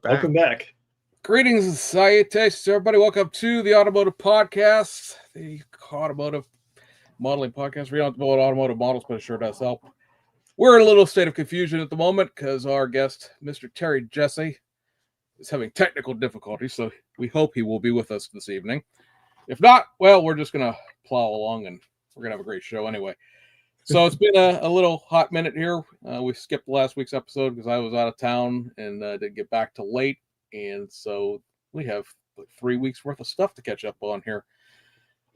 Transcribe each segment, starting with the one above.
back. Welcome back. Greetings and salutations, everybody. Welcome to the Automotive Podcast, the automotive modeling podcast. We don't build automotive models, but it sure does help. We're in a little state of confusion at the moment because our guest, Mr. Terry Jessee, is having technical difficulties, so we hope he will be with us this evening. If not, well, we're just going to plow along and we're going to have a great show anyway. So it's been a little hot minute here. We skipped last week's episode because I was out of town and didn't get back till late. And so we have like 3 weeks worth of stuff to catch up on here.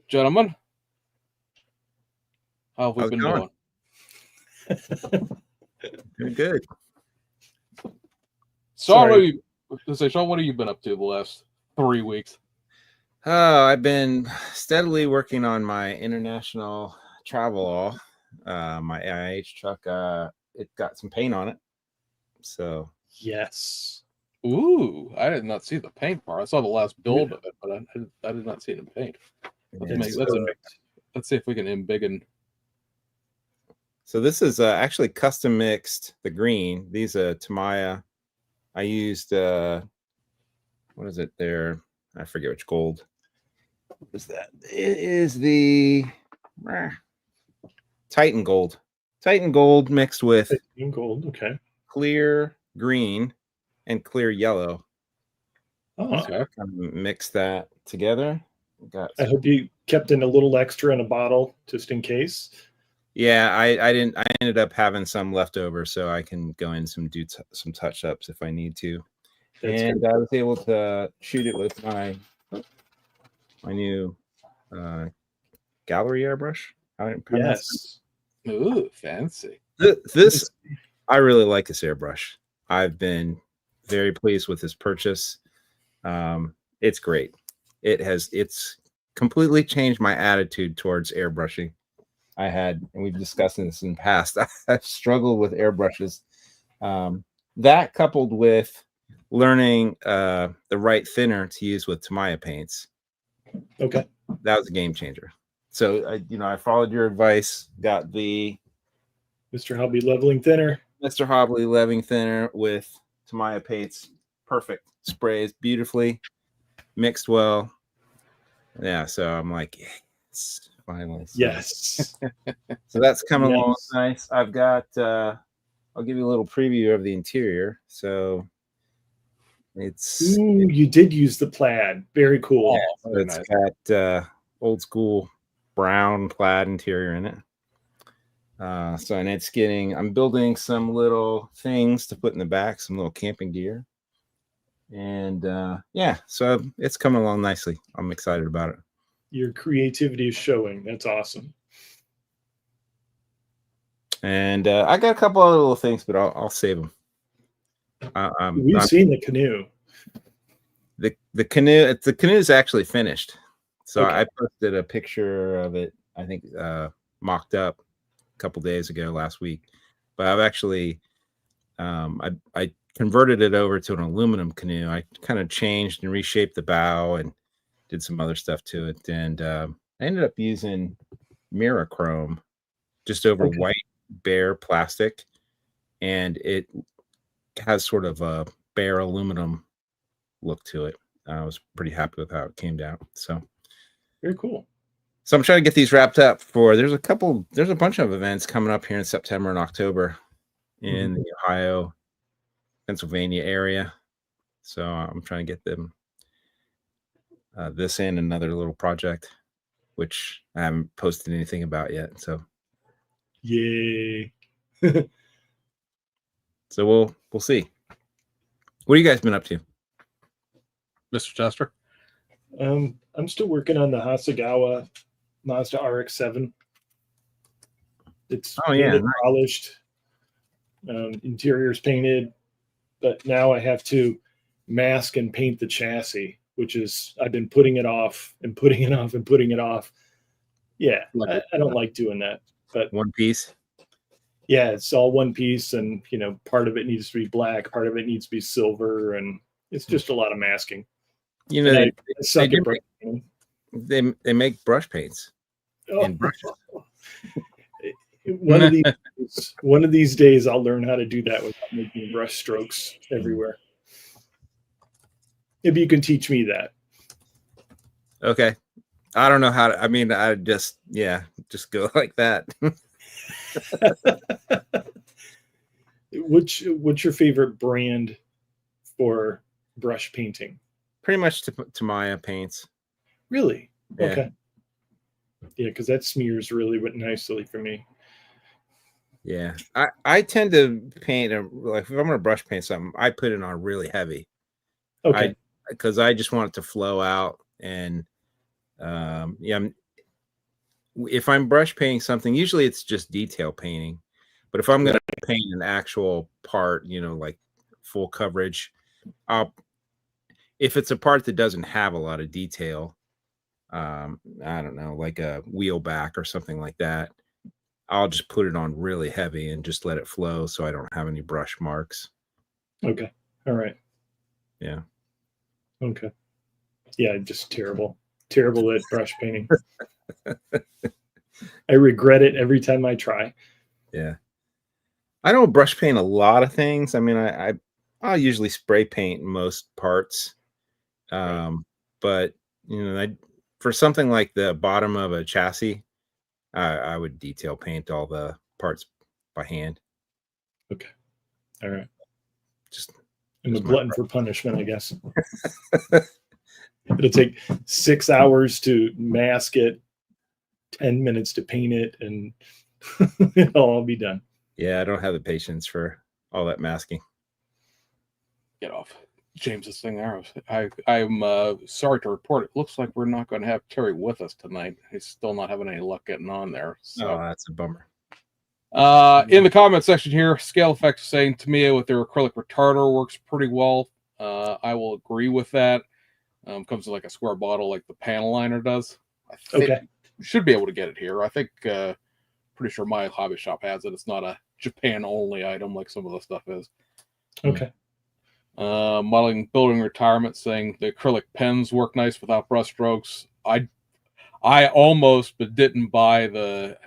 Gentlemen, how have we been doing? Doing good. Sean, what have you been up to the last 3 weeks? Oh, I've been steadily working on my international travel all. My AIH truck, it got some paint on it. So Yes. Ooh, I did not see the paint part. I saw the last build of it, but I did not see the paint. Let's see if we can embiggen. So this is actually custom mixed, the green. These are Tamiya. I used, what is it there? I forget which gold. What is that? It is the Titan gold. Titan gold mixed with Titan gold, okay. Clear green and clear yellow. Oh, okay. So mix that together. I hope you kept in a little extra in a bottle just in case. Yeah, I didn't. I ended up having some left over, so I can go in some touch ups if I need to. That's and good. I was able to shoot it with my new gallery airbrush. Yes. Ooh, fancy. This I really like this airbrush. I've been very pleased with this purchase. It's great. It's completely changed my attitude towards airbrushing. And we've discussed this in the past. I've struggled with airbrushes. That coupled with learning the right thinner to use with Tamiya paints. Okay. That was a game changer. So I followed your advice, got the Mr. Hobby leveling thinner. Mr. Hobby leveling thinner with Tamiya paints. Perfect. Sprays beautifully, mixed well. Yeah, so I'm like, yes, finally. Yes. So that's coming along nice. I've got I'll give you a little preview of the interior. So it's you did use the plaid. Very cool. Yeah, so it's got old school brown plaid interior in it. I'm building some little things to put in the back, some little camping gear. And so it's coming along nicely. I'm excited about it. Your creativity is showing. That's awesome. And I got a couple other little things, but I'll save them. We've seen the canoe. The canoe. The canoe is actually finished. So okay. I posted a picture of it. I think mocked up a couple days ago, last week. But I've actually I converted it over to an aluminum canoe. I kind of changed and reshaped the bow and did some other stuff to it. And I ended up using Mirachrome just over white bare plastic. And it has sort of a bare aluminum look to it. I was pretty happy with how it came out. So very cool. So I'm trying to get these wrapped up there's a bunch of events coming up here in September and October in the Ohio, Pennsylvania area. So I'm trying to get them this and another little project, which I haven't posted anything about yet. So yay. So we'll see. What have you guys been up to? Mr. Chester? I'm still working on the Hasegawa Mazda RX-7. It's polished. Interior's painted, but now I have to mask and paint the chassis, which is I've been putting it off and putting it off and putting it off. Yeah, I don't like doing that. But one piece. Yeah, it's all one piece, and part of it needs to be black, part of it needs to be silver, and it's just a lot of masking. They make brush paints and brushes. One of these days I'll learn how to do that without making brush strokes everywhere. Maybe you can teach me that. Okay. I don't know how to, I mean, I just go like that. What's your favorite brand for brush painting? Pretty much to Maya paints. Really? Yeah. Okay. Yeah, because that smears really nicely for me. Yeah. I tend to paint, like if I'm going to brush paint something, I put it on really heavy. Okay. Because I just want it to flow out. And if I'm brush painting something, usually it's just detail painting. But if I'm going to paint an actual part, like full coverage, if it's a part that doesn't have a lot of detail, I don't know, like a wheel back or something like that, I'll just put it on really heavy and just let it flow so I don't have any brush marks. Okay. All right. Yeah. Okay. Yeah, just terrible at brush painting. I regret it every time I try. Yeah. I don't brush paint a lot of things. I mean, I'll usually spray paint most parts. But for something like the bottom of a chassis, I would detail paint all the parts by hand. Okay. All right. I'm a glutton for punishment, I guess. It'll take 6 hours to mask it, 10 minutes to paint it, and it'll all be done. Yeah, I don't have the patience for all that masking. Get off James's thing there. I'm sorry to report, it looks like we're not going to have Terry with us tonight. He's still not having any luck getting on there. So. Oh, that's a bummer. In the comment section here, Scale Effects saying Tamiya with their acrylic retarder works pretty well. I will agree with that. Comes in like a square bottle like the panel liner does. I think you should be able to get it here. I think pretty sure my hobby shop has it. It's not a Japan only item like some of the stuff is. Okay. Modeling Building Retirement saying the acrylic pens work nice without brush strokes. I almost but didn't buy the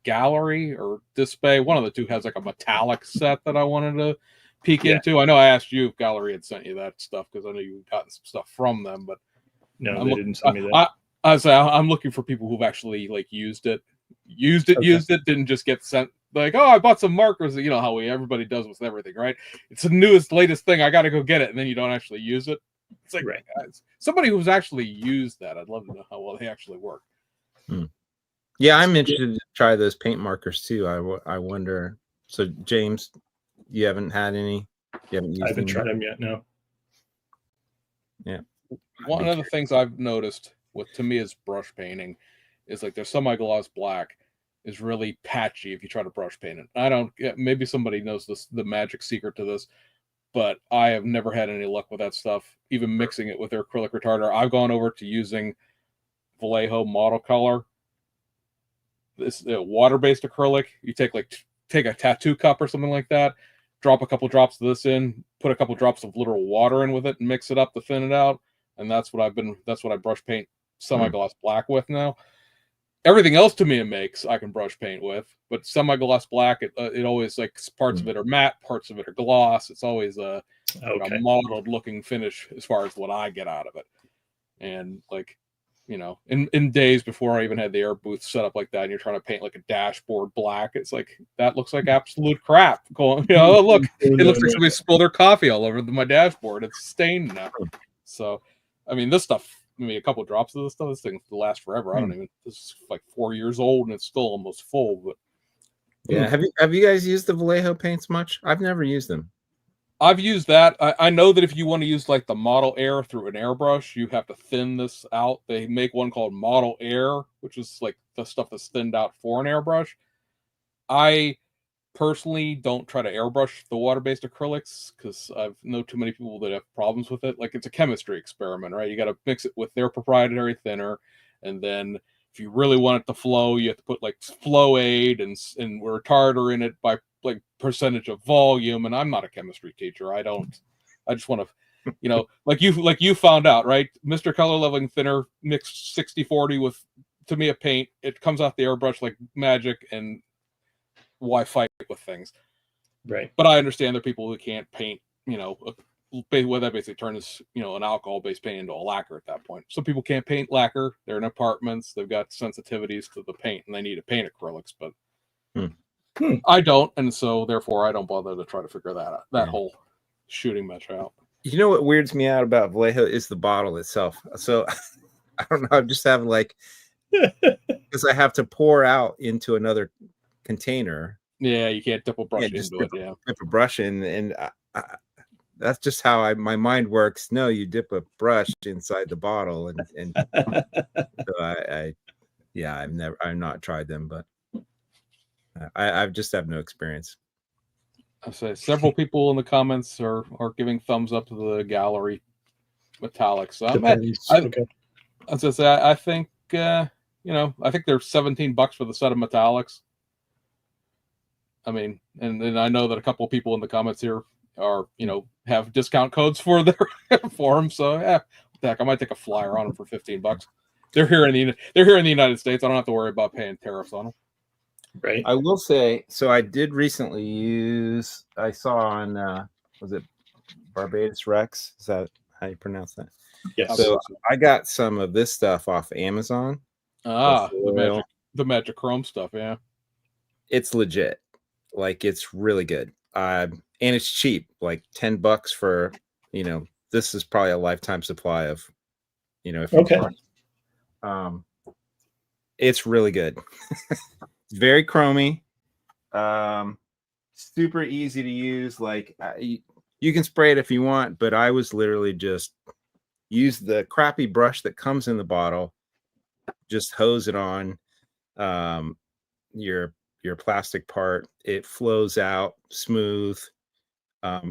Gallery or Display. One of the two has like a metallic set that I wanted to peek into. I know I asked you if Gallery had sent you that stuff because I know you've gotten some stuff from them, but no, they didn't send me that. I'm looking for people who've actually like used it, didn't just get sent like, oh, I bought some markers. You know how everybody does with everything, right? It's the newest, latest thing. I got to go get it, and then you don't actually use it. It's like somebody who's actually used that. I'd love to know how well they actually work. Yeah, I'm interested to try those paint markers too. I wonder. So, James, you haven't had any? You haven't used I haven't tried them yet. No. Yeah. One of the things I've noticed with Tamiya's brush painting is like their semi-gloss black is really patchy if you try to brush paint it. I don't. Maybe somebody knows the magic secret to this, but I have never had any luck with that stuff. Even mixing it with their acrylic retarder, I've gone over to using Vallejo Model Color. This water-based acrylic. You take a tattoo cup or something like that, drop a couple drops of this in, put a couple drops of literal water in with it, and mix it up to thin it out. And that's what I brush paint semi-gloss black with now. Everything else to me it makes I can brush paint with, but semi-gloss black it always like parts of it are matte, parts of it are gloss. It's always a mottled looking finish as far as what I get out of it. And like, you know, in days before I even had the air booth set up like that, and you're trying to paint like a dashboard black, it's like that looks like absolute crap. Going, you know, look, it looks like somebody spilled their coffee all over my dashboard. It's stained now. So, I mean, this stuff. I mean, a couple of drops of this stuff. This thing will last forever. I don't even. This is like 4 years old, and it's still almost full. But yeah, have you guys used the Vallejo paints much? I've never used them. I've used that. I know that if you want to use like the Model Air through an airbrush, you have to thin this out. They make one called Model Air, which is like the stuff that's thinned out for an airbrush. I personally don't try to airbrush the water-based acrylics because I've know too many people that have problems with it. Like it's a chemistry experiment, right? You got to mix it with their proprietary thinner, and then if you really want it to flow, you have to put like flow aid and retarder in it by like percentage of volume. And I'm not a chemistry teacher. I just want to, you know, like you found out, right? Mr. Color Leveling Thinner mixed 60-40 with Tamiya paint. It comes off the airbrush like magic, and why fight with things? Right. But I understand there are people who can't paint, you know, what that basically turns, an alcohol-based paint into a lacquer at that point. Some people can't paint lacquer. They're in apartments. They've got sensitivities to the paint, and they need to paint acrylics, but I don't, and so therefore I don't bother to try to figure that out, that whole shooting match out. You know what weirds me out about Vallejo is the bottle itself. So I don't know. I'm just having because I have to pour out into another container. Yeah, you can't dip a brush into it. Dip a brush in, and that's just how my mind works. No, you dip a brush inside the bottle, and so I've not tried them, but I just have no experience. I say several people in the comments are giving thumbs up to the gallery metallics. So I think I think they're $17 for the set of metallics. I mean, and I know that a couple of people in the comments here are have discount codes for them. So heck, I might take a flyer on them for $15. They're here in the United States. I don't have to worry about paying tariffs on them. Right. I will say, so I did recently I saw on, was it Barbados Rex? Is that how you pronounce that? Yes. So I got some of this stuff off Amazon. The Magic Chrome stuff. Yeah. It's legit. Like, it's really good. And it's cheap, like $10 for, this is probably a lifetime supply of, it's really good. It's very chromy, super easy to use. Like, you can spray it if you want, but I was literally just use the crappy brush that comes in the bottle, just hose it on your plastic part. It flows out smooth.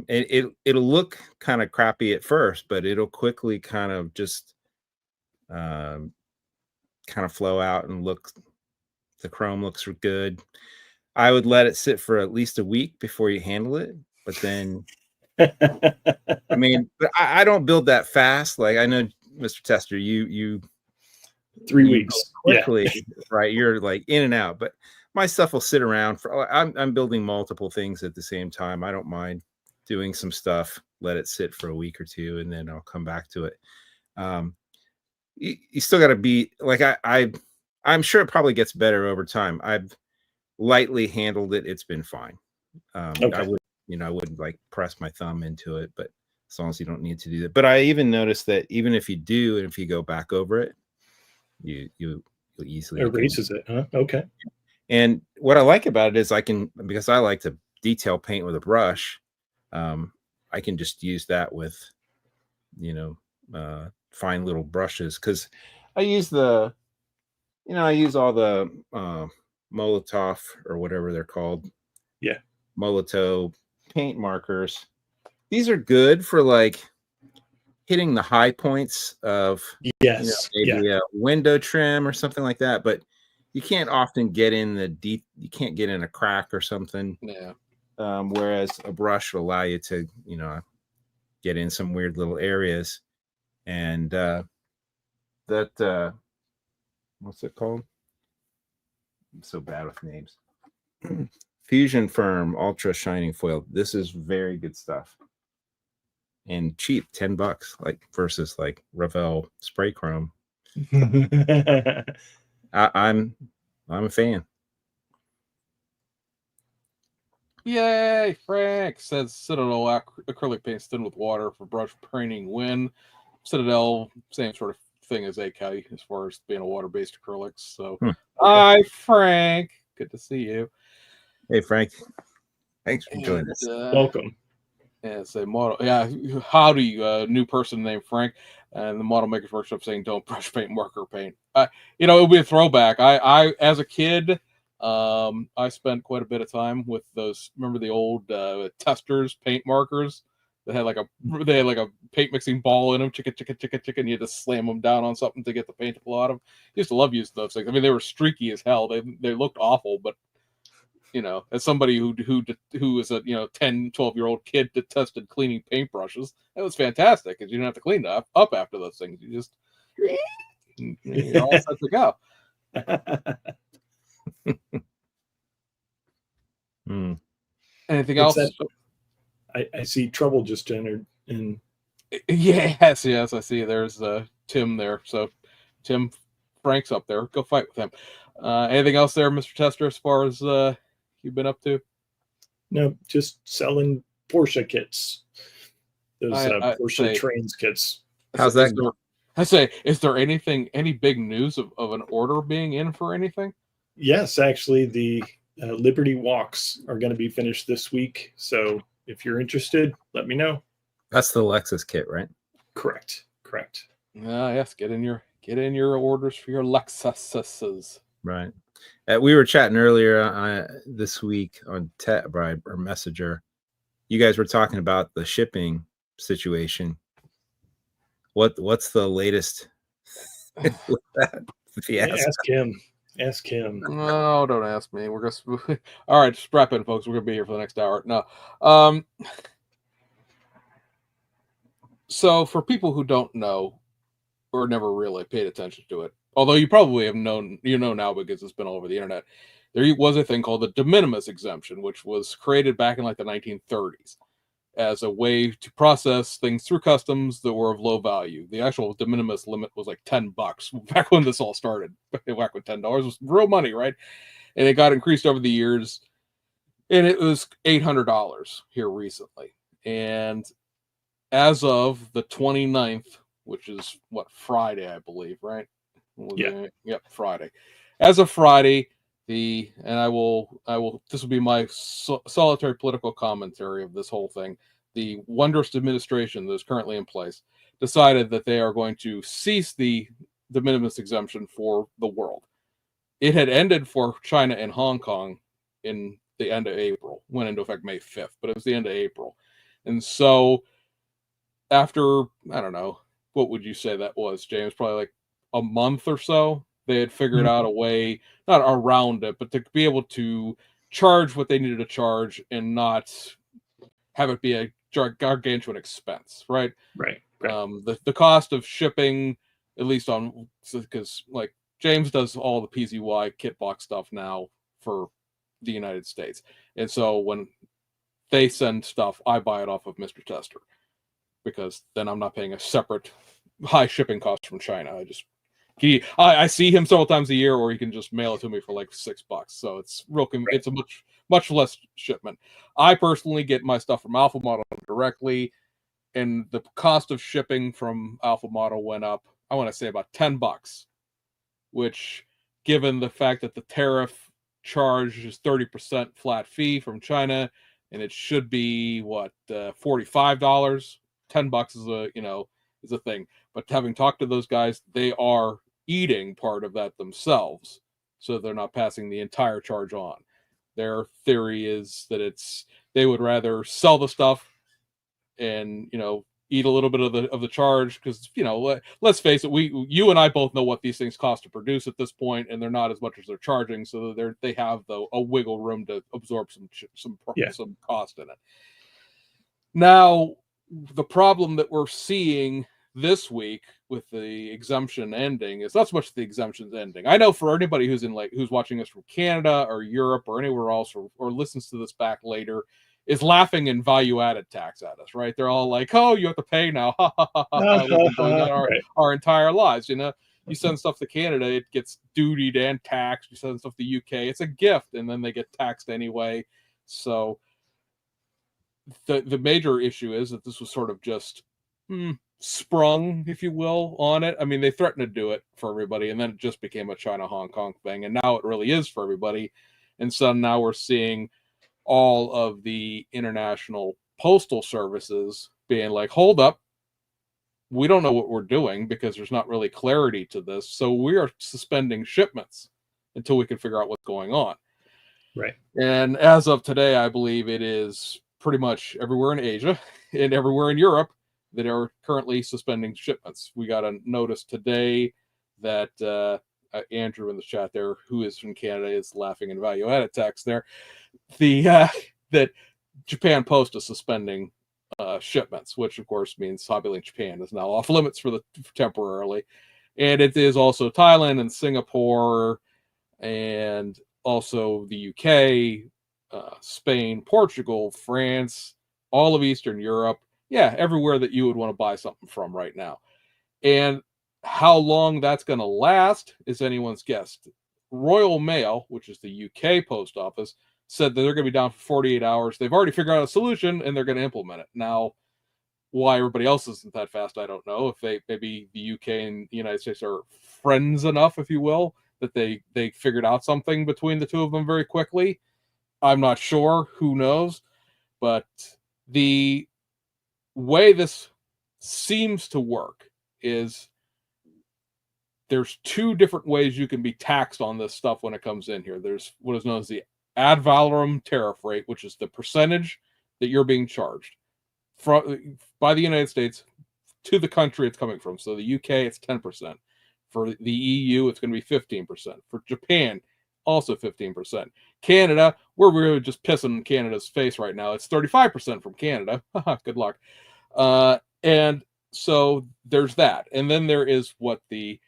It'll look kind of crappy at first, but it'll quickly kind of just kind of flow out and the chrome looks good. I would let it sit for at least a week before you handle it, but then I mean, but I don't build that fast. Like, I know, Mr. Tester, you 3 weeks quickly, right? You're like in and out, but my stuff will sit around for. I'm building multiple things at the same time. I don't mind doing some stuff, let it sit for a week or two, and then I'll come back to it. You still got to be like I'm sure it probably gets better over time. I've lightly handled it. It's been fine. I wouldn't like press my thumb into it, but as long as you don't need to do that. But I even noticed that even if you do, and if you go back over it, you'll easily erases it, huh? Okay. And what I like about it is because I like to detail paint with a brush, I can just use that with, fine little brushes. Cause I use all the Molotov or whatever they're called. Yeah. Molotov paint markers. These are good for like hitting the high points of maybe a window trim or something like that. But you can't often get in you can't get in a crack or something. Yeah. Whereas a brush will allow you to, get in some weird little areas. And what's it called? I'm so bad with names. Fusion Firm Ultra Shining Foil. This is very good stuff. And cheap, $10, like versus like Revell spray chrome. I'm a fan. Yay! Frank says Citadel acrylic paint thin with water for brush painting when. Citadel, same sort of thing as AK as far as being a water-based acrylics. So, Hi, Frank. Good to see you. Hey, Frank. Thanks for joining us. Welcome. Yeah, say model. Yeah, howdy, new person named Frank, and the Model Makers Workshop saying don't brush paint, marker paint. It'll be a throwback. I as a kid, I spent quite a bit of time with those. Remember the old testers paint markers that had like a paint mixing ball in them, chicka chicka chicka chicka, and you had to slam them down on something to get the paint to pull out of them. Used to love using those things. I mean, they were streaky as hell. They looked awful, but as somebody who was a 10, 12-year-old kid that tested cleaning paintbrushes, that was fantastic because you didn't have to clean up after those things. You just you're all set to go. Anything else? I see Trouble just entered. And Yes, I see. There's Tim there. So Tim Frank's up there. Go fight with him. Anything else there, Mr. Tester, as far as you've been up to? no, just selling Porsche kits. Those I Porsche say- Trains kits. How's that going? I say, is there any big news of an order being in for anything? Yes, actually, the Liberty Walks are going to be finished this week. So if you're interested, let me know. That's the Lexus kit, right? Correct. Yes, get in your orders for your Lexuses. Right. We were chatting earlier this week on or Messenger. You guys were talking about the shipping situation. What's the latest with that? Ask him. No, don't ask me. We're gonna. All right, strap in, folks. We're gonna be here for the next hour. No. So for people who don't know or never really paid attention to it, although you probably have known, now because it's been all over the internet, there was a thing called the de minimis exemption, which was created back in like the 1930s as a way to process things through customs that were of low value. The actual de minimis limit was like $10 back when this all started. Back when $10 was real money, right? And it got increased over the years, and it was $800 here recently. And as of the 29th, which is Friday, I believe, right? Yeah. Yep, Friday. As of Friday, I will this will be my solitary political commentary of this whole thing. The wondrous administration that is currently in place decided that they are going to cease the de minimis exemption for the world. It had ended for China and Hong Kong in the end of April, went into effect May 5th, but it was the end of April. And so after, I don't know, what would you say that was, James? Probably like a month or so. They had figured out a way, not around it, but to be able to charge what they needed to charge and not have it be a gargantuan expense, right? Right. The cost of shipping, at least on, because like James does all the PZY kit box stuff now for the United States. And so when they send stuff, I buy it off of Mr. Tester, because then I'm not paying a separate high shipping cost from China. I see him several times a year, or he can just mail it to me for like $6. So it's it's a much less shipment. I personally get my stuff from Alpha Model directly, and the cost of shipping from Alpha Model went up, I want to say about $10, which, given the fact that the tariff charge is 30% flat fee from China, and it should be $45. $10 is a thing. But having talked to those guys, they are eating part of that themselves, so they're not passing the entire charge on. Their theory is that they would rather sell the stuff and eat a little bit of the charge, because let's face it, you and I both know what these things cost to produce at this point, and they're not as much as they're charging, so they have a wiggle room to absorb some cost in it. Now, the problem that we're seeing this week with the exemption ending is not so much the exemptions ending. I know for anybody who's watching us from Canada or Europe or anywhere else, or listens to this back later, is laughing in value-added tax at us, right? They're all like, "Oh, you have to pay now." We've been doing that our entire lives. You send stuff to Canada, it gets dutied and taxed. You send stuff to UK, it's a gift, and then they get taxed anyway. So the major issue is that this was sort of just sprung, if you will, on it. I mean, they threatened to do it for everybody, and then it just became a China-Hong Kong thing, and now it really is for everybody. And so now we're seeing all of the international postal services being like, hold up, we don't know what we're doing, because there's not really clarity to this, so we are suspending shipments until we can figure out what's going on. Right. And as of today, I believe it is pretty much everywhere in Asia and everywhere in Europe that are currently suspending shipments. We got a notice today that Andrew in the chat there, who is from Canada, is laughing in value-added tax there. That Japan Post is suspending shipments, which of course means Hobby Japan is now off limits for temporarily. And it is also Thailand and Singapore, and also the UK, Spain, Portugal, France, all of Eastern Europe, Yeah, everywhere that you would want to buy something from right now. And how long that's going to last is anyone's guess. Royal Mail, which is the UK post office, said that they're going to be down for 48 hours. They've already figured out a solution and they're going to implement it. Now, why everybody else isn't that fast, I don't know. If maybe the UK and the United States are friends enough, if you will, that they figured out something between the two of them very quickly. I'm not sure. Who knows? But the way this seems to work is there's two different ways you can be taxed on this stuff when it comes in here. There's what is known as the ad valorem tariff rate, which is the percentage that you're being charged by the United States to the country it's coming from. So the UK, it's 10%. For the EU, it's going to be 15%. For Japan, also 15%. Canada, we're really just pissing Canada's face right now. It's 35% from Canada. Good luck. And so there's that. And then there is what the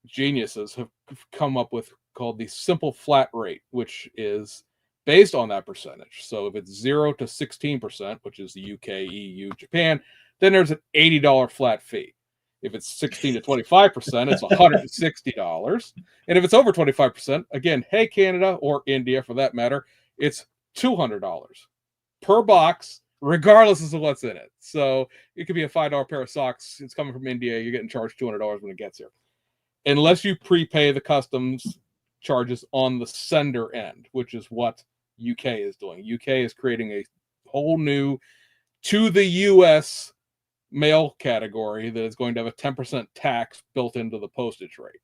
geniuses have come up with called the simple flat rate, which is based on that percentage. So if it's 0 to 16%, which is the UK, EU, Japan, then there's an $80 flat fee. If it's 16 to 25%, it's $160. And if it's over 25%, again, hey, Canada or India for that matter, it's $200 per box, regardless of what's in it. So it could be a $5 pair of socks. It's coming from India. You're getting charged $200 when it gets here. Unless you prepay the customs charges on the sender end, which is what UK is doing. UK is creating a whole new to the US mail category that is going to have a 10% tax built into the postage rate.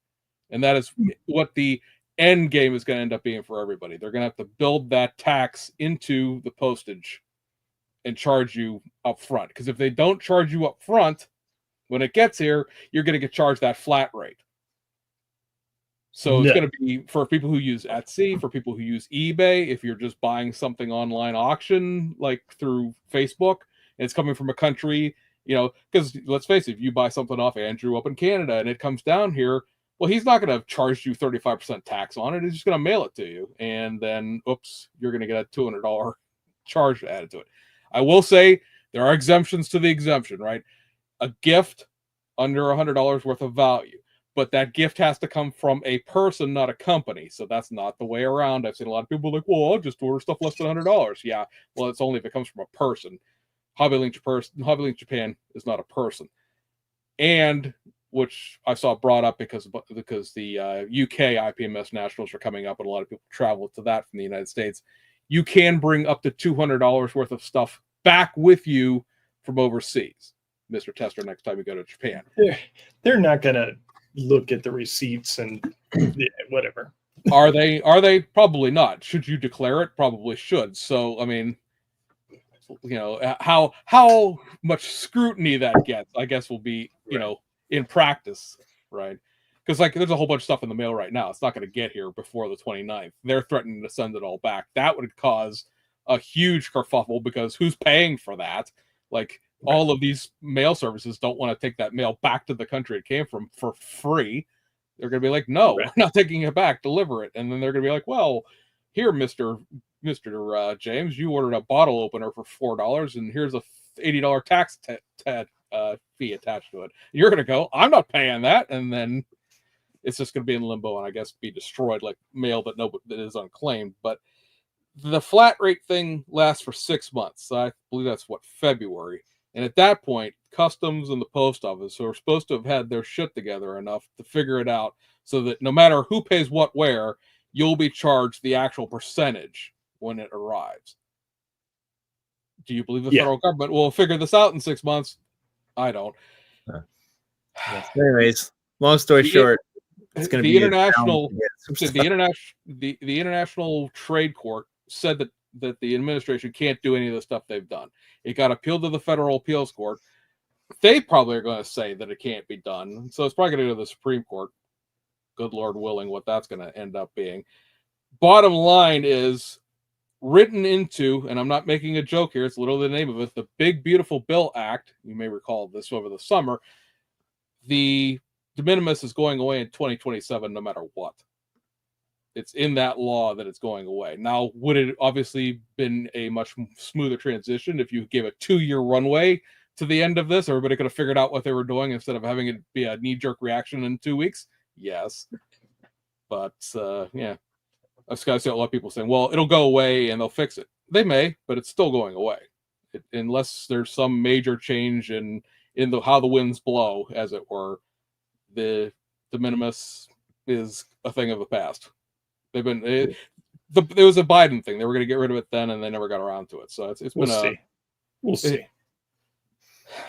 And that is what the end game is going to end up being for everybody. They're going to have to build that tax into the postage and charge you up front. Because if they don't charge you up front, when it gets here, you're going to get charged that flat rate. So it's going to be for people who use Etsy, for people who use eBay, if you're just buying something online auction, like through Facebook, and it's coming from a country, you know, because let's face it, if you buy something off Andrew up in Canada and it comes down here, well, he's not going to charge you 35% tax on it. He's just going to mail it to you. And then, oops, you're going to get a $200 charge added to it. I will say there are exemptions to the exemption, right? A gift under $100 worth of value. But that gift has to come from a person, not a company. So that's not the way around. I've seen a lot of people like, well, I'll just order stuff less than $100. Yeah, well, it's only if it comes from a person. Hobbylink Japan is not a person. And which I saw brought up because the UK IPMS nationals are coming up and a lot of people travel to that from the United States. You can bring up to $200 worth of stuff back with you from overseas, Mr. Tester, next time you go to Japan. They're not going to look at the receipts and whatever. Are they? Probably not. Should you declare it? Probably should. So, I mean, you know, how much scrutiny that gets, I guess, will be, you know, in practice, right? Because, like, there's a whole bunch of stuff in the mail right now. It's not going to get here before the 29th. They're threatening to send it all back. That would cause a huge kerfuffle because who's paying for that? Like, all of these mail services don't want to take that mail back to the country it came from for free. They're going to be like, no, we're not taking it back. Deliver it. And then they're going to be like, well, here, Mr. James, you ordered a bottle opener for $4, and here's a $80 tax fee attached to it. You're going to go, I'm not paying that. And then it's just going to be in limbo and I guess be destroyed like mail that is unclaimed. But the flat rate thing lasts for 6 months. I believe that's February. And at that point, customs and the post office are supposed to have had their shit together enough to figure it out so that no matter who pays what where, you'll be charged the actual percentage when it arrives. Do you believe the federal government will figure this out in 6 months? I don't. Yes. Anyways, long story short, it's going to be the international trade court said that the administration can't do any of the stuff they've done. It got appealed to the federal appeals court. They probably are going to say that it can't be done. So it's probably going to go to the Supreme Court. Good Lord willing, what that's going to end up being. Bottom line is written into, and I'm not making a joke here, it's literally the name of it, the Big Beautiful Bill Act. You may recall this over the summer. The de minimis is going away in 2027 no matter what. It's in that law that it's going away. Now, would it obviously been a much smoother transition if you gave a 2-year runway to the end of this? Everybody could have figured out what they were doing instead of having it be a knee-jerk reaction in 2 weeks? Yes. But, yeah. I've got to see a lot of people saying, well, it'll go away and they'll fix it. They may, but it's still going away. Unless there's some major change in how the winds blow, as it were, the minimis is a thing of the past. It was a Biden thing. They were going to get rid of it then, and they never got around to it. So We'll see.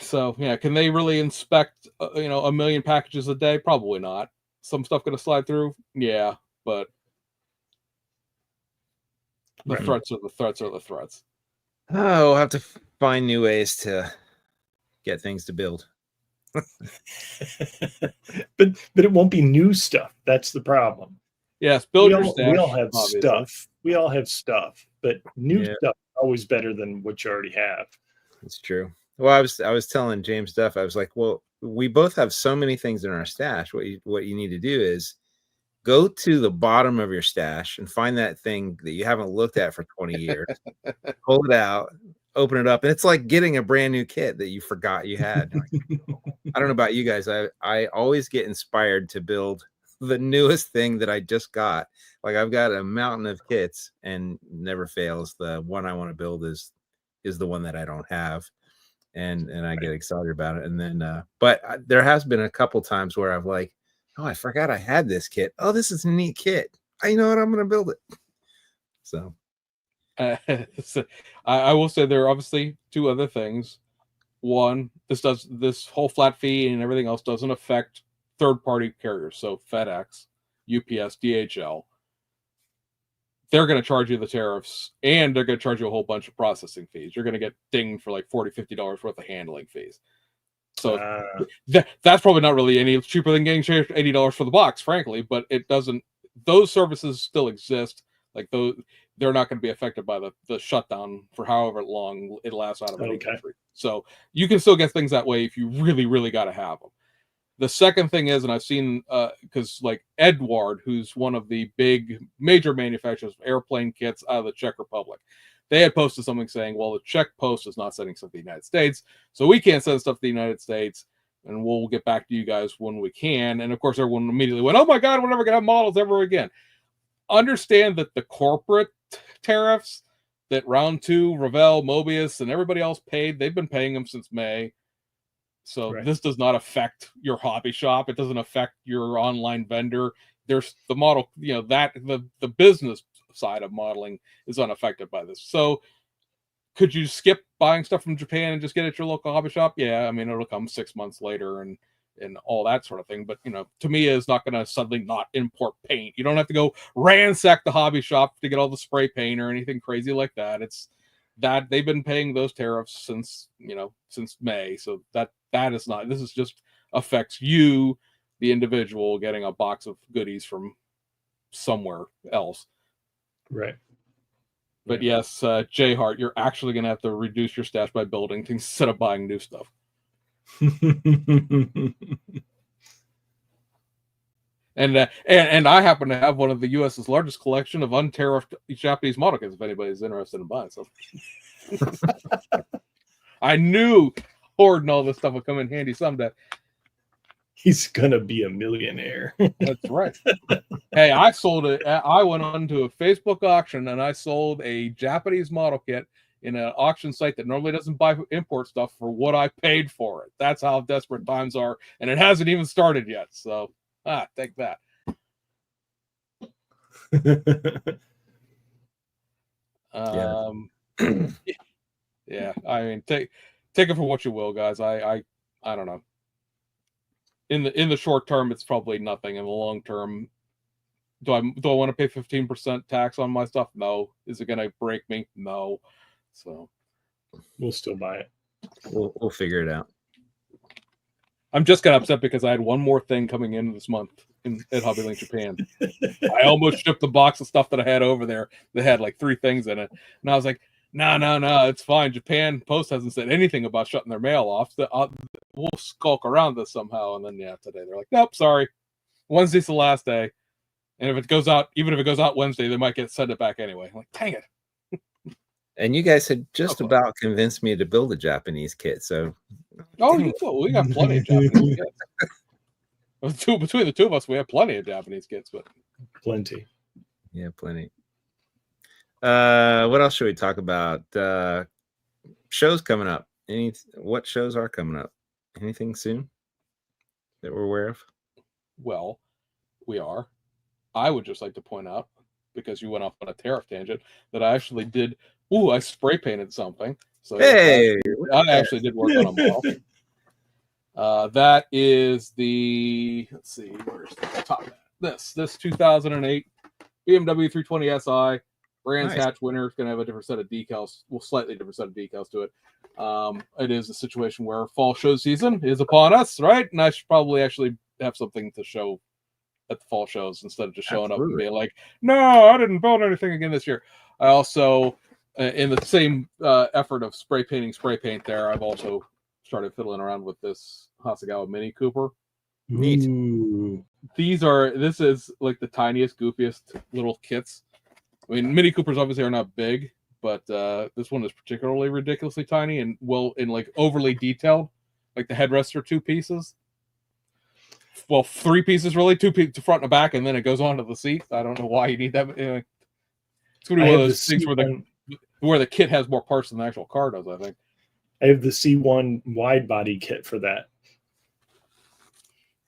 So yeah, can they really inspect 1 million packages a day? Probably not. Some stuff going to slide through, yeah, but the threats are the threats. Oh, we'll have to find new ways to get things to build. but it won't be new stuff. That's the problem. Yes, build your We stash. all have obviously. stuff. We all have stuff, but new stuff is always better than what you already have. It's true. Well, I was telling James Duff, I was like, well, we both have so many things in our stash. What you need to do is go to the bottom of your stash and find that thing that you haven't looked at for 20 years. Pull it out, open it up, and it's like getting a brand new kit that you forgot you had. I don't know about you guys. I always get inspired to build the newest thing that I just got. Like I've got a mountain of kits, and never fails, the one I want to build is the one that I don't have, and I get excited about it. And then but there has been a couple times where I've like, oh, I forgot I had this kit. Oh, this is a neat kit. You know what? I'm going to build it. So I will say there are obviously two other things. One, this whole flat fee and everything else doesn't affect third-party carriers. So FedEx, UPS, DHL, they're going to charge you the tariffs, and they're going to charge you a whole bunch of processing fees. You're going to get dinged for like $40, $50 worth of handling fees. So that's probably not really any cheaper than getting charged $80 for the box, frankly, but it doesn't, those services still exist. Like those, they're not going to be affected by the shutdown for however long it lasts out of any country. So you can still get things that way if you really, really got to have them. The second thing is, and I've seen, because like Edward, who's one of the big major manufacturers of airplane kits out of the Czech Republic, they had posted something saying, well, the Czech Post is not sending stuff to the United States, so we can't send stuff to the United States, and we'll get back to you guys when we can. And of course, everyone immediately went, oh my God, we're never going to have models ever again. Understand that the corporate tariffs that Round 2, Revell, Mobius, and everybody else paid, they've been paying them since May. So this does not affect your hobby shop. It doesn't affect your online vendor. There's the model, that the business side of modeling is unaffected by this. So could you skip buying stuff from Japan and just get it at your local hobby shop? Yeah, I mean, it'll come 6 months later and all that sort of thing. But, to me, it's not going to suddenly not import paint. You don't have to go ransack the hobby shop to get all the spray paint or anything crazy like that. It's that they've been paying those tariffs since May. So that is not, this is just affects you, the individual, getting a box of goodies from somewhere else. Right. But yes, Jay Hart, you're actually going to have to reduce your stash by building things instead of buying new stuff. And I happen to have one of the U.S.'s largest collection of untariffed Japanese model kits, if anybody's interested in buying some. I knew hoarding all this stuff would come in handy someday. He's gonna be a millionaire. That's right. Hey, I sold it. I went on to a Facebook auction and I sold a Japanese model kit in an auction site that normally doesn't buy import stuff for what I paid for it. That's how desperate times are, and it hasn't even started yet. So, take that. Yeah. I mean, take it for what you will, guys. I don't know. In the short term, it's probably nothing. In the long term, do I want to pay 15% tax on my stuff? No. Is it going to break me? No. So we'll still buy it. We'll figure it out. I'm just kind of upset because I had one more thing coming in this month at HobbyLink Japan. I almost shipped the box of stuff that I had over there that had like 3 things in it, and I was like, no, it's fine. Japan Post hasn't said anything about shutting their mail off. We'll skulk around this somehow. And then today they're like, nope, sorry, Wednesday's the last day. And if it goes out, even if it goes out Wednesday, they might send it back anyway. I'm like, dang it. And you guys had just about convinced me to build a Japanese kit. So, oh, you go. We got plenty of Japanese kits. Between the two of us, we have plenty of Japanese kits, but Plenty. Yeah, plenty. What else should we talk about? Shows coming up. What shows are coming up? Anything soon that we're aware of? Well, we are. I would just like to point out, because you went off on a tariff tangent, that I actually did. Ooh, I spray painted something. So hey, I actually did work on a model. That is the, let's see, where's the top of that? This 2008 BMW 320 SI Brands Nice. Hatch winner. It's going to have a different set of decals, slightly different set of decals to it. It is a situation where fall show season is upon us, right? And I should probably actually have something to show at the fall shows instead of just showing up and being like, no, I didn't build anything again this year. I also, in the same effort of spray paint there, I've also started fiddling around with this Hasegawa Mini Cooper. Neat. Ooh. This is like the tiniest, goofiest little kits. I mean, Mini Coopers obviously are not big, but this one is particularly ridiculously tiny and like overly detailed. Like the headrests are 2 pieces. Well, 3 pieces really, 2 pieces front and back, and then it goes onto the seat. I don't know why you need that. Anyway, it's gonna be one of those things where the kit has more parts than the actual car does. I think. I have the C1 wide body kit for that.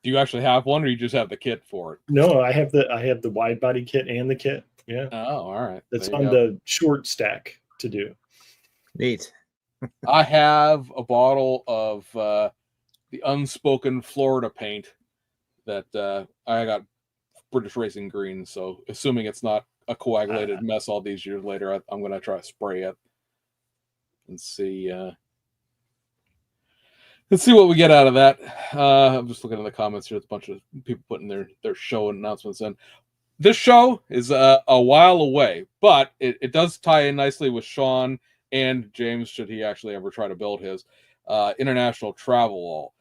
Do you actually have one, or you just have the kit for it? No, I have the wide body kit and the kit. Yeah. Oh, all right. That's on the short stack to do. Neat. I have a bottle of the Unspoken Florida paint that I got British Racing Green. So assuming it's not a coagulated mess all these years later, I'm going to try to spray it and see. Let's see what we get out of that. I'm just looking in the comments here. There's a bunch of people putting their show announcements in. This show is a while away, but it does tie in nicely with Sean and James, should he actually ever try to build his international travel all.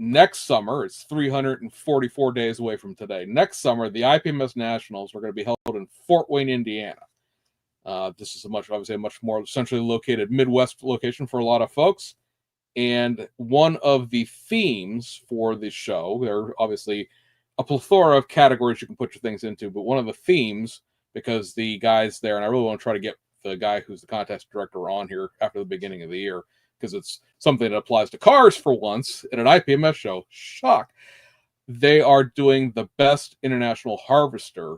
Next summer, it's 344 days away from today. Next summer, the IPMS Nationals are going to be held in Fort Wayne, Indiana. This is obviously a much more centrally located Midwest location for a lot of folks. And one of the themes for the show, there are obviously a plethora of categories you can put your things into, but one of the themes, because the guys there, and I really want to try to get the guy who's the contest director on here after the beginning of the year, because it's something that applies to cars for once at an IPMS show. Shock. They are doing the best international harvester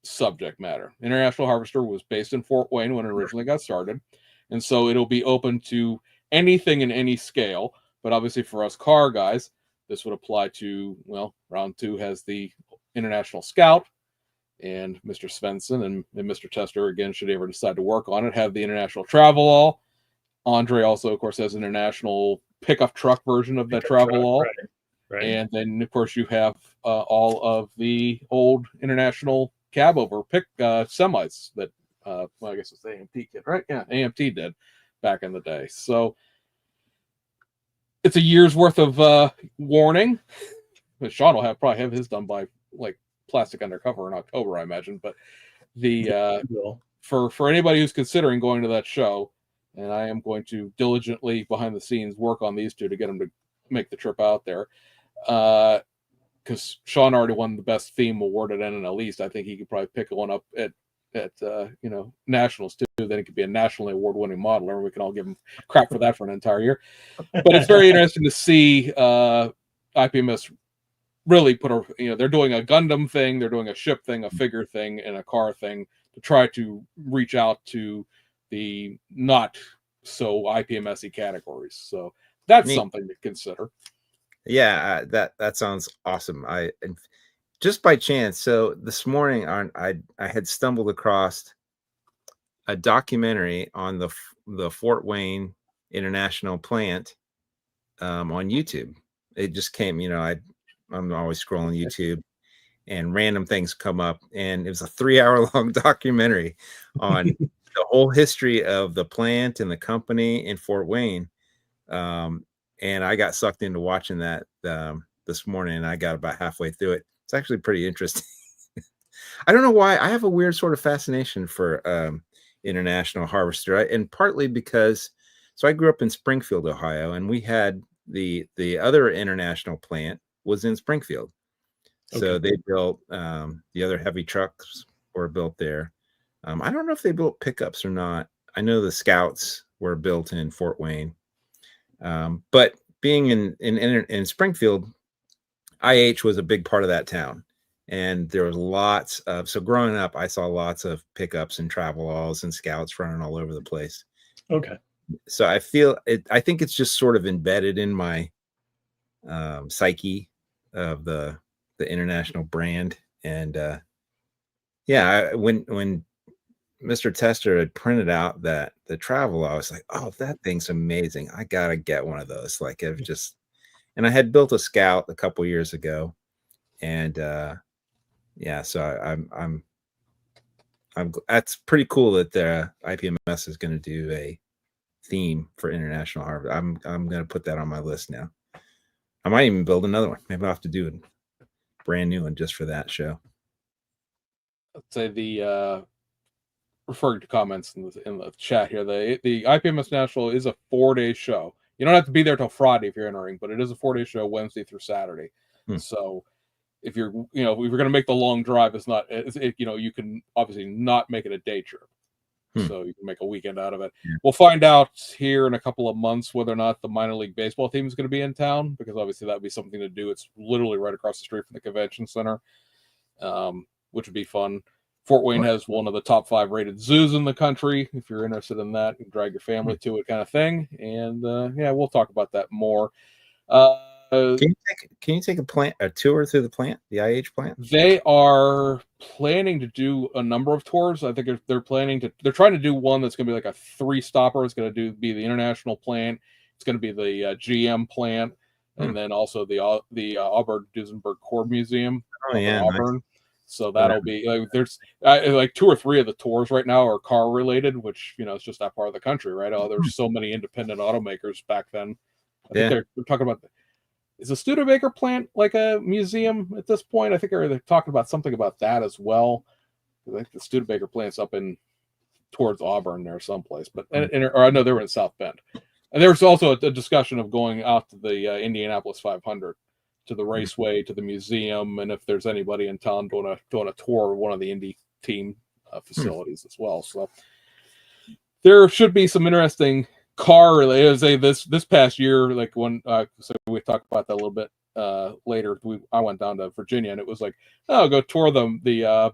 subject matter. International Harvester was based in Fort Wayne when it originally got started. And so it'll be open to anything in any scale. But obviously for us car guys, this would apply to, well, round 2 has the International Scout, and Mr. Svensson and Mr. Tester, again, should he ever decide to work on it, have the International Travel All. Andre also, of course, has an international pickup truck version of that Travel All. Right. And then, of course, you have all of the old international cab over pick semis that, well, I guess it's the AMT kit, right? Yeah, AMT did back in the day. So it's a year's worth of warning. But Sean will probably have his done by like Plastic Undercover in October, I imagine. But the for anybody who's considering going to that show, and I am going to diligently behind the scenes work on these two to get them to make the trip out there. Because Sean already won the best theme award at NNL East. I think he could probably pick one up at nationals too. Then it could be a nationally award-winning modeler, and we can all give him crap for that for an entire year. But it's very interesting to see IPMS really they're doing a Gundam thing, they're doing a ship thing, a figure thing, and a car thing to try to reach out to the not so IPMS-y categories. So that's something to consider. Yeah, that sounds awesome. And just by chance, so this morning I had stumbled across a documentary on the Fort Wayne International plant on YouTube. It just came, I'm always scrolling YouTube and random things come up, and it was a 3-hour-long documentary on the whole history of the plant and the company in Fort Wayne. And I got sucked into watching that this morning, and I got about halfway through it. It's actually pretty interesting. I don't know why. I have a weird sort of fascination for International Harvester, and partly because I grew up in Springfield, Ohio, and we had the other international plant was in Springfield. So Okay. they built the other heavy trucks were built there. I don't know if they built pickups or not. I know the Scouts were built in Fort Wayne, but being in Springfield, IH was a big part of that town, and there was lots of. So growing up, I saw lots of pickups and travel-alls and Scouts running all over the place. Okay. So I feel it. I think it's just sort of embedded in my psyche of the international brand. And when Mr. Tester had printed out the travel, I was like, oh, that thing's amazing. I gotta get one of those. Like it was just, and I had built a Scout a couple years ago, and so I'm that's pretty cool that the IPMS is going to do a theme for International Harvest. I'm going to put that on my list now. I might even build another one. Maybe I'll have to do a brand new one just for that show. I'd say the referring to comments in the chat here, the IPMS National is a 4-day show. You don't have to be there till Friday if you're entering, but it is a 4-day show, Wednesday through Saturday. So if you're going to make the long drive, you can obviously not make it a day trip. So you can make a weekend out of it. Yeah. We'll find out here in a couple of months whether or not the minor league baseball team is going to be in town, because obviously that would be something to do. It's literally right across the street from the convention center, which would be fun. Fort Wayne has one of the top 5 rated zoos in the country. If you're interested in that, you can drag your family to it, kind of thing. And we'll talk about that more. Can you take a tour through the plant, the IH plant? They are planning to do a number of tours. I think they're trying to do one that's going to be like a 3-stopper. It's going to be the international plant. It's going to be the GM plant, and then also the Auburn Duesenberg Core Museum. Oh yeah, Auburn. Nice. So that'll be like, there's like 2 or 3 of the tours right now are car related, which it's just that part of the country, right? Oh, there's so many independent automakers back then. I think they're talking about. Is the Studebaker plant like a museum at this point? I think they're talking about something about that as well. I think the Studebaker plant's up towards Auburn there someplace, but or I know they were in South Bend. And there was also a discussion of going out to the Indianapolis 500, to the raceway, to the museum, and if there's anybody in town doing a tour of one of the Indy team facilities as well. So there should be some interesting car related. This past year, like when so we talked about that a little bit later. I went down to Virginia, and it was like, oh, go tour the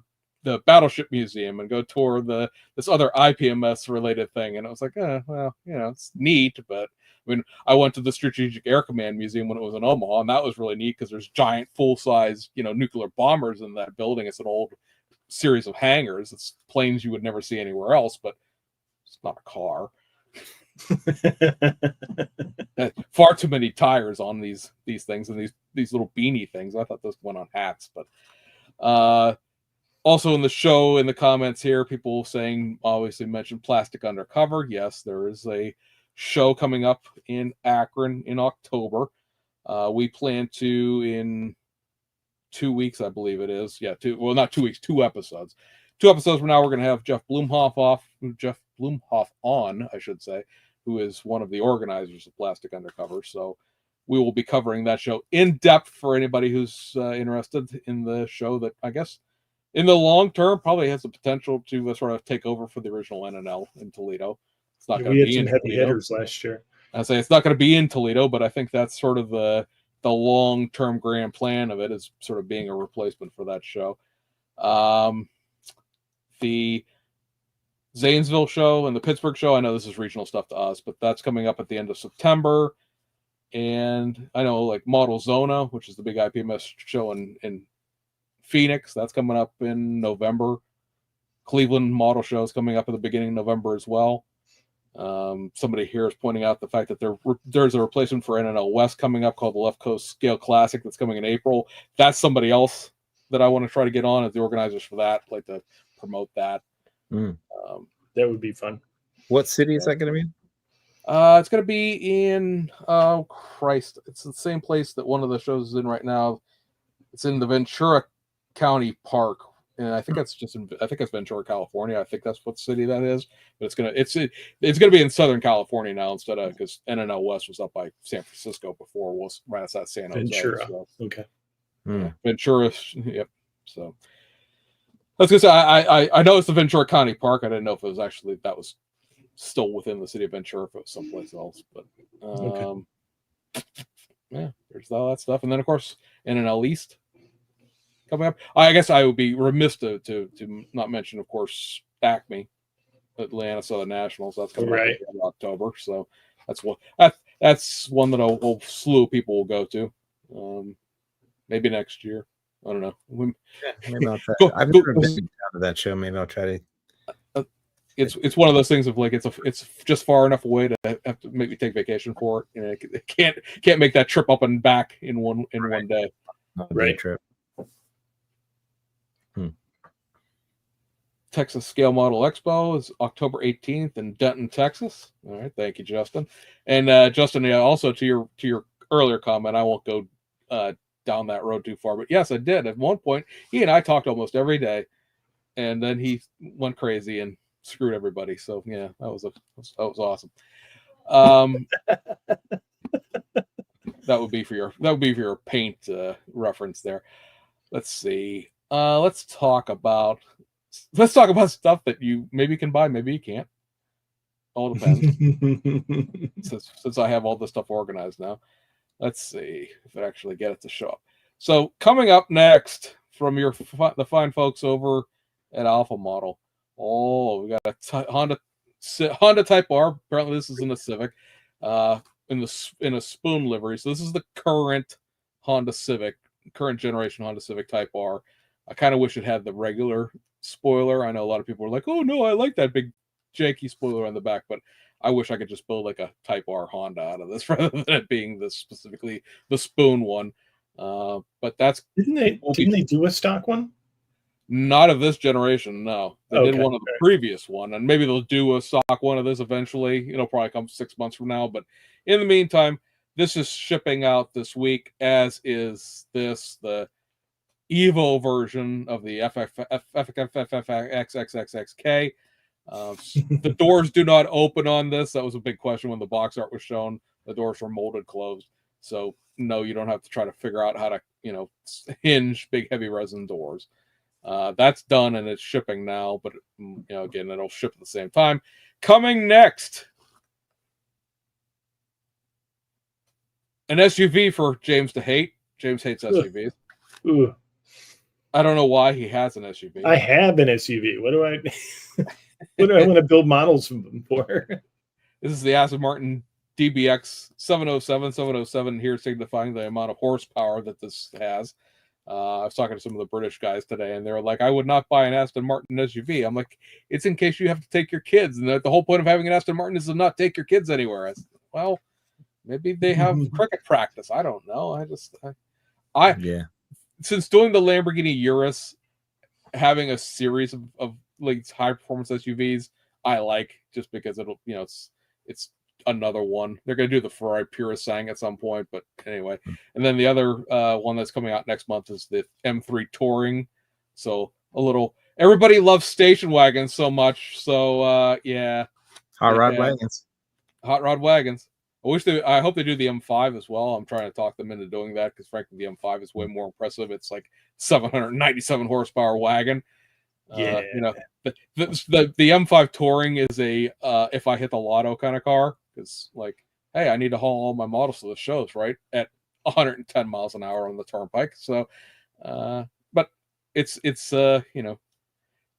Battleship Museum and go tour this other IPMS related thing. And I was like, it's neat, but I mean, I went to the Strategic Air Command Museum when it was in Omaha, and that was really neat because there's giant full-size nuclear bombers in that building. It's an old series of hangars. It's planes you would never see anywhere else, but it's not a car. Far too many tires on these things and these little beanie things. I thought those went on hats, but also in the show, in the comments here, people saying, obviously mentioned Plastic Undercover. Yes, there is a show coming up in Akron in October. We plan to, in 2 weeks, I believe it is. Yeah, not 2 weeks, 2 episodes. 2 episodes from now, we're going to have Jeff Blumhoff on, I should say, who is one of the organizers of Plastic Undercover. So we will be covering that show in depth for anybody who's interested in the show that, I guess, in the long term, probably has the potential to sort of take over for the original NNL in Toledo. It's not going to be in heavy Toledo. hitters last year. I say it's not going to be in Toledo, but I think that's sort of the long-term grand plan of it, is sort of being a replacement for that show. The Zanesville show and the Pittsburgh show, I know this is regional stuff to us, but that's coming up at the end of September. And I know like Model Zona, which is the big IPMS show in Phoenix, that's coming up in November. Cleveland Model Show is coming up at the beginning of November as well. Somebody here is pointing out the fact that there's a replacement for NNL West coming up called the Left Coast Scale Classic that's coming in April. That's somebody else that I want to try to get on as the organizers for that. I'd like to promote that. That would be fun. What city is that going to be in? It's going to be in it's the same place that one of the shows is in right now. It's in the Ventura County Park, and I think that's I think it's Ventura, California. I think that's what city that is. But it's gonna be in Southern California now instead of, because NNL West was up by San Francisco before, was right outside San Jose. Ventura. So, Okay. yeah, Ventura. Yep. So I was gonna say I know it's the Ventura County Park. I didn't know if it was actually that was still within the city of Ventura, if it was someplace else. But yeah, there's all that stuff, and then of course NNL East coming up. I guess I would be remiss to not mention, of course, Acme, Atlanta Southern Nationals. That's coming up in October. So that's one that a slew of people will go to. Maybe next year. I don't know. Maybe I'll try. I've never been down to that show. Maybe I'll try to. It's one of those things of like it's just far enough away to have to make me take vacation for it. You know, it can't make that trip up and back in one day. Right. Trip. Texas Scale Model Expo is October 18th in Denton, Texas. All right, thank you, Justin. And Justin, also to your earlier comment, I won't go down that road too far, but yes, I did. At one point, he and I talked almost every day, and then he went crazy and screwed everybody. So yeah, that was awesome. That would be for your paint reference there. Let's see. Let's talk about stuff that you maybe can buy, maybe you can't. All depends. since I have all this stuff organized now. Let's see if I actually get it to show up. So coming up next from the fine folks over at Alpha Model. Oh, we got a Honda Type R. Apparently this is in a Civic, in a spoon livery. So this is the current generation Honda Civic Type R. I kind of wish it had the regular spoiler. I know a lot of people are like, "Oh no, I like that big janky spoiler on the back," but I wish I could just build like a Type R Honda out of this rather than it being specifically the spoon one. But that's didn't they do a stock one? Not of this generation, no. They did one of the previous one, and maybe they'll do a stock one of this eventually. It'll probably come 6 months from now, but in the meantime, this is shipping out this week, as is the Evo version of the FXXXXK. The doors do not open on this. That was a big question when the box art was shown. The doors were molded closed, so no, you don't have to try to figure out how to hinge big heavy resin doors. That's done and it's shipping now, but again, it'll ship at the same time. Coming next, an SUV for James to hate. James hates SUVs. Ooh. I don't know why he has an SUV. I have an SUV. What do I want to build models for? This is the Aston Martin DBX 707 here, signifying the amount of horsepower that this has. I was talking to some of the British guys today, and they're like, "I would not buy an Aston Martin SUV." I'm like, "It's in case you have to take your kids, and the whole point of having an Aston Martin is to not take your kids anywhere." I said, well, maybe they have cricket practice. I don't know. Since doing the Lamborghini Urus, having a series of like high performance SUVs, I like, just because it'll it's another one. They're going to do the Ferrari Purisang at some point, but anyway. And then the other one that's coming out next month is the M3 Touring. So everybody loves station wagons so much. So yeah, hot rod wagons. I hope they do the M5 as well. I'm trying to talk them into doing that because frankly the M5 is way more impressive. It's like 797 horsepower wagon. Yeah, the M5 Touring is a if I hit the lotto kind of car, because like, hey, I need to haul all my models to the shows right at 110 miles an hour on the turnpike. So, but it's the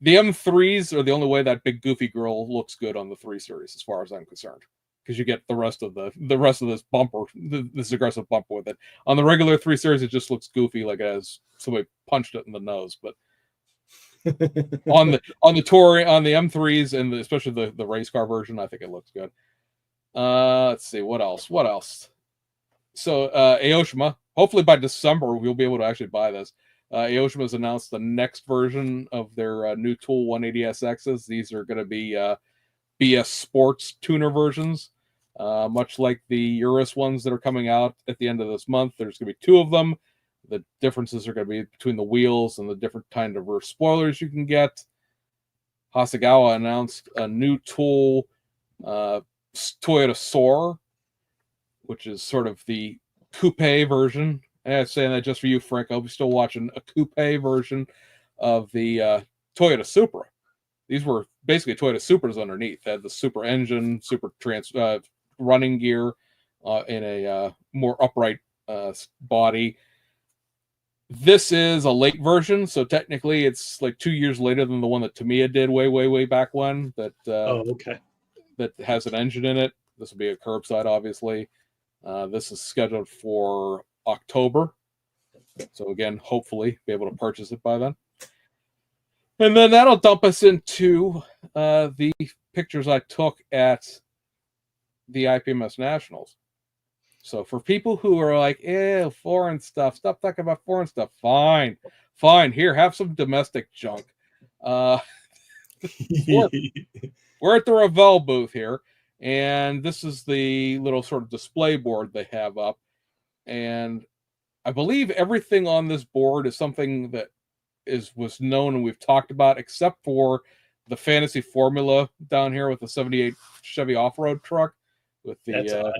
M3s are the only way that big goofy girl looks good on the 3 Series, as far as I'm concerned, because you get the rest of this bumper, this aggressive bumper with it. On the regular 3 Series, it just looks goofy, like it has somebody punched it in the nose, but. on the Touring, on the M3s, and especially the race car version, I think it looks good. Let's see what else. So Aoshima, hopefully by December we'll be able to actually buy this. Aoshima has announced the next version of their new Tool 180SXs. These are going to be BS Sports tuner versions, much like the Urus ones that are coming out at the end of this month. There's going to be 2 of them. The differences are going to be between the wheels and the different kind of rear spoilers you can get. Hasegawa announced a new tool, Toyota Soar, which is sort of the coupe version. And I'm saying that just for you, Frank. I'll be still watching a coupe version of the Toyota Supra. These were basically Toyota Supras underneath. They had the Supra engine, Supra running gear in a more upright body. This is a late version, so technically it's like 2 years later than the one that Tamiya did way back when. That okay. That has an engine in it. This will be a curbside, obviously. This is scheduled for October, so again, hopefully be able to purchase it by then. And then that'll dump us into the pictures I took at the IPMS Nationals. So for people who are like, foreign stuff, stop talking about foreign stuff. Fine. Here, have some domestic junk. We're at the Revell booth here, and this is the little sort of display board they have up. And I believe everything on this board is something that was known and we've talked about, except for the fantasy formula down here with the 78 Chevy off-road truck with the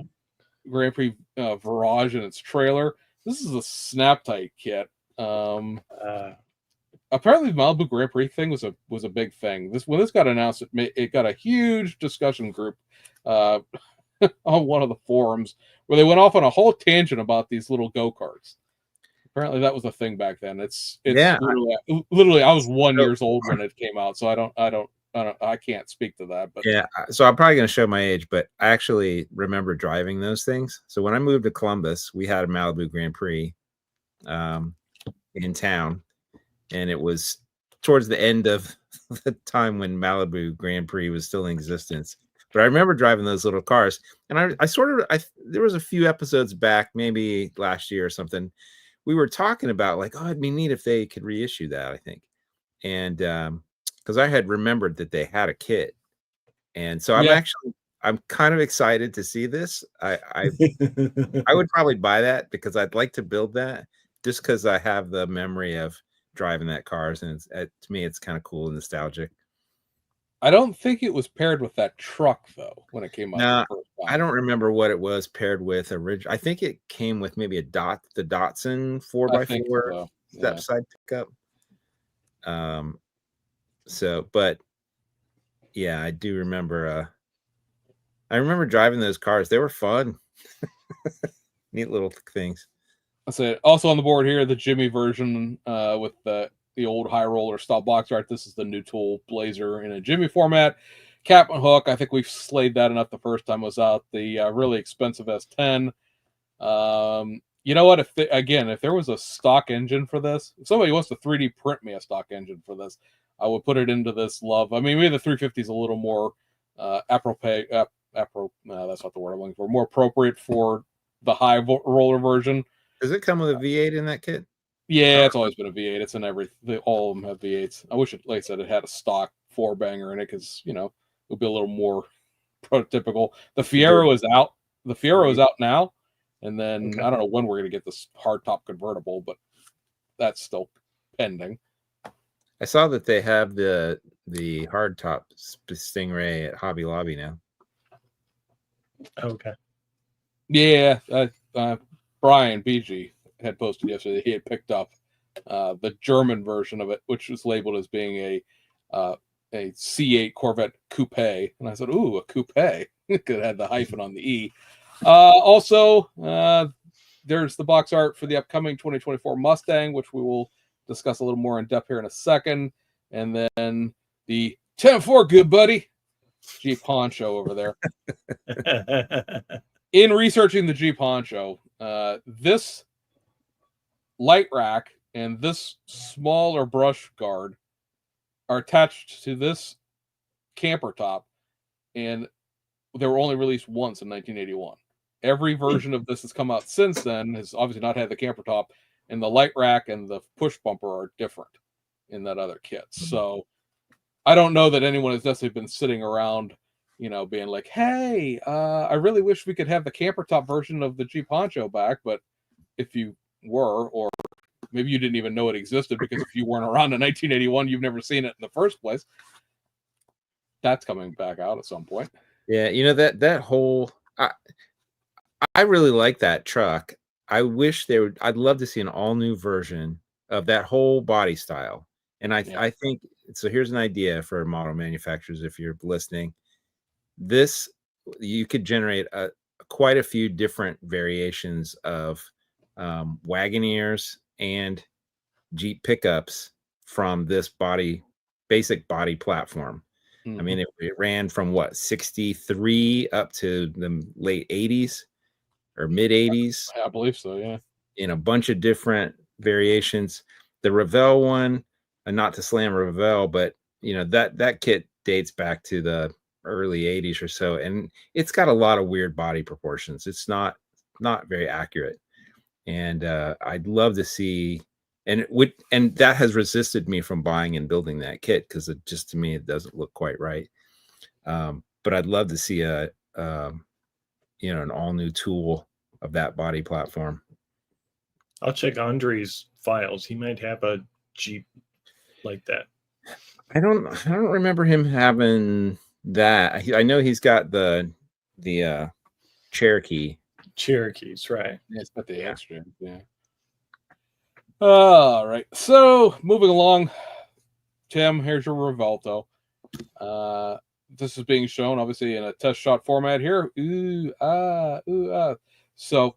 Grand Prix Virage and its trailer. This is a snap tight kit. Apparently the Malibu Grand Prix thing was a big thing. When this got announced, it got a huge discussion group on one of the forums where they went off on a whole tangent about these little go-karts. Apparently that was a thing back then. It's literally I was 1 year old when it came out, so I can't speak to that. But yeah, so I'm probably going to show my age, but I actually remember driving those things. So when I moved to Columbus, we had a Malibu Grand Prix in town, and it was towards the end of the time when Malibu Grand Prix was still in existence. But I remember driving those little cars, and I there was a few episodes back, maybe last year or something, we were talking about like, oh, it'd be neat if they could reissue that, I think. And because I had remembered that they had a kit. And so I'm kind of excited to see this. I would probably buy that because I'd like to build that just because I have the memory of driving that cars, and to me it's kind of cool and nostalgic. I don't think it was paired with that truck though when it came out. No, I don't remember what it was paired with originally. I think it came with maybe the Datsun 4x4 step side pickup. But yeah, I do remember. I remember driving those cars. They were fun. Neat little things. That's it. Also on the board here, the Jimmy version with the old high roller style box art. This is the new tool Blazer in a Jimmy format. Cap and hook. I think we've slayed that enough the first time it was out. The really expensive S10. You know what? If there was a stock engine for this, if somebody wants to 3D print me a stock engine for this, I would put it into this love. I mean, maybe the 350 is a little more that's not the word I'm looking for. More appropriate for the high roller version. Does it come with a V8 in that kit? Yeah, it's always been a V8. It's in all of them have V8s. I wish it, like I said, it had a stock 4-banger in it because it would be a little more prototypical. The Fiero is out. The Fiero is out now, and then I don't know when we're going to get this hardtop convertible, but that's still pending. I saw that they have the hardtop Stingray at Hobby Lobby now. Okay. Yeah, Brian BG had posted yesterday that he had picked up the German version of it, which was labeled as being a C8 Corvette coupe, and I said, "Ooh, a coupe!" It could have had the hyphen on the E. Also, there's the box art for the upcoming 2024 Mustang, which we will discuss a little more in depth here in a second, and then the 10-4 good buddy Jeep Honcho over there. In researching the Jeep Honcho, this light rack and this smaller brush guard are attached to this camper top, and they were only released once in 1981. Every version of this has come out since then has obviously not had the camper top, and the light rack and the push bumper are different in that other kit. So I don't know that anyone has necessarily been sitting around, being like, hey, I really wish we could have the camper top version of the Jeep Honcho back. But if you were, or maybe you didn't even know it existed, because if you weren't around in 1981, you've never seen it in the first place. That's coming back out at some point. Yeah, you know, that whole I really like that truck. I wish they would. I'd love to see an all new version of that whole body style. And I think so. Here's an idea for model manufacturers. If you're listening, this you could generate quite a few different variations of Wagoneers and Jeep pickups from this basic body platform. I mean, it ran from what, 63 up to the late 80s or mid 80s. I believe so, yeah. In a bunch of different variations. The Revell one, and not to slam Revell, but you know, that kit dates back to the early 80s or so, and it's got a lot of weird body proportions. It's not very accurate. And I'd love to see, and that has resisted me from buying and building that kit, because it just, to me, it doesn't look quite right. But I'd love to see an all new tool of that body platform. I'll check Andre's files. He might have a Jeep like that. I don't remember him having that. I know he's got the Cherokee. Cherokees, right? Yeah, it's got the extra. Yeah. All right. So moving along, Tim, here's your Revolto. This is being shown obviously in a test shot format here. So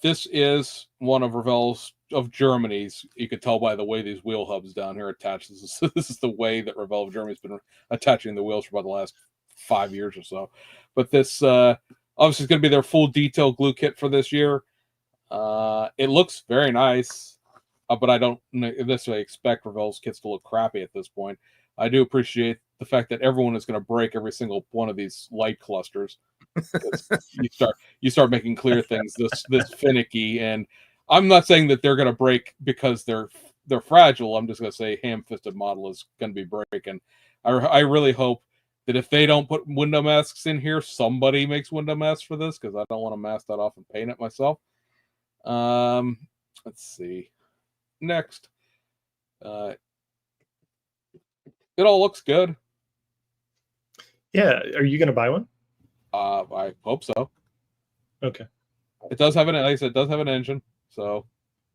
this is one of Revell's, of Germany's. You could tell by the way these wheel hubs down here attach. This is the way that Revell of Germany's been attaching the wheels for about the last 5 years or so. But this obviously is going to be their full detail glue kit for this year. It looks very nice, but I don't necessarily expect Revell's kits to look crappy at this point. I do appreciate the fact that everyone is going to break every single one of these light clusters. you start making clear things this finicky, and I'm not saying that they're going to break because they're fragile. I'm just going to say ham-fisted model is going to be breaking. I really hope that if they don't put window masks in here, somebody makes window masks for this, because I don't want to mask that off and paint it myself. Let's see. Next. It all looks good. Yeah. Are you going to buy one? I hope so. Okay. It does have like I said, it does have an engine, so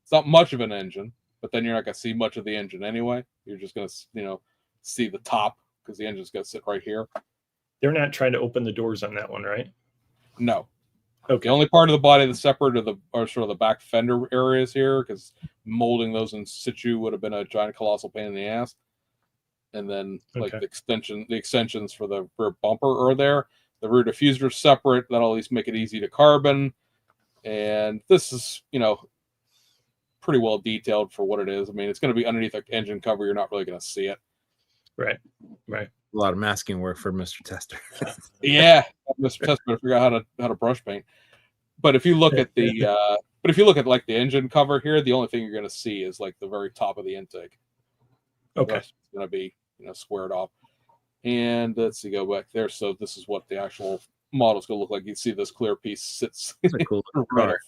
it's not much of an engine, but then you're not going to see much of the engine anyway. You're just going to, see the top, because the engine's going to sit right here. They're not trying to open the doors on that one, right? No. Okay. The only part of the body that's separate are sort of the back fender areas here, because molding those in situ would have been a giant colossal pain in the ass. And then like the extensions for the rear bumper are there. The rear diffuser is separate. That'll at least make it easy to carbon. And this is, pretty well detailed for what it is. I mean, it's going to be underneath the engine cover. You're not really going to see it. Right. A lot of masking work for Mr. Tester. Yeah, Mr. Tester better figure out how to brush paint. But if you look at like the engine cover here, the only thing you're going to see is like the very top of the intake. Okay. It's going to be squared off. And let's see, go back there. So this is what the actual model's going to look like. You see this clear piece sits. It's a cool car.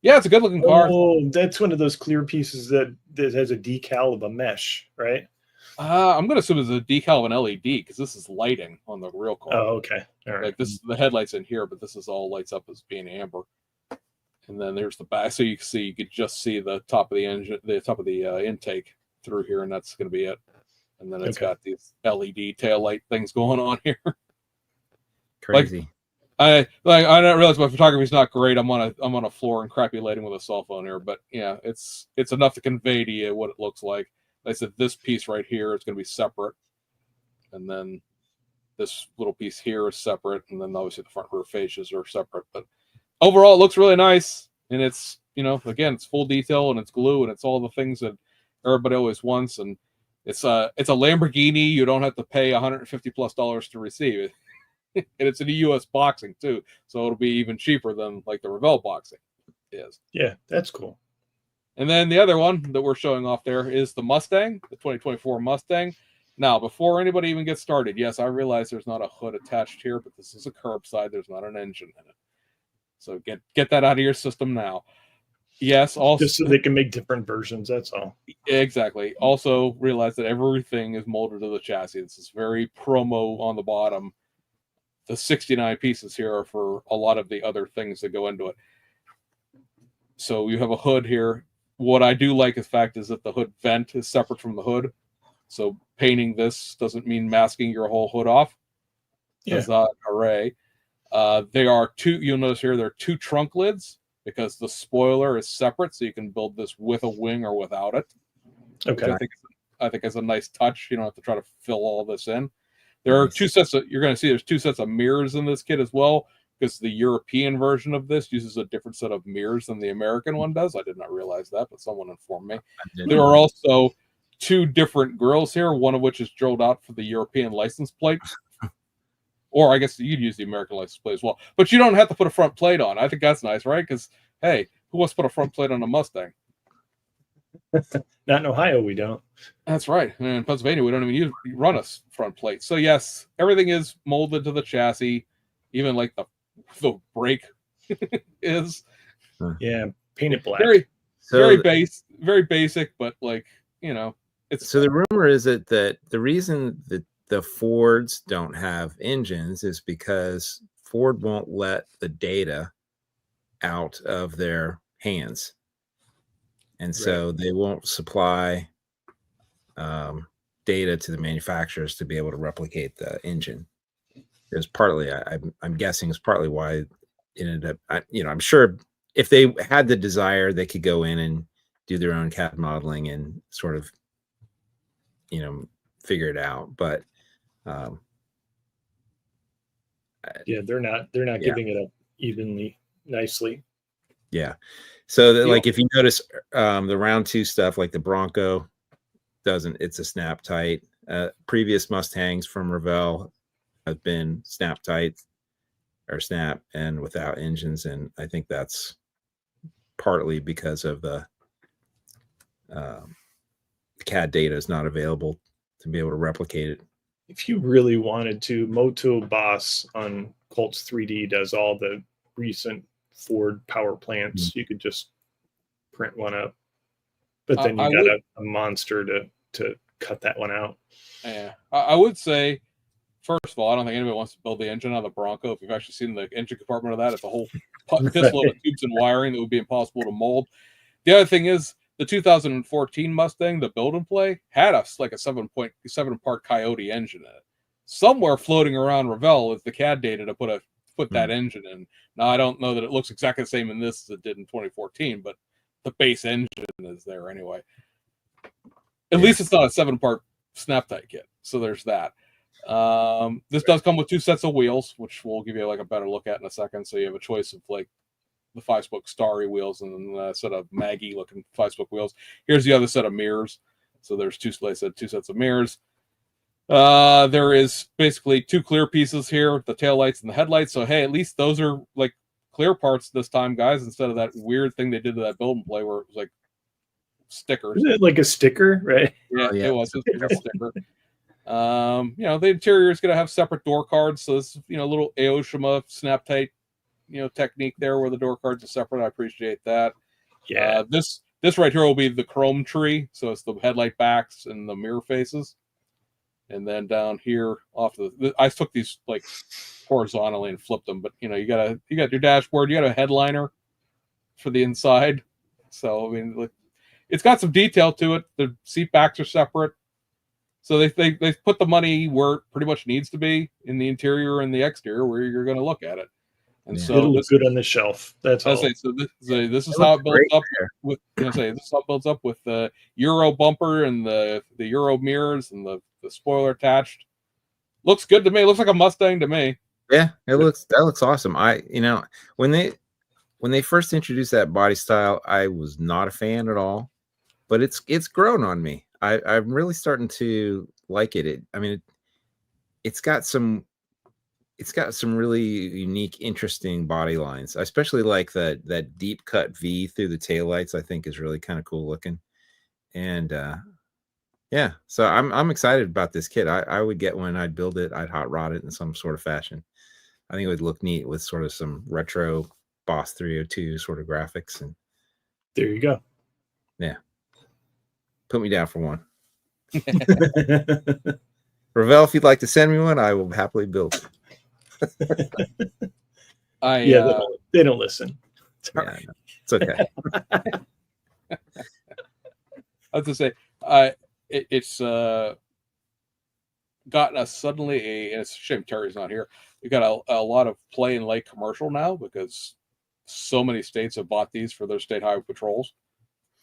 Yeah, it's a good looking car. Oh, that's one of those clear pieces that has a decal of a mesh, right? I'm going to assume it's a decal of an LED, because this is lighting on the real car. Oh, okay. All right. Like this is the headlights in here, but this is all lights up as being amber. And then there's the back, so you could just see the top of the engine, the top of the intake through here, and that's going to be it. And then it's got these LED taillight things going on here. Crazy. I don't realize my photography is not great. I'm on a floor and crappy lighting with a cell phone here, but yeah, it's enough to convey to you what it looks like. Like I said, this piece right here is going to be separate, and then this little piece here is separate, and then obviously the front rear fascias are separate. But overall, it looks really nice, and it's again, it's full detail, and it's glue, and it's all the things that everybody always wants, and it's a Lamborghini. You don't have to pay $150+ to receive it. And it's in the U.S. boxing too, so it'll be even cheaper than like the Revell boxing is. Yeah, that's cool. And then the other one that we're showing off there is the Mustang, the 2024 Mustang. Now, before anybody even gets started, yes, I realize there's not a hood attached here, but this is a curbside. There's not an engine in it, so get that out of your system now. Yes, also just so they can make different versions. That's all. exactly. Also realize that everything is molded to the chassis. This is very promo on the bottom. The 69 pieces here are for a lot of the other things that go into it. So you have a hood here. What I do like, in fact, is that the hood vent is separate from the hood. So painting this doesn't mean masking your whole hood off. Yeah. Huzzah, hooray. They are two, you'll notice here, there are two trunk lids because the spoiler is separate. So you can build this with a wing or without it. Okay. I think is a nice touch. You don't have to try to fill all this in. There are two sets of, you're going to see there's two sets of mirrors in this kit as well, because the European version of this uses a different set of mirrors than the American one does. I did not realize that, but someone informed me. There are also two different grills here, one of which is drilled out for the European license plate. Or I guess you'd use the American license plate as well. But you don't have to put a front plate on. I think that's nice, right? Because, hey, who wants to put a front plate on a Mustang? Not in Ohio, we don't. That's right. And in Pennsylvania, we don't even run a front plate. So, yes, everything is molded to the chassis, even like the brake is. Yeah, paint it black. Very basic, but like, you know, it's. So the rumor is that the reason that the Fords don't have engines is because Ford won't let the data out of their hands. And so they won't supply data to the manufacturers to be able to replicate the engine. There's partly, I'm guessing, is partly why it ended up. I'm sure if they had the desire, they could go in and do their own CAD modeling and sort of, figure it out. But yeah, they're not giving it up evenly, nicely. Yeah. So like if you notice the round 2 stuff, like the Bronco doesn't, it's a snap tight. Previous Mustangs from Revell have been snap tight or snap and without engines. And I think that's partly because of the CAD data is not available to be able to replicate it. If you really wanted to, Moto Boss on Colts 3D does all the recent Ford power plants. You could just print one up, but then you got a monster to cut that one out. Yeah, I would say, first of all, I don't think anybody wants to build the engine on the Bronco. If you've actually seen the engine compartment of that, it's a whole fistload of tubes and wiring that would be impossible to mold. The other thing is the 2014 Mustang, the build and play, had like a 7.7-part Coyote engine in it. Somewhere floating around Revell is the CAD data to put that engine in. Now, I don't know that it looks exactly the same in this as it did in 2014, but the base engine is there anyway. At least it's not a 7-part snap tight kit. So there's that. This does come with 2 sets of wheels, which we'll give you like a better look at in a second. So you have a choice of like the 5-spoke Starry wheels and then a set of Maggie looking 5-spoke wheels. Here's the other set of mirrors. So there's 2 sets of mirrors. There is basically 2 clear pieces here, the taillights and the headlights. So hey, at least those are like clear parts this time, guys, instead of that weird thing they did to that build and play where it was like stickers. Isn't it like a sticker, right? Yeah, it was a sticker. The interior is going to have separate door cards. So this is, a little Aoshima snap tight, technique there where the door cards are separate. I appreciate that. Yeah. This right here will be the chrome tree. So it's the headlight backs and the mirror faces. And then down here I took these like horizontally and flipped them, but you got your dashboard, you got a headliner for the inside. So I mean, it's got some detail to it. The seat backs are separate. So they put the money where it pretty much needs to be in the interior and the exterior where you're going to look at it. And so it'll look good on the shelf. That's all. So this is how it builds up with. This is how it builds up with the Euro bumper and the Euro mirrors and the spoiler attached. Looks good to me. It looks like a Mustang to me. Yeah, that looks awesome. When they first introduced that body style, I was not a fan at all, but it's grown on me. I'm really starting to like it. It's got some really unique, interesting body lines. I especially like that deep cut V through the taillights. I think is really kind of cool looking. And so I'm excited about this kit. I would get one. I'd build it. I'd hot rod it in some sort of fashion. I think it would look neat with sort of some retro Boss 302 sort of graphics, and There you go. Put me down for one. Revell, if you'd like to send me one, I will happily build it. They don't listen. Yeah, it's okay. I have to say, it's gotten us suddenly and it's a shame Terry's not here. We got a lot of play and lake commercial now because so many states have bought these for their state highway patrols.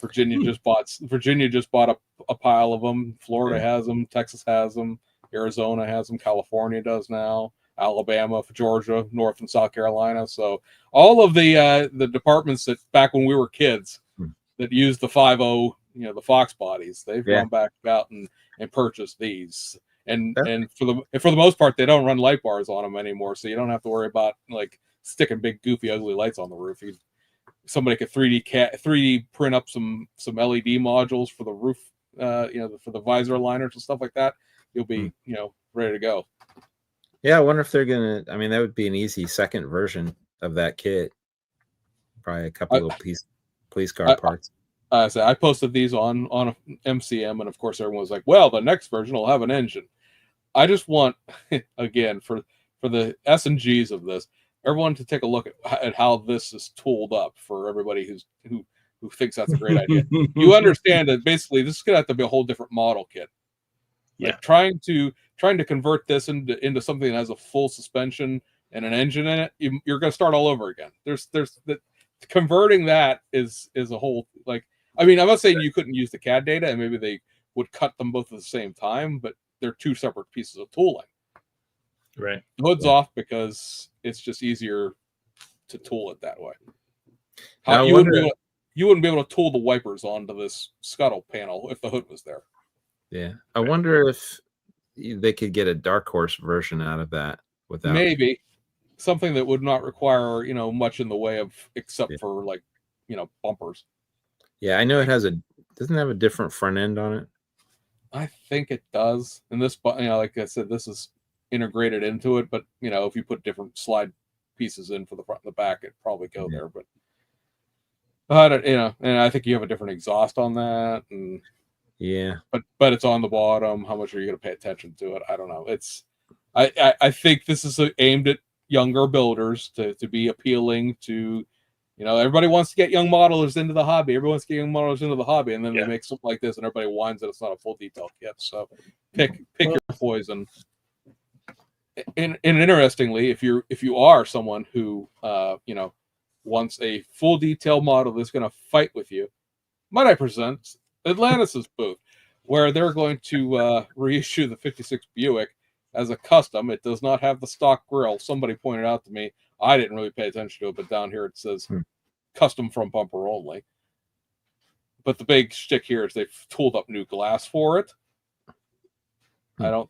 Virginia just bought a pile of them. Florida has them. Texas has them. Arizona has them. California does now. Alabama, Georgia, North and South Carolina. So all of the departments that back when we were kids that used the 5.0, the Fox bodies, they've gone back out and purchased these. And for the most part, they don't run light bars on them anymore, so you don't have to worry about like sticking big, goofy, ugly lights on the roof. Somebody could 3D print up some LED modules for the roof, for the visor liners and stuff like that. You'll be, ready to go. Yeah, I wonder if they're gonna. I mean, that would be an easy second version of that kit. Probably a couple of police car parts. I posted these on MCM, and of course, everyone was like, "Well, the next version will have an engine." I just want, again, for the S and Gs of this, everyone to take a look at how this is tooled up for everybody who thinks that's a great idea. You understand that basically this is going to have to be a whole different model kit. Yeah, like trying to convert this into something that has a full suspension and an engine in it, you're going to start all over again. There's converting that is a whole, like, I mean, I'm not saying you couldn't use the CAD data and maybe they would cut them both at the same time, but they're two separate pieces of tooling. Right. The hood's off because it's just easier to tool it that way. You wouldn't be able to tool the wipers onto this scuttle panel if the hood was there. Yeah, I wonder if they could get a dark horse version out of that without maybe something that would not require much in the way of except for like bumpers. Yeah, I know it doesn't have a different front end on it. I think it does. And this, like I said, this is integrated into it. But if you put different slide pieces in for the front and the back, it'd probably go there. But and I think you have a different exhaust on that. And yeah, but it's on the bottom. How much are you going to pay attention to it? I don't know. I think this is aimed at younger builders to be appealing to. Everybody wants to get young modelers into the hobby. Everyone wants to get young modelers into the hobby, and then they make something like this, and everybody whines that it's not a full detail kit. So, pick your poison. And interestingly, if you are someone who wants a full detail model that's going to fight with you, might I present Atlantis's booth, where they're going to reissue the '56 Buick as a custom. It does not have the stock grille. Somebody pointed out to me. I didn't really pay attention to it, but down here it says custom front bumper only. But the big shtick here is they've tooled up new glass for it. I don't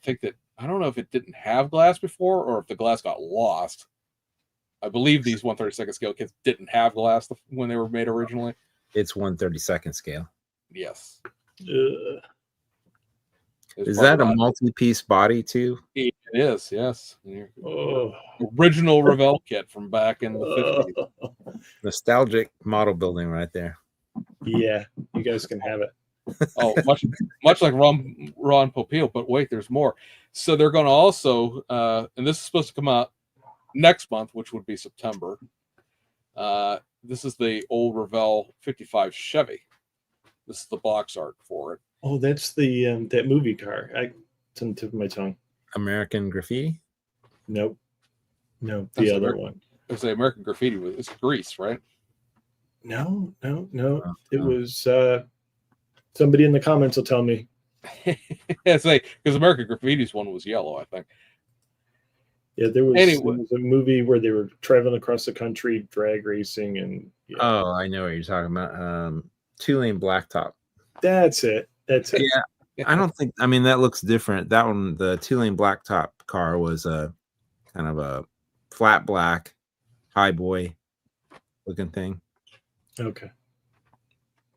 know if it didn't have glass before or if the glass got lost. I believe these 1/32 scale kits didn't have glass when they were made originally. It's 1/32 scale. Yes. Is that a multi-piece body too? It is, yes. Oh. Original Revell kit from back in the 50s. Nostalgic model building right there. Yeah, you guys can have it. Oh, much like Ron Popeil, but wait, there's more. So they're going to also, and this is supposed to come out next month, which would be September. This is the old Revell 55 Chevy. This is the box art for it. Oh, that's the that movie car. It's on the tip of my tongue. American Graffiti? Nope. No, the other one. It was the American Graffiti. It's Grease, right? No. It was somebody in the comments will tell me. It's like because American Graffiti's one was yellow, I think. Yeah, there was a movie where they were traveling across the country, drag racing, and Oh, I know what you're talking about. 2-lane blacktop. That's it. Yeah, I don't think. I mean, that looks different. That one, the 2-lane blacktop car, was a kind of a flat black, high boy looking thing. Okay.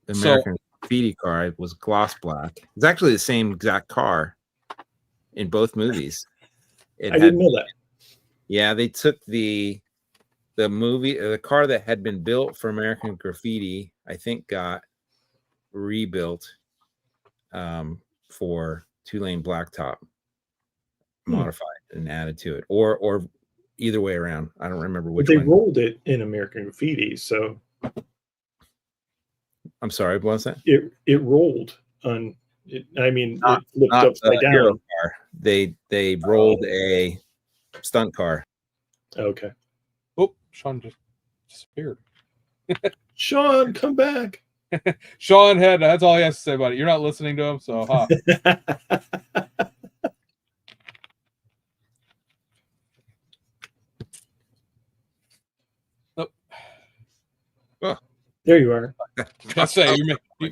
The American Graffiti car was gloss black. It's actually the same exact car in both movies. I didn't know that. Yeah, they took the the car that had been built for American Graffiti, I think got rebuilt for 2-lane blacktop, modified and added to it, or either way around. I don't remember which They one. rolled it in American Graffiti, so I'm sorry, what was that? it rolled on. It flipped Not upside a hero down. car. They rolled a stunt car. Okay, Oh, Sean just disappeared. Sean, come back. Sean had that's all he has to say about it. You're not listening to him, so Nope. Oh. There you are. I say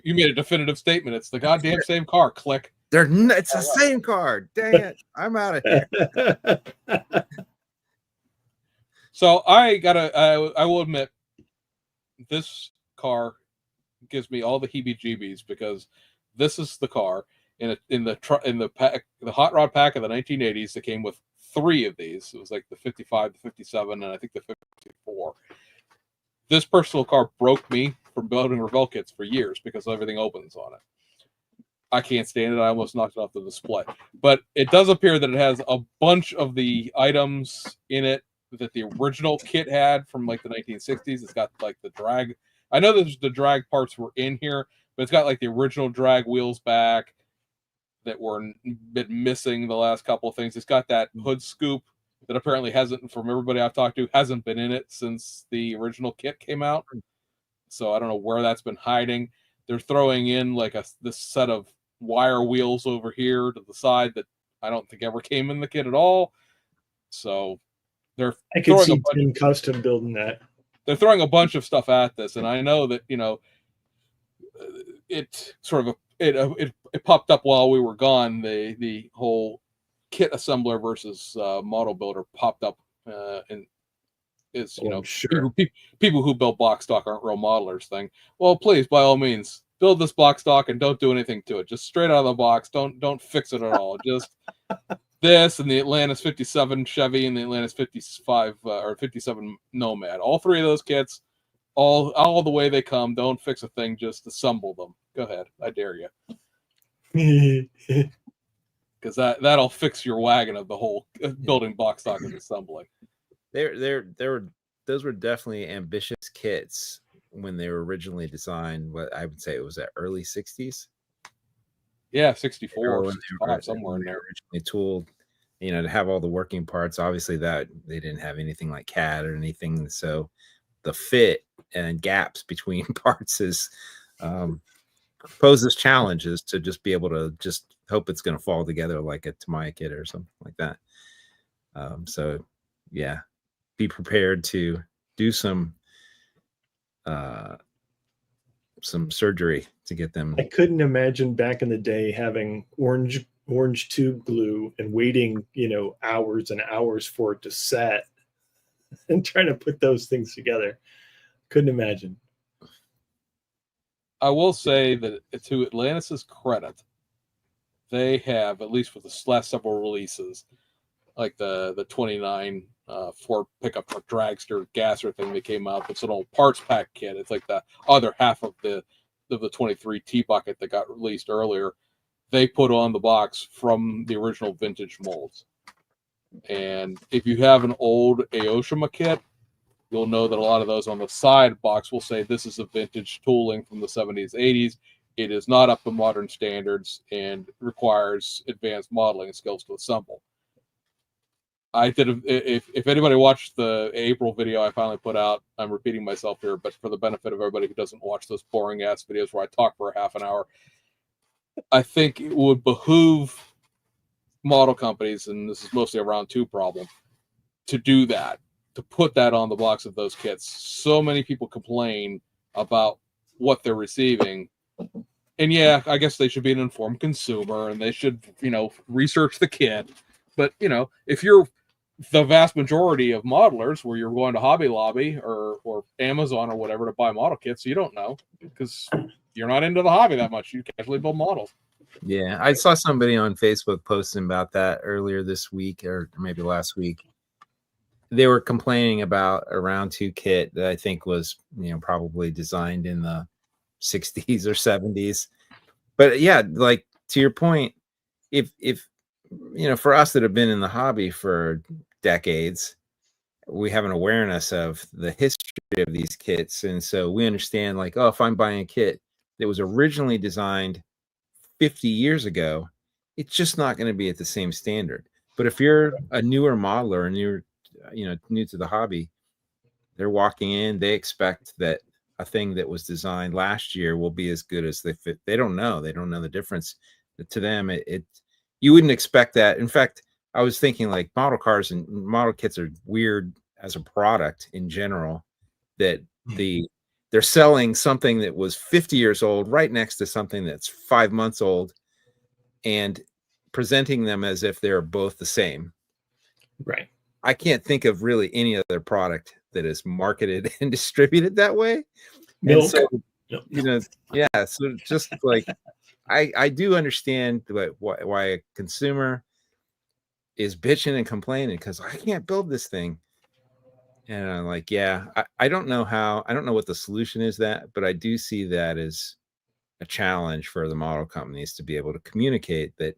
you made a definitive statement. It's the goddamn same car. Click. It's the same car. Dang it! I'm out of here. So I will admit, this car gives me all the heebie-jeebies because this is the car in the hot rod pack of the 1980s that came with 3 of these. It was like the 55, the 57, and I think the 54. This personal car broke me from building Revell kits for years because everything opens on it. I can't stand it. I almost knocked it off the display. But it does appear that it has a bunch of the items in it that the original kit had from like the 1960s. It's got like the drag. I know that the drag parts were in here, but it's got like the original drag wheels back that were been missing the last couple of things. It's got that hood scoop that apparently hasn't, from everybody I've talked to, hasn't been in it since the original kit came out. So I don't know where that's been hiding. They're throwing in like this set of wire wheels over here to the side that I don't think ever came in the kit at all. So I could see Tim Custom building that. They're throwing a bunch of stuff at this, and I know that it sort of it popped up while we were gone. The whole kit assembler versus model builder popped up, and it's sure. people who build box stock aren't real modelers thing. Well, please, by all means, build this box stock and don't do anything to it. Just straight out of the box. Don't fix it at all. Just this and the Atlantis 57 Chevy and the Atlantis 55 or 57 Nomad. All 3 of those kits, all the way they come. Don't fix a thing. Just assemble them. Go ahead. I dare you. Because that'll fix your wagon of the whole building box stock and assembling. Those were definitely ambitious kits when they were originally designed. What I would say it was the early 60s. Yeah, 64, 65, somewhere in there. Originally tooled, to have all the working parts. Obviously, that they didn't have anything like CAD or anything, so the fit and gaps between parts is poses challenges to just be able to just hope it's going to fall together like a Tamiya kit or something like that. So, yeah, be prepared to do some surgery to get them. I couldn't imagine back in the day having orange tube glue and waiting, hours and hours for it to set and trying to put those things together. Couldn't imagine. I will say that to Atlantis' credit, they have, at least with the last several releases, like the 29 Ford pickup truck dragster gasser thing that came out. It's an old parts pack kit. It's like the other half of the 23 T bucket that got released earlier. They put on the box from the original vintage molds. And if you have an old Aoshima kit, you'll know that a lot of those on the side box will say this is a vintage tooling from the 70s, 80s. It is not up to modern standards and requires advanced modeling skills to assemble. If anybody watched the April video I finally put out, I'm repeating myself here, but for the benefit of everybody who doesn't watch those boring ass videos where I talk for a half an hour, I think it would behoove model companies, and this is mostly a round 2 problem, to do that, to put that on the box of those kits. So many people complain about what they're receiving. And yeah, I guess they should be an informed consumer and they should, research the kit. But, if you're the vast majority of modelers where you're going to Hobby Lobby or Amazon or whatever to buy model kits, you don't know because you're not into the hobby that much. You casually build models. Yeah, I saw somebody on Facebook posting about that earlier this week or maybe last week. they were complaining about a round 2 kit that I think was, probably designed in the 60s or 70s. But yeah, like to your point, if for us that have been in the hobby for decades, we have an awareness of the history of these kits, and so we understand, like, oh, if I'm buying a kit that was originally designed 50 years ago, it's just not going to be at the same standard. But if you're a newer modeler and you're new to the hobby, they're walking in, they expect that a thing that was designed last year will be as good as they fit. They don't know the difference. To them, you wouldn't expect that. In fact, I was thinking, like, model cars and model kits are weird as a product in general, that they're selling something that was 50 years old right next to something that's 5 months old and presenting them as if they're both the same. Right. I can't think of really any other product that is marketed and distributed that way. Milk. So, yeah. So just like, I do understand why a consumer is bitching and complaining because I can't build this thing. And I'm like, yeah, I don't know what the solution is but I do see that as a challenge for the model companies to be able to communicate that,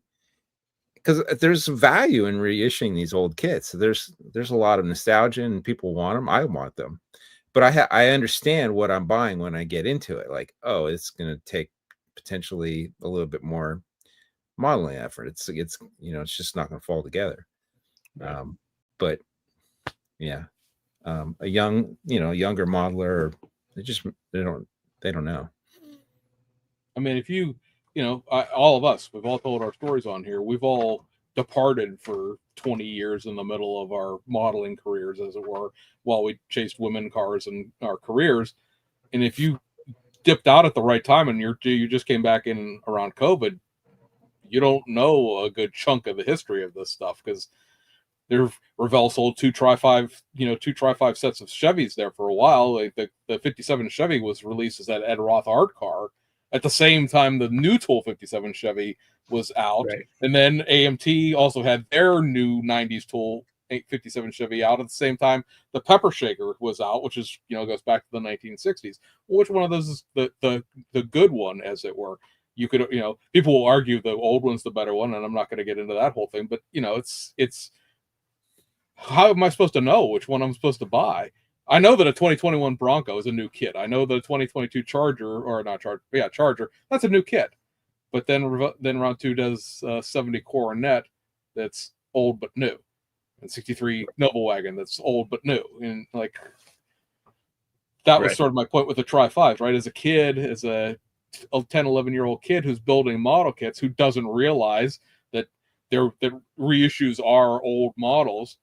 because there's value in reissuing these old kits. There's a lot of nostalgia and people want them. I want them, but I understand what I'm buying when I get into it. Like, oh, it's going to take potentially a little bit more modeling effort. It's just not going to fall together. Right. But yeah, a younger modeler, they don't know. I mean, if all of us, we've all told our stories on here. We've all departed for 20 years in the middle of our modeling careers, as it were, while we chased women cars in our careers. And if you dipped out at the right time and you just came back in around COVID, you don't know a good chunk of the history of this stuff, because Revell sold two Tri-5 sets of Chevys there for a while. Like the 57 Chevy was released as that Ed Roth art car at the same time the new Tool 57 Chevy was out. Right. And then AMT also had their new 90s Tool 57 Chevy out at the same time the Pepper Shaker was out, which is, goes back to the 1960s. Which one of those is the good one, as it were? You could, people will argue the old one's the better one, and I'm not going to get into that whole thing, but it's how am I supposed to know which one I'm supposed to buy? I know that a 2021 Bronco is a new kit. I know that a 2022 Charger, that's a new kit. But then round 2 does 70 Coronet that's old but new, and 63 Noble Wagon that's old but new. And like, that was sort of my point with the Tri-5s, right? As a kid, as a 10, 11-year-old kid who's building model kits, who doesn't realize that reissues are old models,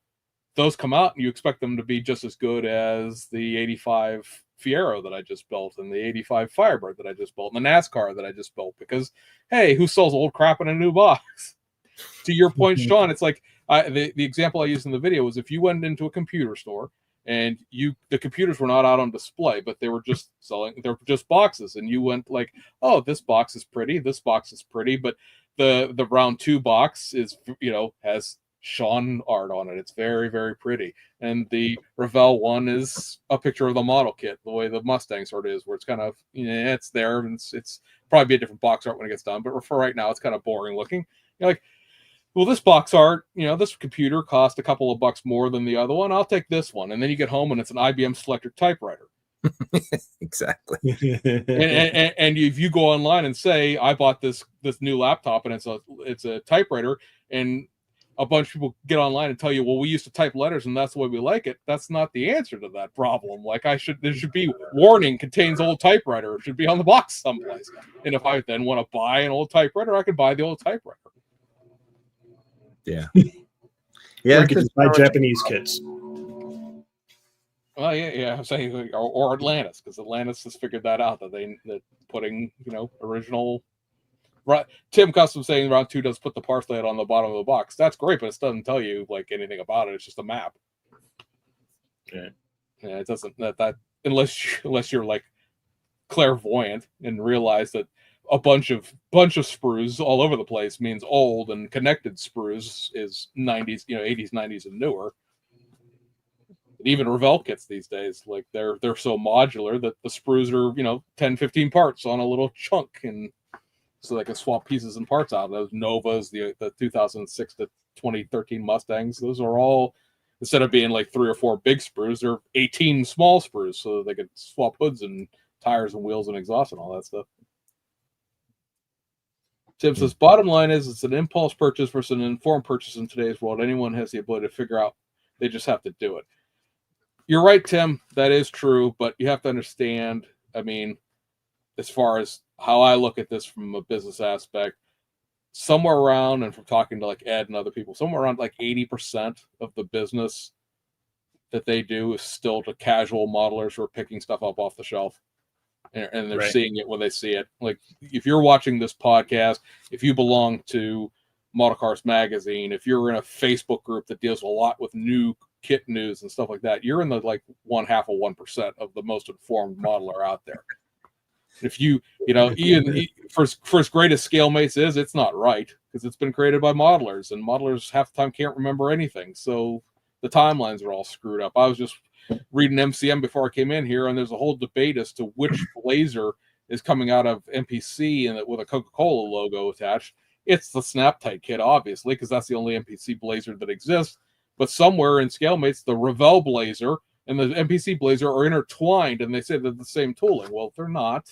those come out and you expect them to be just as good as the 85 Fiero that I just built and the 85 Firebird that I just built and the NASCAR that I just built, because, hey, who sells old crap in a new box? To your point, Sean, it's like the example I used in the video was if you went into a computer store and the computers were not out on display, but they were just they're just boxes, and you went like, oh, this box is pretty, but the round 2 box is, has Sean art on it. It's very, very pretty. And the Revell one is a picture of the model kit, the way the Mustang sort of is, where it's kind of, it's there, and it's probably be a different box art when it gets done, but for right now, it's kind of boring looking. You're like, well, this box art, this computer cost a couple of bucks more than the other one. I'll take this one. And then you get home and it's an IBM Selector typewriter. Exactly. and if you go online and say, I bought this new laptop and it's a typewriter, and a bunch of people get online and tell you, well, we used to type letters and that's the way we like it. That's not the answer to that problem. Like, there should be warning, contains old typewriter. It should be on the box someplace. And if I then want to buy an old typewriter, I could buy the old typewriter. Yeah. Yeah. Or you could just buy Japanese kits. Well, yeah. I'm saying, or Atlantis, because Atlantis has figured that out, that putting, original. Right, Tim Custom saying round 2 does put the parse layout on the bottom of the box. That's great, but it doesn't tell you like anything about it. It's just a map. Yeah, it doesn't that unless you're like clairvoyant and realize that a bunch of sprues all over the place means old, and connected sprues is 90s, 80s, 90s, and newer. And even Revell kits these days, like they're so modular that the sprues are 10, 15 parts on a little chunk, and so they can swap pieces and parts out. Those Novas, the 2006 to 2013 Mustangs, those are all, instead of being like 3 or 4 big sprues, they're 18 small sprues, so that they could swap hoods and tires and wheels and exhaust and all that stuff. Tim says, bottom line is it's an impulse purchase versus an informed purchase in today's world. Anyone has the ability to figure out. They just have to do it. You're right, Tim. That is true, but you have to understand, I mean, as far as how I look at this from a business aspect, somewhere around, and from talking to like Ed and other people, somewhere around like 80% of the business that they do is still to casual modelers who are picking stuff up off the shelf. And they're seeing it when they see it. Like if you're watching this podcast, if you belong to Model Cars Magazine, if you're in a Facebook group that deals a lot with new kit news and stuff like that, you're in the like 0.5% of the most informed modeler out there. If even for as great as ScaleMates is, it's not right because it's been created by modelers, and modelers half the time can't remember anything. So the timelines are all screwed up. I was just reading MCM before I came in here, and there's a whole debate as to which blazer is coming out of MPC and with a Coca-Cola logo attached. It's the Snap Tight kit, obviously, because that's the only MPC blazer that exists. But somewhere in ScaleMates, the Revell blazer and the MPC blazer are intertwined, and they say they're the same tooling. Well, they're not.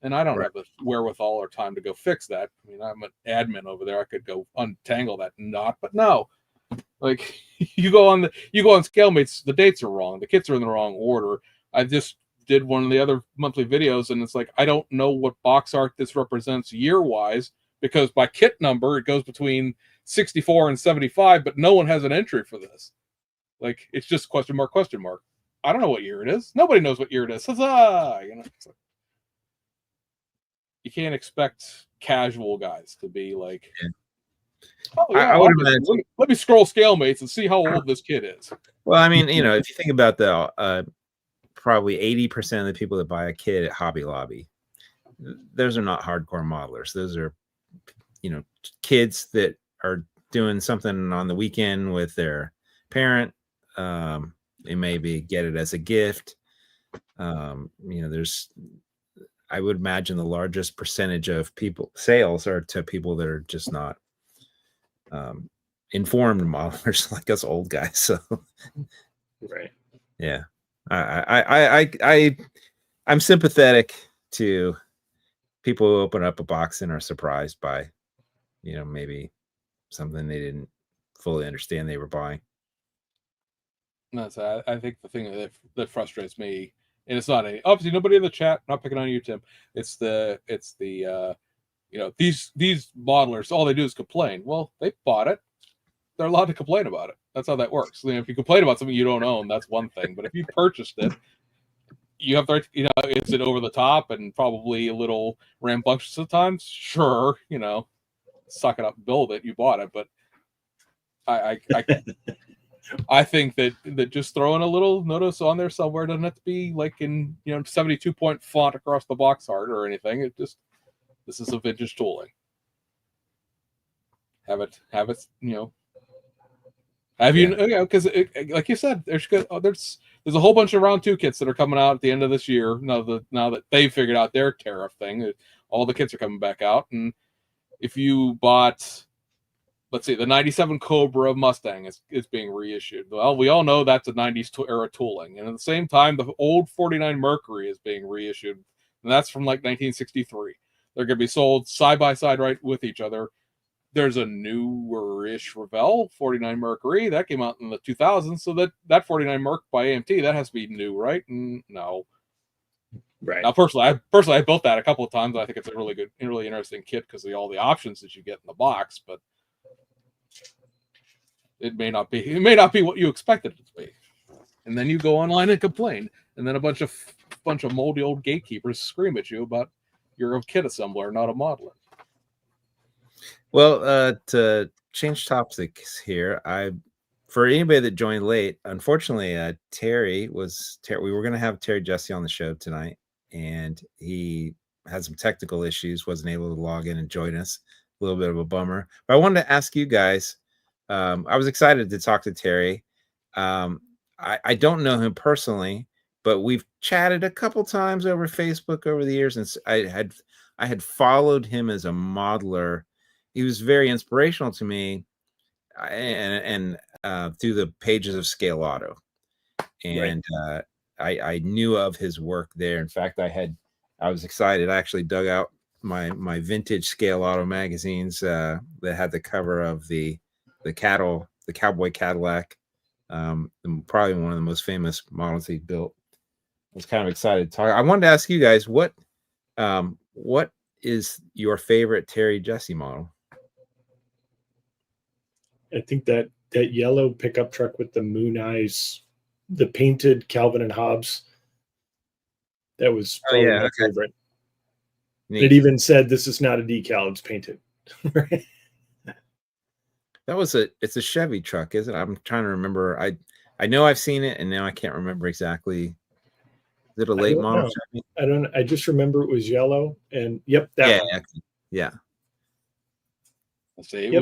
And I don't have the wherewithal or time to go fix that. I mean, I'm an admin over there. I could go untangle that knot, but no. Like you go on ScaleMates, the dates are wrong. The kits are in the wrong order. I just did one of the other monthly videos, and it's like I don't know what box art this represents year-wise, because by kit number it goes between 64 and 75, but no one has an entry for this. Like it's just question mark. I don't know what year it is. Nobody knows what year it is. Huzzah! It's like, you can't expect casual guys to be like, oh yeah, I would imagine. Let me scroll ScaleMates and see how old this kid is. Well, I mean, if you think about the probably 80% of the people that buy a kit at Hobby Lobby, those are not hardcore modelers. Those are, kids that are doing something on the weekend with their parent. They maybe get it as a gift. I would imagine the largest percentage of sales are to people that are just not informed modelers like us old guys. So, yeah, I'm sympathetic to people who open up a box and are surprised by, maybe something they didn't fully understand they were buying. I think the thing that frustrates me. And it's not obviously nobody in the chat, not picking on you, Tim. It's the these modelers, all they do is complain. Well, they bought it. They're allowed to complain about it. That's how that works. If you complain about something you don't own, that's one thing. But if you purchased it, you have the right to, is it over the top and probably a little rambunctious at times? Sure, suck it up, build it. You bought it, but I think that just throwing a little notice on there somewhere doesn't have to be like in 72-point font across the box art or anything. It just, this is a vintage tooling. Have it because like you said, there's a whole bunch of round 2 kits that are coming out at the end of this year. Now that they've figured out their tariff thing, all the kits are coming back out. And if you bought, let's see, the 97 Cobra Mustang is being reissued. Well, we all know that's a 90s era tooling. And at the same time, the old 49 Mercury is being reissued. And that's from like 1963. They're going to be sold side by side right with each other. There's a newer-ish Revell 49 Mercury that came out in the 2000s. So that 49 Merc by AMT, that has to be new, right? No. Right. Now, personally, I built that a couple of times. I think it's a really good, really interesting kit because of all the options that you get in the box. But it may not be what you expected it to be. And then you go online and complain, and then a bunch of moldy old gatekeepers scream at you about you're a kit assembler, not a modeler. Well, to change topics here, for anybody that joined late, unfortunately, we were going to have Terry Jessee on the show tonight, and he had some technical issues, wasn't able to log in and join us. A little bit of a bummer. But I wanted to ask you guys, I was excited to talk to Terry. I don't know him personally, but we've chatted a couple times over Facebook over the years, and I had followed him as a modeler. He was very inspirational to me, and through the pages of Scale Auto, and I knew of his work there. In fact, I was excited. I actually dug out my vintage Scale Auto magazines that had the cover of the cowboy Cadillac, and probably one of the most famous models he built. I was kind of excited to talk. I wanted to ask you guys what is your favorite Terry Jessee model? I think that yellow pickup truck with the moon eyes, the painted Calvin and Hobbes, that was probably my favorite. Neat. It even said, "This is not a decal; it's painted." Right? It's a Chevy truck, isn't it? I'm trying to remember. I know I've seen it, and now I can't remember exactly. Is it a late model Chevy? I don't. I just remember it was yellow, and yep, that one. Yeah. Let's see.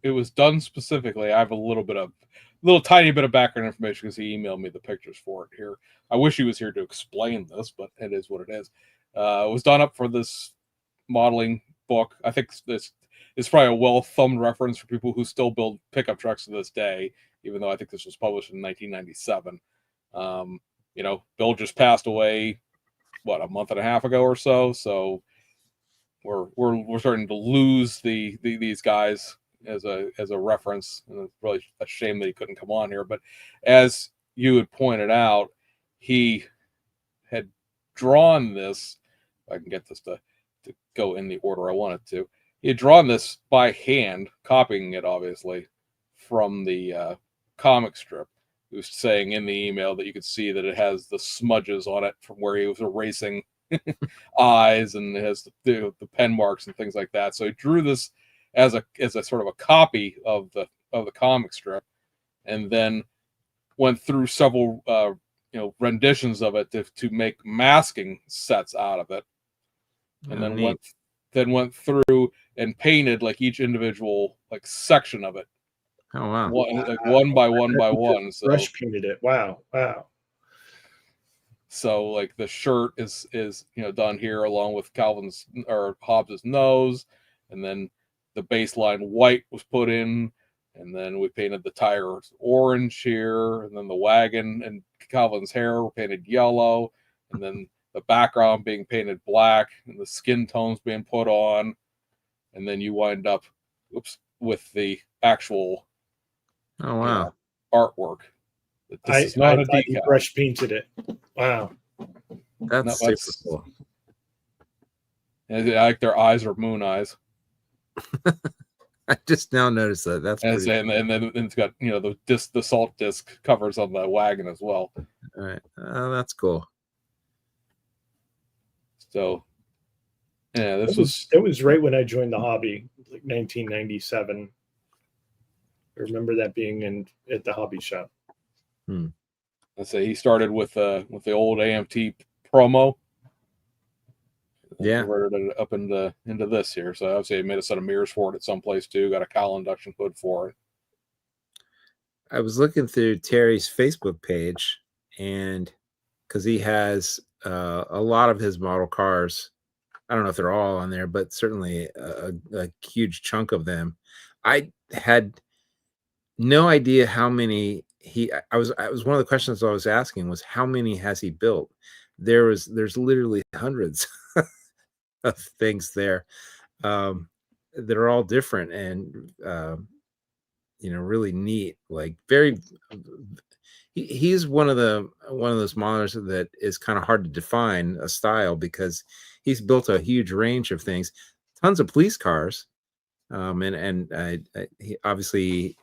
It was done specifically. I have a little tiny bit of background information because he emailed me the pictures for it here. I wish he was here to explain this, but it is what it is. It was done up for this modeling book. I think this is probably a well-thumbed reference for people who still build pickup trucks to this day, even though I think this was published in 1997. Bill just passed away, a month and a half ago or so. So we're starting to lose these guys as a reference, and it's really a shame that he couldn't come on here. But as you had pointed out, he had drawn this. If I can get this to go in the order I want it to. He had drawn this by hand, copying it obviously from the comic strip. He was saying in the email that you could see that it has the smudges on it from where he was erasing eyes, and it has the pen marks and things like that. So he drew this as a sort of a copy of the comic strip, and then went through several renditions of it to make masking sets out of it, and then went through and painted like each individual section of it. Oh wow! One by one by one. So brush painted it. Wow. So the shirt is done here along with Calvin's or Hobbes's nose, and then the baseline white was put in, and then we painted the tires orange here, and then the wagon and Calvin's hair were painted yellow, and then the background being painted black, and the skin tones being put on, and then you wind up, with the actual artwork. This is not a decal. He brush painted it. Wow, that's super cool. And I like their eyes are moon eyes. I just now noticed that. That's and then it's got the salt disc covers on the wagon as well. All right, that's cool. So, yeah, that was right when I joined the hobby, like 1997. I remember that being at the hobby shop. Let's say he started with the old AMT promo. Yeah, converted it up into this here. So obviously, he made a set of mirrors for it at some place too. Got a cowl induction hood for it. I was looking through Terry's Facebook page, and because he has a lot of his model cars, I don't know if they're all on there, but certainly a huge chunk of them. I had no idea how many I was one of the questions I was asking was how many has he built? There's literally hundreds of things there that are all different and really neat. Like he's one of those modelers that is kind of hard to define a style because he's built a huge range of things, tons of police cars, and he obviously,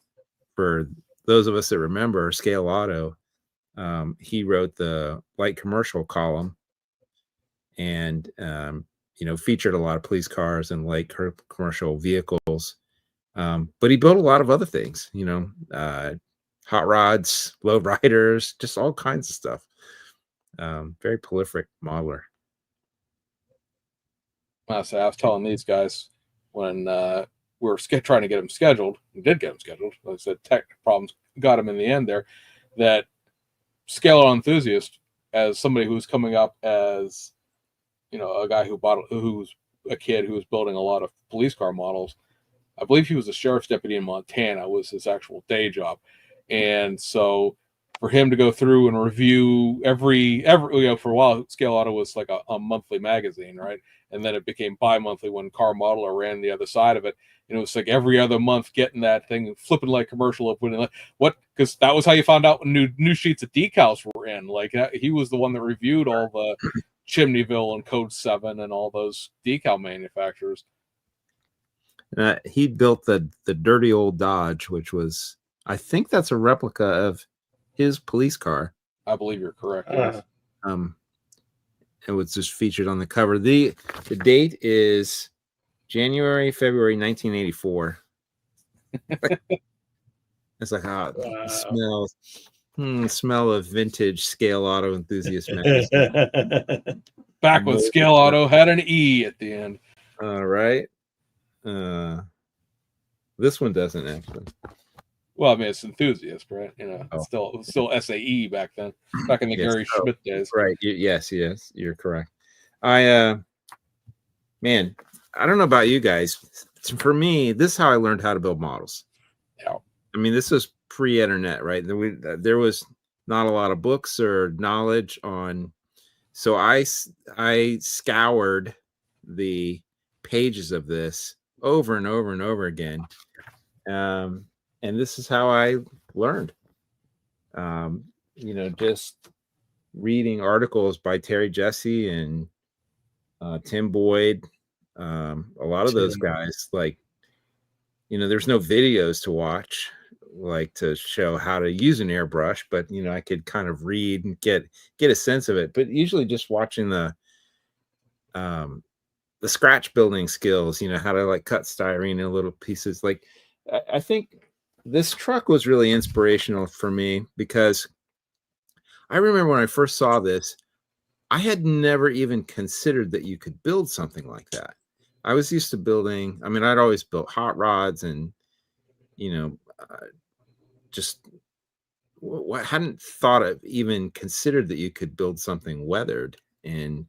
for those of us that remember Scale Auto, he wrote the light commercial column and featured a lot of police cars and light commercial vehicles, but he built a lot of other things, hot rods, low riders, just all kinds of stuff. Very prolific modeler. So I was telling these guys when we were trying to get him scheduled. We did get him scheduled. Like I said, tech problems got him in the end there. That scale auto enthusiast, as somebody who's coming up as, a guy who's a kid who was building a lot of police car models. I believe he was a sheriff's deputy in Montana, was his actual day job. And so for him to go through and review every for a while, Scale Auto was like a monthly magazine, right? And then it became bi-monthly when Car Modeler ran the other side of it. And it was like every other month getting that thing, flipping like commercial opening. What? Because that was how you found out when new sheets of decals were in. Like he was the one that reviewed all the Chimneyville and Code 7 and all those decal manufacturers. He built the dirty old Dodge, which was, I think that's a replica of his police car. I believe you're correct. Yes. It was just featured on the cover. The date is February 1984. It's like, smell of vintage Scale Auto enthusiast magazine. Back when Scale Auto had an E at the end. All right. This one doesn't actually. Well, I mean, it's enthusiast, right? Still SAE back then, back in the Gary Schmidt days. Right. Yes, you're correct. Man, I don't know about you guys. For me, this is how I learned how to build models. Yeah. I mean, this was pre-internet, right? There was not a lot of books or knowledge on. So I scoured the pages of this over and over and over again. And this is how I learned. Just reading articles by Terry Jessee and Tim Boyd. A lot of those guys, there's no videos to watch, to show how to use an airbrush, but I could kind of read and get a sense of it. But usually just watching the scratch building skills, how to cut styrene in little pieces. I think this truck was really inspirational for me because I remember when I first saw this, I had never even considered that you could build something like that. I was used to building, I'd always built hot rods and, hadn't thought of even considered that you could build something weathered and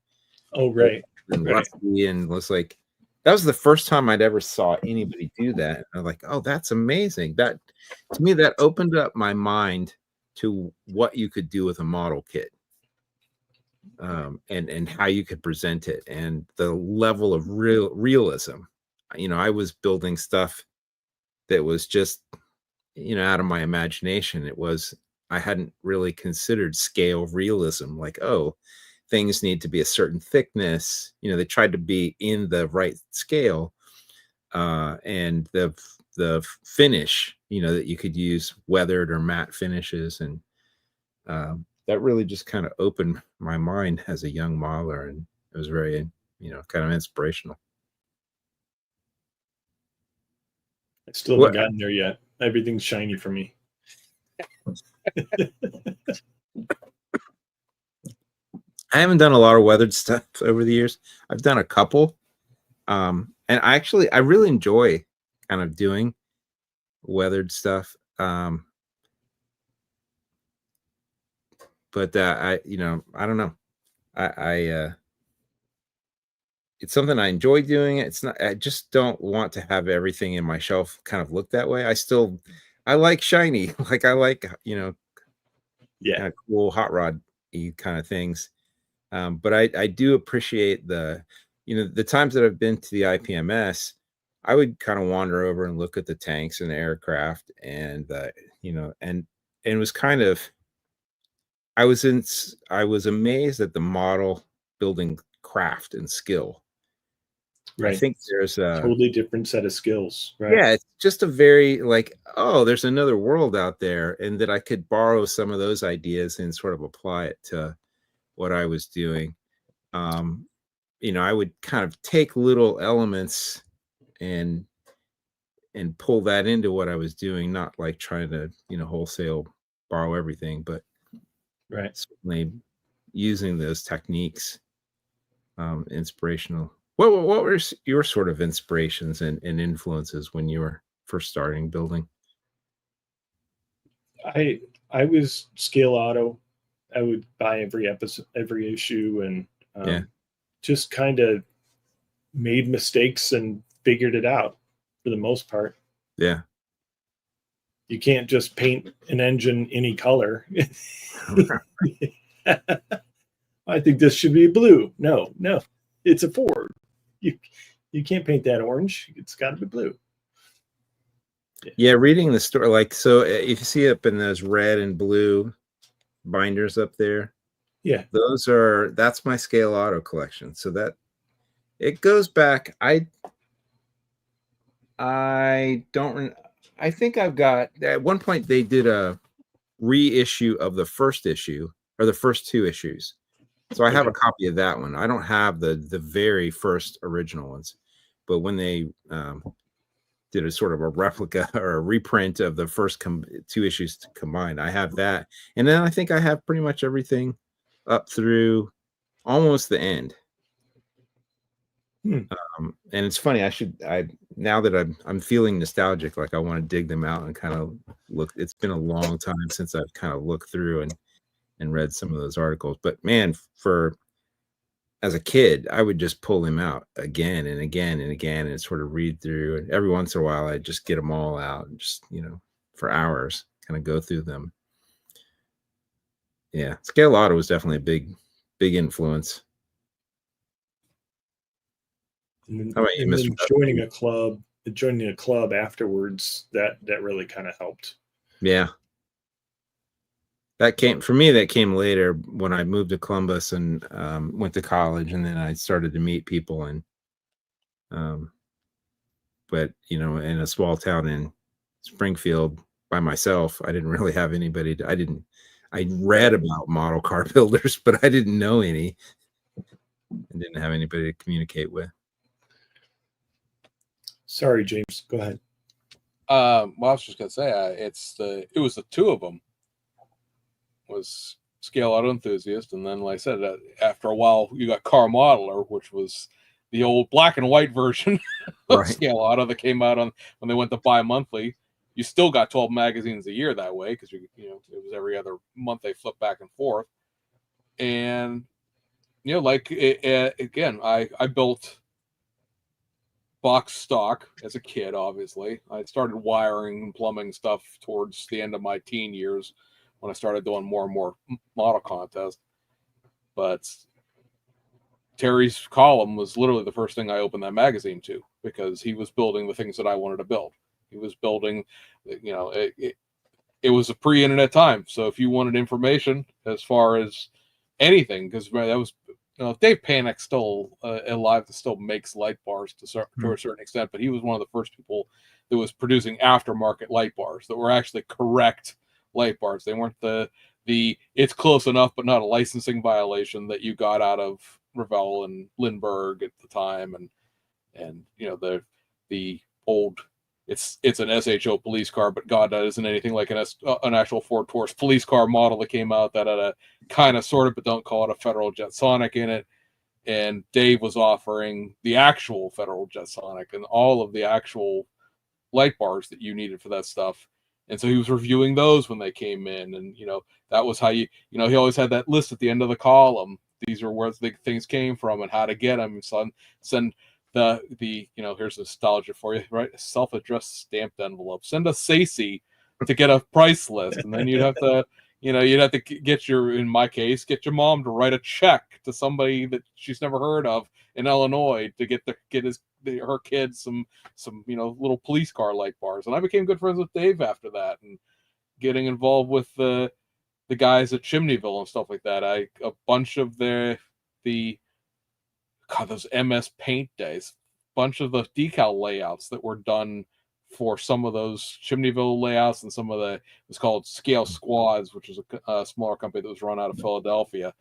rusty, and was like, that was the first time I'd ever saw anybody do that. I'm like, oh, that's amazing. That, to me, that opened up my mind to what you could do with a model kit, and how you could present it, and the level of realism. I was building stuff that was just, out of my imagination. I hadn't really considered scale realism, things need to be a certain thickness. They tried to be in the right scale, and the finish, that you could use weathered or matte finishes, and that really just kind of opened my mind as a young modeler, and it was very, kind of inspirational. I still haven't gotten there yet. Everything's shiny for me. I haven't done a lot of weathered stuff over the years. I've done a couple. And I really enjoy kind of doing weathered stuff. But I don't know. It's something I enjoy doing. It's not, I just don't want to have everything in my shelf kind of look that way. I like shiny, I like, kind of cool hot rod-y kind of things. But I do appreciate the times that I've been to the IPMS, I would kind of wander over and look at the tanks and the aircraft, and and it was kind of, I was amazed at the model building craft and skill. Right. I think there's a totally different set of skills, right? Yeah, it's just a very there's another world out there, and that I could borrow some of those ideas and sort of apply it to what I was doing. I would kind of take little elements and pull that into what I was doing, not trying to, wholesale borrow everything, but certainly using those techniques, inspirational. What were your sort of inspirations and influences when you were first starting building? I was Scale Auto, I would buy every episode, every issue, and Yeah. just kind of made mistakes and figured it out for the most part. Yeah. You can't just paint an engine any color. I think this should be blue. No, it's a Ford. You can't paint that orange. It's got to be blue. Yeah, reading the story, like, so if you see up in those red and blue binders up there, Yeah, that's my Scale Auto collection. So that it goes back. I think I've got, at one point they did a reissue of the first issue or the first two issues. So I have a copy of that one. I don't have the very first original ones, but when they did a sort of a replica or a reprint of the first two issues combined, I have that. And then I think I have pretty much everything up through almost the end. And it's funny, now that I'm feeling nostalgic, like I want to dig them out and kind of look. It's been a long time since I've kind of looked through and read some of those articles. But man, as a kid, I would just pull them out again and again and again and sort of read through. And every once in a while, I'd just get them all out and just, for hours, kind of go through them. Yeah, Scale Auto was definitely a big influence. and How about you, Mr. then joining a club afterwards, that really kind of helped. Yeah. That came later when I moved to Columbus and went to college, and then I started to meet people. And but in a small town in Springfield by myself, I didn't really have anybody. I read about model car builders, but I didn't know any. I didn't have anybody to communicate with. Sorry, James. Go ahead. Well, I was just gonna say, it was the two of them. Was Scale Auto Enthusiast, and then, like I said, after a while, you got Car Modeler, which was the old black and white version of Scale Auto that came out when they went to bi-monthly. You still got 12 magazines a year that way because it was every other month they flipped back and forth. And again, I built box stock as a kid. Obviously, I started wiring and plumbing stuff towards the end of my teen years, when I started doing more and more model contests. But Terry's column was literally the first thing I opened that magazine to, because he was building the things that I wanted to build. He was building, it was a pre-internet time. So if you wanted information as far as anything, because that was, Dave Panik's still alive, that still makes light bars to a certain extent, but he was one of the first people that was producing aftermarket light bars that were actually correct light bars. They weren't the it's close enough but not a licensing violation that you got out of Revell and Lindbergh at the time, and the old it's an SHO police car, but God, that isn't anything like an actual Ford Taurus police car model that came out that had a kind of sort of, but don't call it, a Federal Jet Sonic in it. And Dave was offering the actual Federal Jet Sonic and all of the actual light bars that you needed for that stuff. And so he was reviewing those when they came in. And, that was how he always had that list at the end of the column. These are where the things came from and how to get them. And send here's nostalgia for you, right? A self-addressed stamped envelope. Send a SACI to get a price list. And then you'd have to, get in my case, get your mom to write a check to somebody that she's never heard of in Illinois to get her kids some little police car light bars. And I became good friends with Dave after that, and getting involved with the guys at Chimneyville and stuff like that. A bunch of those MS Paint days, bunch of the decal layouts that were done for some of those Chimneyville layouts, and some of it was called Scale Squads, which was a smaller company that was run out of Philadelphia.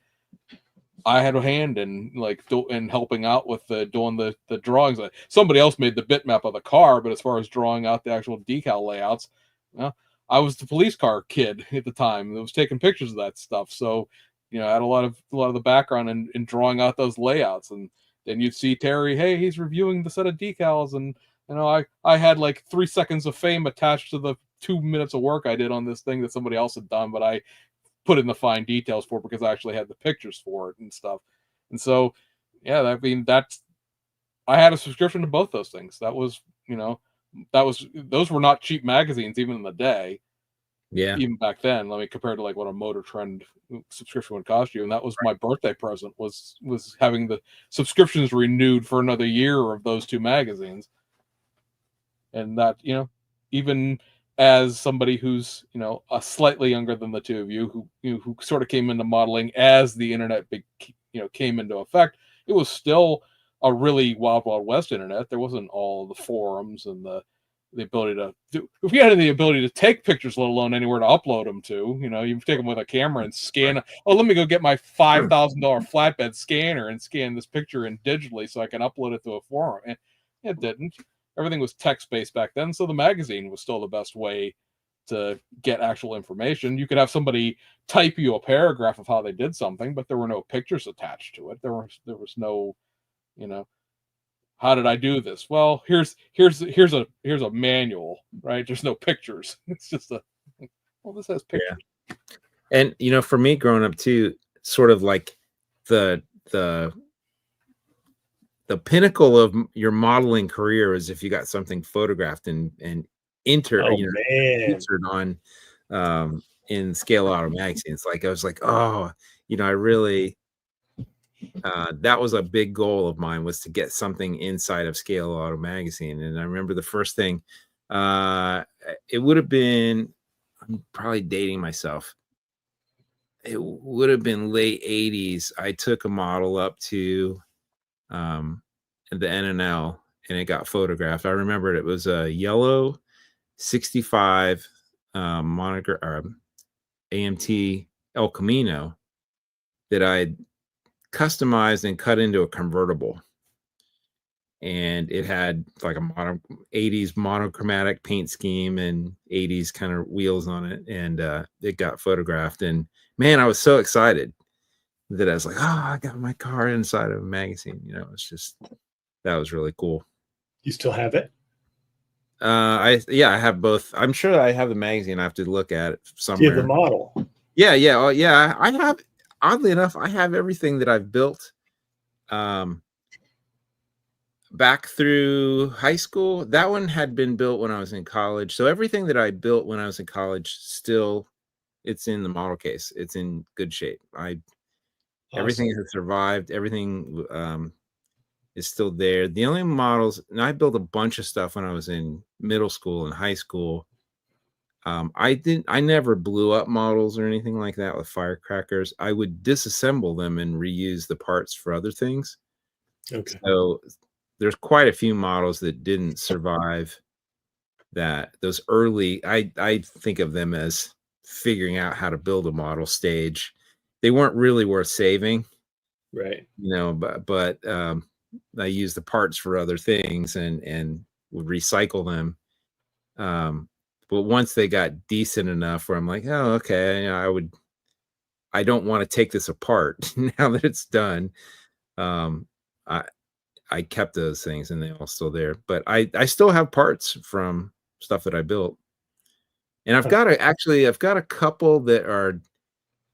I had a hand in helping out with doing the drawings. Somebody else made the bitmap of the car, but as far as drawing out the actual decal layouts, I was the police car kid at the time that was taking pictures of that stuff. So, I had a lot of the background in drawing out those layouts. And then you'd see Terry, hey, he's reviewing the set of decals, and I had like 3 seconds of fame attached to the 2 minutes of work I did on this thing that somebody else had done, but I put in the fine details for, because I actually had the pictures for it and stuff. And so, yeah, I mean, I had a subscription to both those things. That was, those were not cheap magazines even in the day. Yeah. Even back then, let me compare to like what a Motor Trend subscription would cost you, and that was my birthday present, was having the subscriptions renewed for another year of those two magazines. And that, even as somebody who's a slightly younger than the two of you, who sort of came into modeling as the internet came into effect, it was still a really wild west internet. There wasn't all the forums and the ability to do, if you had the ability to take pictures, let alone anywhere to upload them to, you take them with a camera and scan. Oh, let me go get my $5,000 flatbed scanner and scan this picture in digitally so I can upload it to a forum. And it didn't. Everything was text-based back then, so the magazine was still the best way to get actual information. You could have somebody type you a paragraph of how they did something, but there were no pictures attached to it. There was no, how did I do this? Well, here's a manual, right? There's no pictures. It's just this has pictures. Yeah. And for me growing up too, sort of like the pinnacle of your modeling career is if you got something photographed and entered on in Scale Auto magazines. Like I was like, I really that was a big goal of mine, was to get something inside of Scale Auto magazine. And I remember the first thing, it would have been, I'm probably dating myself, it would have been late 80s. I took a model up to the NNL and it got photographed. I remembered it was a yellow 65 AMT El Camino that I customized and cut into a convertible. And it had like a 80s monochromatic paint scheme and 80s kind of wheels on it. And it got photographed. And man, I was so excited that I was like, I got my car inside of a magazine. It's just, that was really cool. You still have it? I have both. I'm sure I have the magazine. I have to look at it somewhere. You have the model? Yeah. Oh, yeah. I have, oddly enough, I have everything that I've built back through high school. That one had been built when I was in college. So everything that I built when I was in college, still, it's in the model case. It's in good shape. Everything has survived. Everything is still there. The only models, and I built a bunch of stuff when I was in middle school and high school. I never blew up models or anything like that with firecrackers. I would disassemble them and reuse the parts for other things. Okay. So there's quite a few models that didn't survive those early, I think of them as figuring out how to build a model stage. They weren't really worth saving. Right. But I used the parts for other things and would recycle them. But once they got decent enough where I'm like, oh, okay, I don't want to take this apart now that it's done. I kept those things and they're all still there, but I still have parts from stuff that I built. And I've got a couple that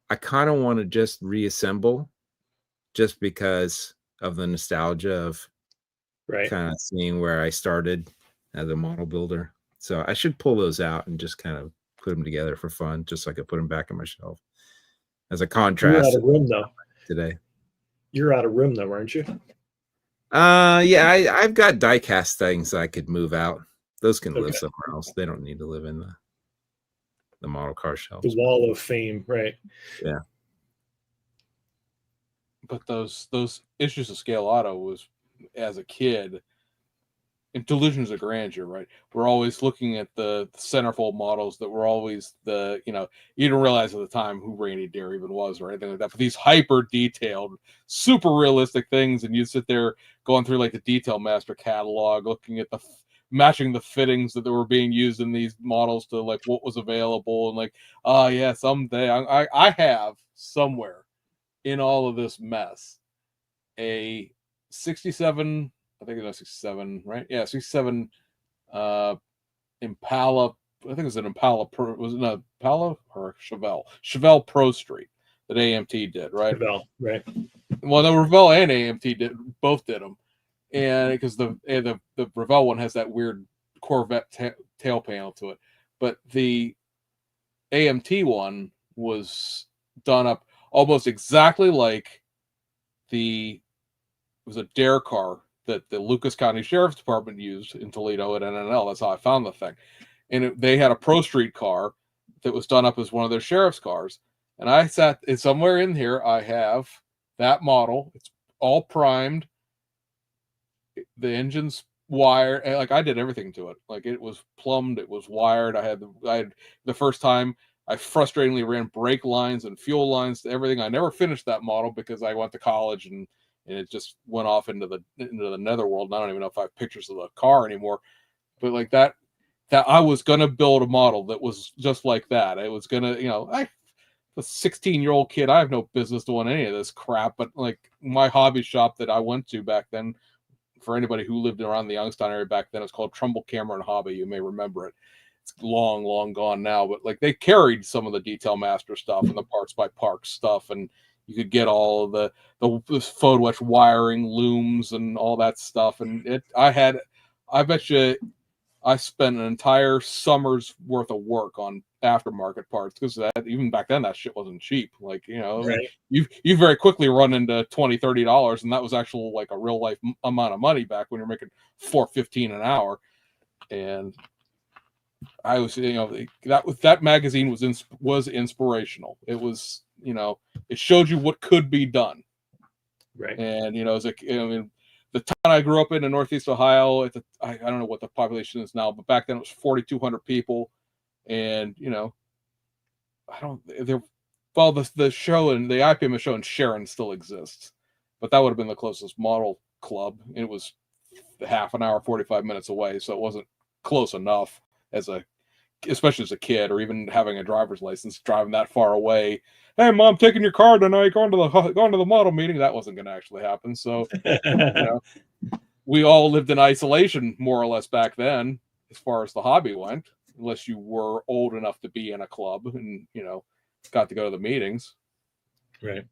I kind of want to just reassemble just because of the nostalgia of kind of seeing where I started as a model builder. So I should pull those out and just kind of put them together for fun, just so I could put them back on my shelf as a contrast. You're out of room though. Today. You're out of room though, aren't you? Yeah, I've got die cast things I could move out. Those can live somewhere else. They don't need to live in the model car shelf. The wall of fame, right? Yeah. But those issues of Scale Auto was, as a kid, in delusions of grandeur, right? We're always looking at the centerfold models that were always you didn't realize at the time who Randy Dare even was or anything like that. But these hyper detailed, super realistic things, and you'd sit there going through like the Detail Master catalog, looking at matching the fittings that were being used in these models to like what was available, and like, yeah, someday I have somewhere in all of this mess a 67, I think it was 67, right? Yeah, 67 Impala I think it was an Impala Pro, was it an Impala or a Chevelle Pro Street that AMT did, right? Revell, right? Well, the Revell and AMT both did them, and because the Revell one has that weird Corvette tail panel to it, but the AMT one was done up almost exactly like it was a dare car that the Lucas County Sheriff's Department used in Toledo at NNL. That's how I found the thing. And they had a Pro Street car that was done up as one of their sheriff's cars. And I sat somewhere in here. I have that model. It's all primed. The engine's wired. Like, I did everything to it. Like, it was plumbed. It was wired. I had the first time I frustratingly ran brake lines and fuel lines to everything. I never finished that model because I went to college and it just went off into the netherworld. And I don't even know if I have pictures of the car anymore. But like that I was gonna build a model that was just like that. It was gonna, a 16-year-old kid, I have no business doing any of this crap. But like my hobby shop that I went to back then, for anybody who lived around the Youngstown area back then, it's called Trumbull Cameron Hobby. You may remember it. It's long, long gone now, but like they carried some of the Detail Master stuff and the Parts by Parks stuff, and you could get all of the photo etch wiring looms and all that stuff. And I bet you I spent an entire summer's worth of work on aftermarket parts, because even back then that shit wasn't cheap. Like, Right. you very quickly run into $20-$30, and that was actual like a real life amount of money back when you're making $4.15 an hour. And I was, that magazine was inspirational. It was, it showed you what could be done. Right. And the town I grew up in Northeast Ohio, I don't know what the population is now, but back then it was 4,200 people. And the show and the IPMS show in Sharon still exists, but that would have been the closest model club. It was half an hour, 45 minutes away, so it wasn't close enough especially as a kid, or even having a driver's license, driving that far away. Hey, Mom, taking your car tonight, going to the model meeting. That wasn't going to actually happen. So, we all lived in isolation more or less back then, as far as the hobby went, unless you were old enough to be in a club and, got to go to the meetings. Right.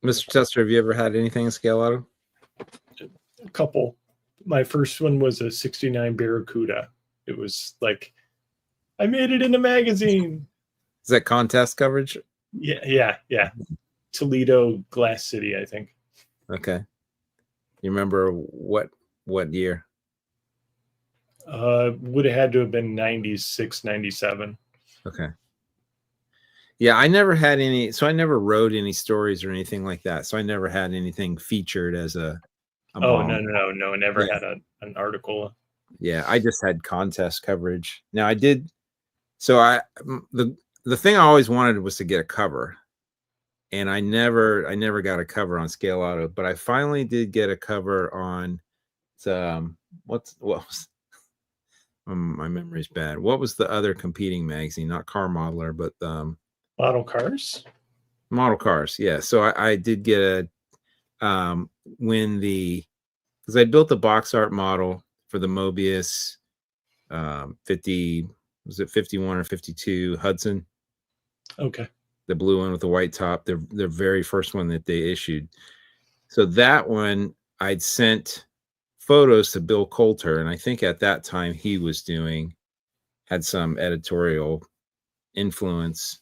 Mr. Tester, have you ever had anything in Scale Auto? A couple. My first one was a 69 Barracuda. It was like, I made it in a magazine. Is that contest coverage? Yeah. Toledo, Glass City, I think. Okay. You remember what year? Would have had to have been 96, 97. Okay. Yeah, I never had any, so I never wrote any stories or anything like that. So I never had anything featured as a model. No. I never had an article. Yeah, I just had contest coverage. Now I did, so the thing I always wanted was to get a cover. And I never got a cover on Scale Auto, but I finally did get a cover on my memory's bad. What was the other competing magazine? Not Car Modeler, but Model Cars. Model Cars, yeah. So I did get because I built the box art model for the Mobius 50, was it 51 or 52 Hudson? Okay. The blue one with the white top, the very first one that they issued. So that one I'd sent photos to Bill Coulter, and I think at that time he had some editorial influence,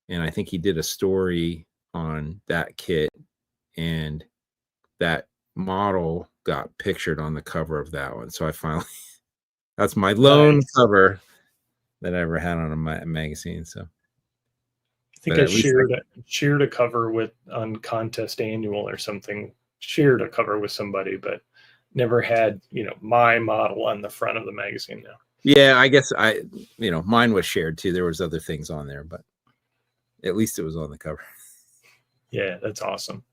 and I think he did a story on that kit, and that model got pictured on the cover of that one. So I finally, that's my lone cover that I ever had on a magazine. So I think I shared a cover on Contest Annual or something. Shared a cover with somebody, but never had my model on the front of the magazine. Now. Yeah, I guess mine was shared too. There was other things on there, but at least it was on the cover. Yeah, that's awesome.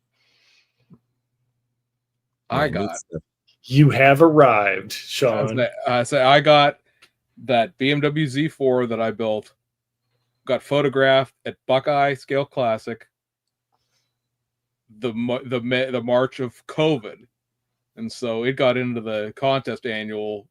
You have arrived, Sean. I got that BMW Z4 that I built. Got photographed at Buckeye Scale Classic the March of COVID, and so it got into the Contest Annual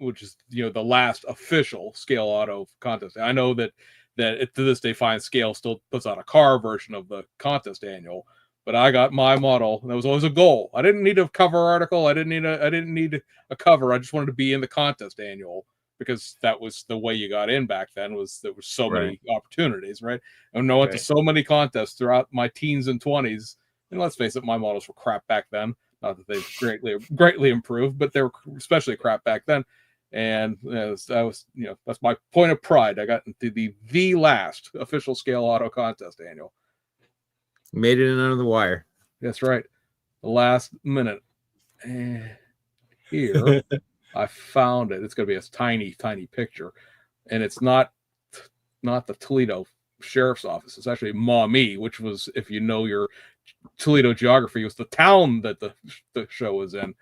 which is the last official Scale Auto contest. I know that to this day, Fine Scale still puts out a car version of the contest annual, but I got my model, and that was always a goal. I didn't need a cover article. I didn't need a cover. I just wanted to be in the contest annual, because that was the way you got in back then. There were so many opportunities, right? And I went to so many contests throughout my teens and 20s. And let's face it, my models were crap back then. Not that they've greatly improved, but they were especially crap back then. And that's my point of pride. I got into the last official Scale Auto contest annual. Made it in under the wire. That's right. The last minute. And here I found it. It's going to be a tiny, tiny picture, and it's not the Toledo Sheriff's Office. It's actually Maumee, which was, if you know your Toledo geography, was the town that the show was in.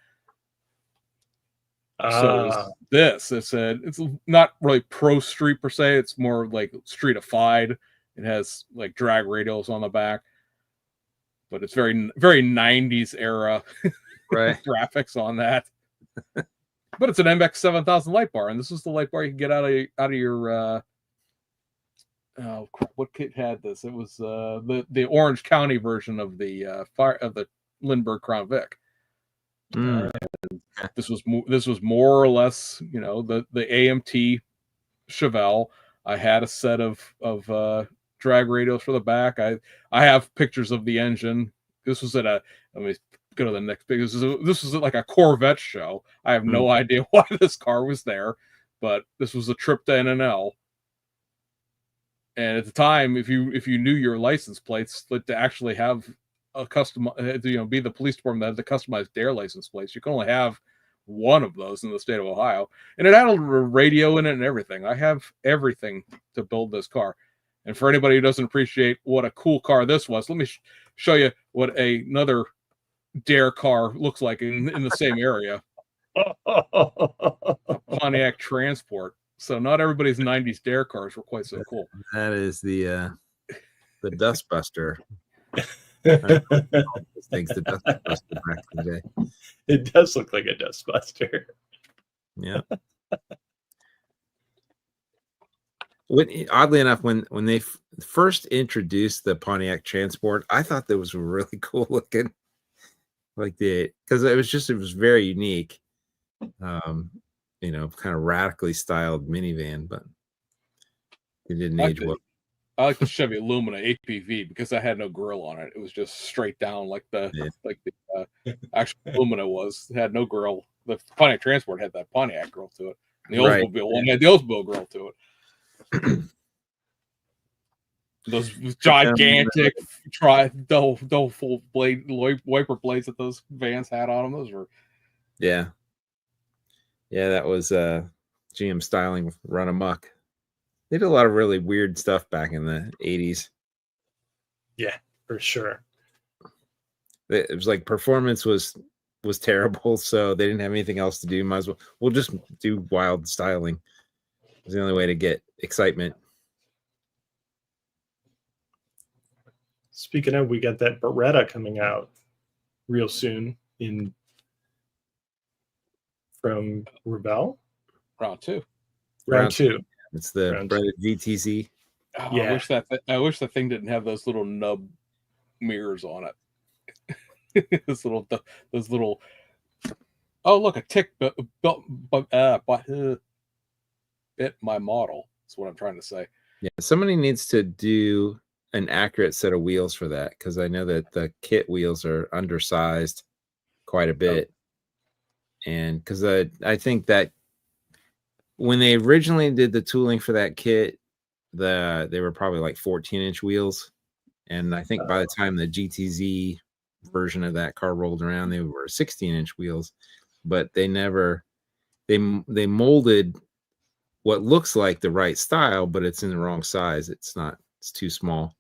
So it's not really pro street per se. It's more like streetified. It has like drag radials on the back, but it's very, very 90s era graphics on that. But it's an MX 7000 light bar, and this is the light bar you can get out of your. What kit had this? It was the Orange County version of the Lindbergh Crown Vic. This was more or less, the AMT Chevelle. I had a set of drag radials for the back. I have pictures of the engine. This was let me go to the next picture. This was like a Corvette show. I have no idea why this car was there, but this was a trip to NNL. And at the time, if you knew your license plates, to actually have a custom, be the police department that had to customize their license plates, you can only have one of those in the state of Ohio. And it had a radio in it and everything. I have everything to build this car. And for anybody who doesn't appreciate what a cool car this was, let me show you what another Dare car looks like in the same area. A Pontiac Transport. So not everybody's 90s Dare cars were quite so cool. That is the Dustbuster. Things the Dustbuster back in the day. It does look like a Dustbuster. Yeah. Oddly enough, when they first introduced the Pontiac Transport, I thought that was really cool looking. Because it was very unique. Kind of radically styled minivan, but it didn't age well. I like the Chevy Lumina APV because I had no grill on it. It was just straight down like the actual Lumina was. It had no grill. The Pontiac Transport had that Pontiac grill to it. And the Oldsmobile one had the Oldsmobile grill to it. Those gigantic double full blade wiper blades that those vans had on them. Those were yeah, that was GM styling run amok. They did a lot of really weird stuff back in the 80s. Yeah, for sure. It was like performance was terrible, so they didn't have anything else to do. We'll just do wild styling. It was the only way to get excitement. Speaking of, we got that Beretta coming out real soon from Revell. Round two. It's the Beretta GTZ. Oh, yeah. I wish that thing didn't have those little nub mirrors on it. those little. Oh, look, a tick bit my model. That's what I'm trying to say. Yeah, somebody needs to do an accurate set of wheels for that, because I know that the kit wheels are undersized quite a bit. And because I think that when they originally did the tooling for that kit, they were probably like 14-inch wheels. And I think by the time the GTZ version of that car rolled around, they were 16-inch wheels. But they molded what looks like the right style, but it's in the wrong size. It's too small.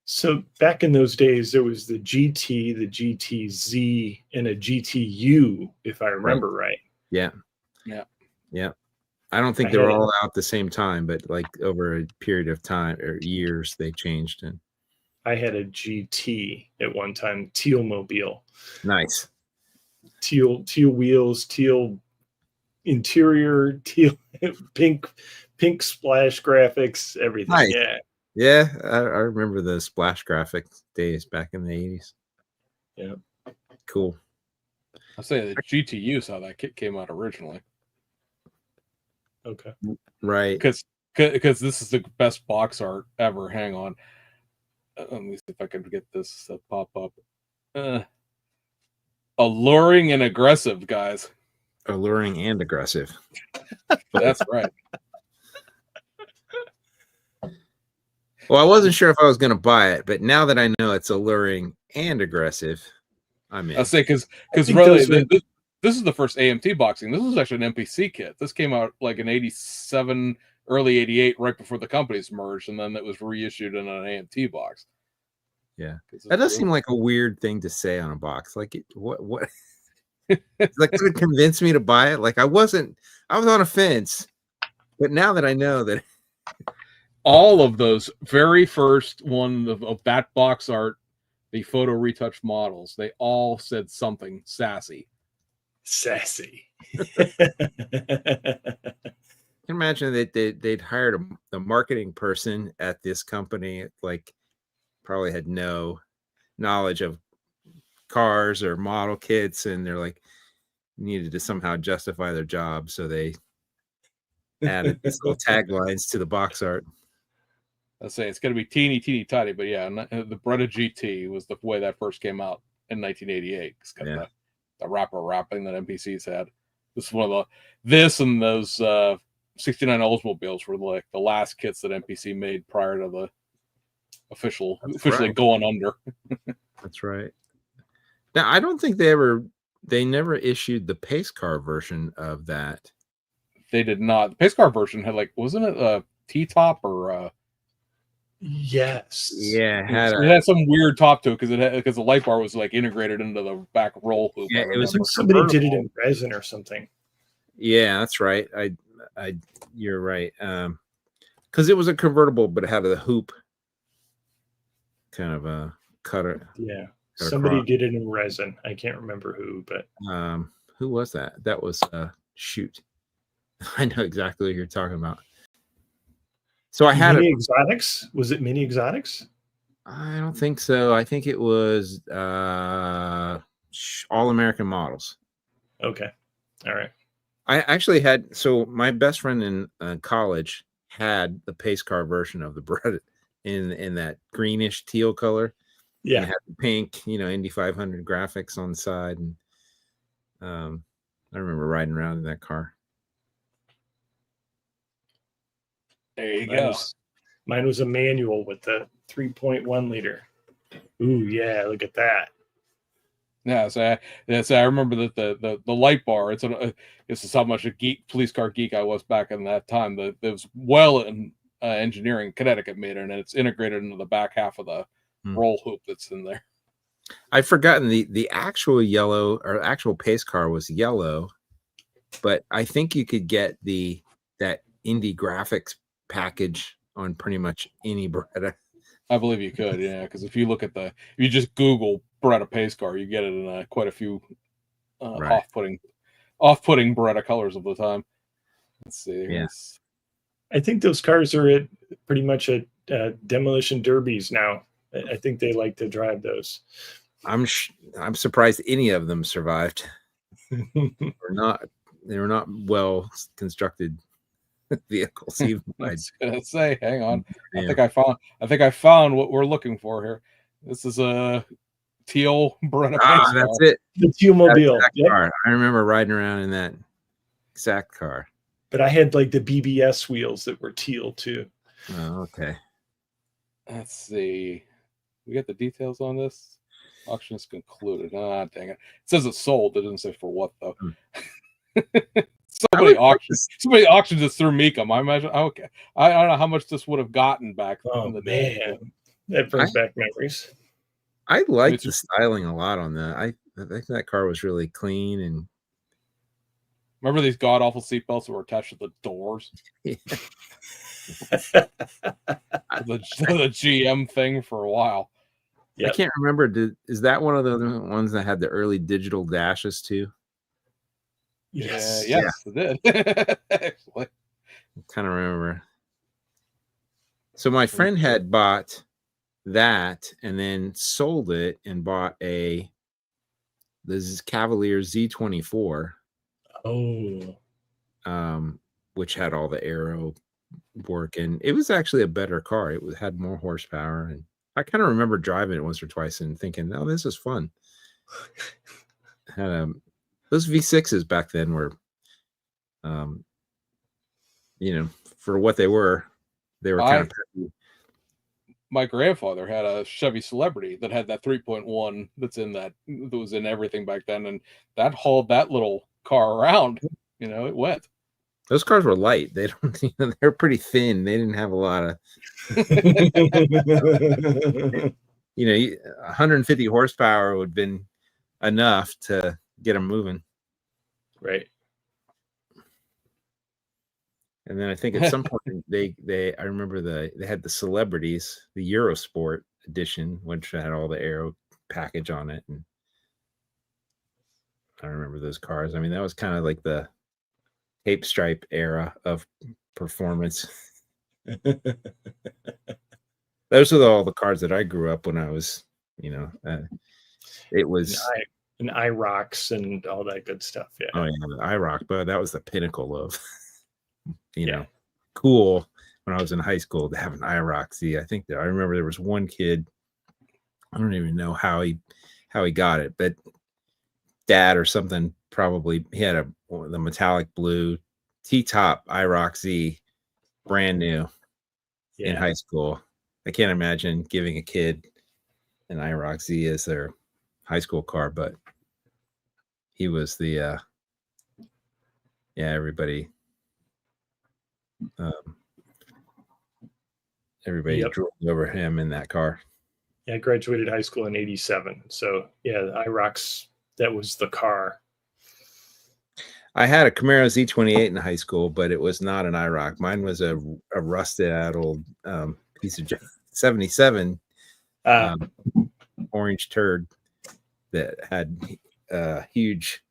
So back in those days, there was the GT, the GTZ, and a GTU, if I remember right. Yeah. I don't think they were all out at the same time, but like over a period of time or years, they changed. And I had a GT at one time, teal mobile. Nice. Teal wheels, teal, interior teal, pink splash graphics, everything. Nice. Yeah. Yeah, I remember the splash graphic days back in the 80s. Yeah. Cool. I'll say the GTU is how that kit came out originally. Okay. Right. Because this is the best box art ever. Hang on. Let me see if I can get this to pop up. Alluring and aggressive, guys. Alluring and aggressive. That's right. Well, I wasn't sure if I was going to buy it, but now that I know it's alluring and aggressive, I'm in. I'll say because really this is the first AMT boxing. This was actually an MPC kit. This came out like in 87, early 88, right before the companies merged, and then it was reissued in an AMT box. Yeah, that does seem like a weird thing to say on a box. Like, what? Like, it would convince me to buy it. Like, I was on a fence, but now that I know that all of those very first one of that box art, the photo retouch models, they all said something sassy. Sassy. I can imagine that they'd hired a marketing person at this company, like probably had no knowledge of cars or model kits, and they're like needed to somehow justify their job, so they added these little taglines to the box art. I'll say it's going to be teeny tiny, but yeah, the Breda GT was the way that first came out in 1988. It's got the wrapping that MPCs had. This is one of this and those 69 Oldsmobiles were like the last kits that MPC made prior to the officially going under. That's right. Now, I don't think they never issued the pace car version of that. They did not. The pace car version had wasn't it a T-top or yes. Yeah, it had some weird top to it because the light bar was like integrated into the back roll hoop. Yeah, it was like somebody did it in resin or something. Yeah, that's right. You're right. Because it was a convertible, but it had a hoop kind of a cutter. Yeah. Somebody did it in resin. I can't remember who, but who was that? That was shoot. I know exactly what you're talking about. So I had Mini Exotics. Was it Mini Exotics? I don't think so. I think it was All American Models. Okay. All right. I actually had, so my best friend in college had the pace car version of the Breda in that greenish teal color. Yeah. And it had the pink, Indy 500 graphics on the side. And I remember riding around in that car. There you go. Mine was a manual with the 3.1 liter. Ooh, yeah, look at that. Yeah, so I remember that the light bar. This is how much a police car geek I was back in that time. That it was well in engineering. Connecticut made it, and it's integrated into the back half of the roll hoop that's in there. I've forgotten the actual yellow or actual pace car was yellow, but I think you could get that Indy graphics package on pretty much any Breda. I believe you could, yeah, because if you just Google Breda pace car, you get it in quite a few off-putting Breda colors of the time. Let's see. Yes, I think those cars are pretty much at demolition derbies now. I think they like to drive those. I'm surprised any of them survived. They were not well constructed vehicles. Even I was gonna say, hang on. Yeah. I think I found what we're looking for here. This is a teal Breda. That's it. The teal mobile. Yep. Car. I remember riding around in that exact car. But I had like the BBS wheels that were teal too. Oh, okay. Let's see. We got the details on this. Auction is concluded. Ah, dang it. It says it's sold. It doesn't say for what though. So many auctions just through Mecum. I imagine. Okay, I don't know how much this would have gotten back in the day. Man, that brings back memories. I liked the styling a lot on that. I think that car was really clean. And remember these god awful seatbelts that were attached to the doors? Yeah. the GM thing for a while. Yep. I can't remember. Is that one of the ones that had the early digital dashes too? Yes. Yes, it did. Actually. I kind of remember. So my friend had bought that and then sold it and bought this Cavalier Z24, Oh. which had all the aero work, and it was actually a better car. Had more horsepower, and I kind of remember driving it once or twice and thinking, "Oh, this is fun." Those V6s back then were, for what they were kind of pretty. My grandfather had a Chevy Celebrity that had that 3.1 that was in everything back then, and that hauled that little car around. It went. Those cars were light. They don't, they're pretty thin. They didn't have a lot of, 150 horsepower would have been enough to get them moving. Right. And then I think at some point I remember they had the Celebrities, the Eurosport edition, which had all the aero package on it. And I remember those cars. I mean, that was kind of like the tape stripe era of performance. Those are all the cars that I grew up when I was, it was and IROCs and all that good stuff. Yeah. Oh yeah, the IROC, but that was the pinnacle of cool when I was in high school to have an IROC. See, I remember there was one kid, I don't even know how he got it, but dad or something probably, he had the metallic blue T-top IROC Z, brand new in high school. I can't imagine giving a kid an IROC Z as their high school car, but he was the everybody drove over him in that car. Yeah, I graduated high school in '87, so yeah, the IROCs, that was the car. I had a Camaro Z28 in high school, but it was not an IROC. Mine was a rusted out old piece of 77 orange turd that had huge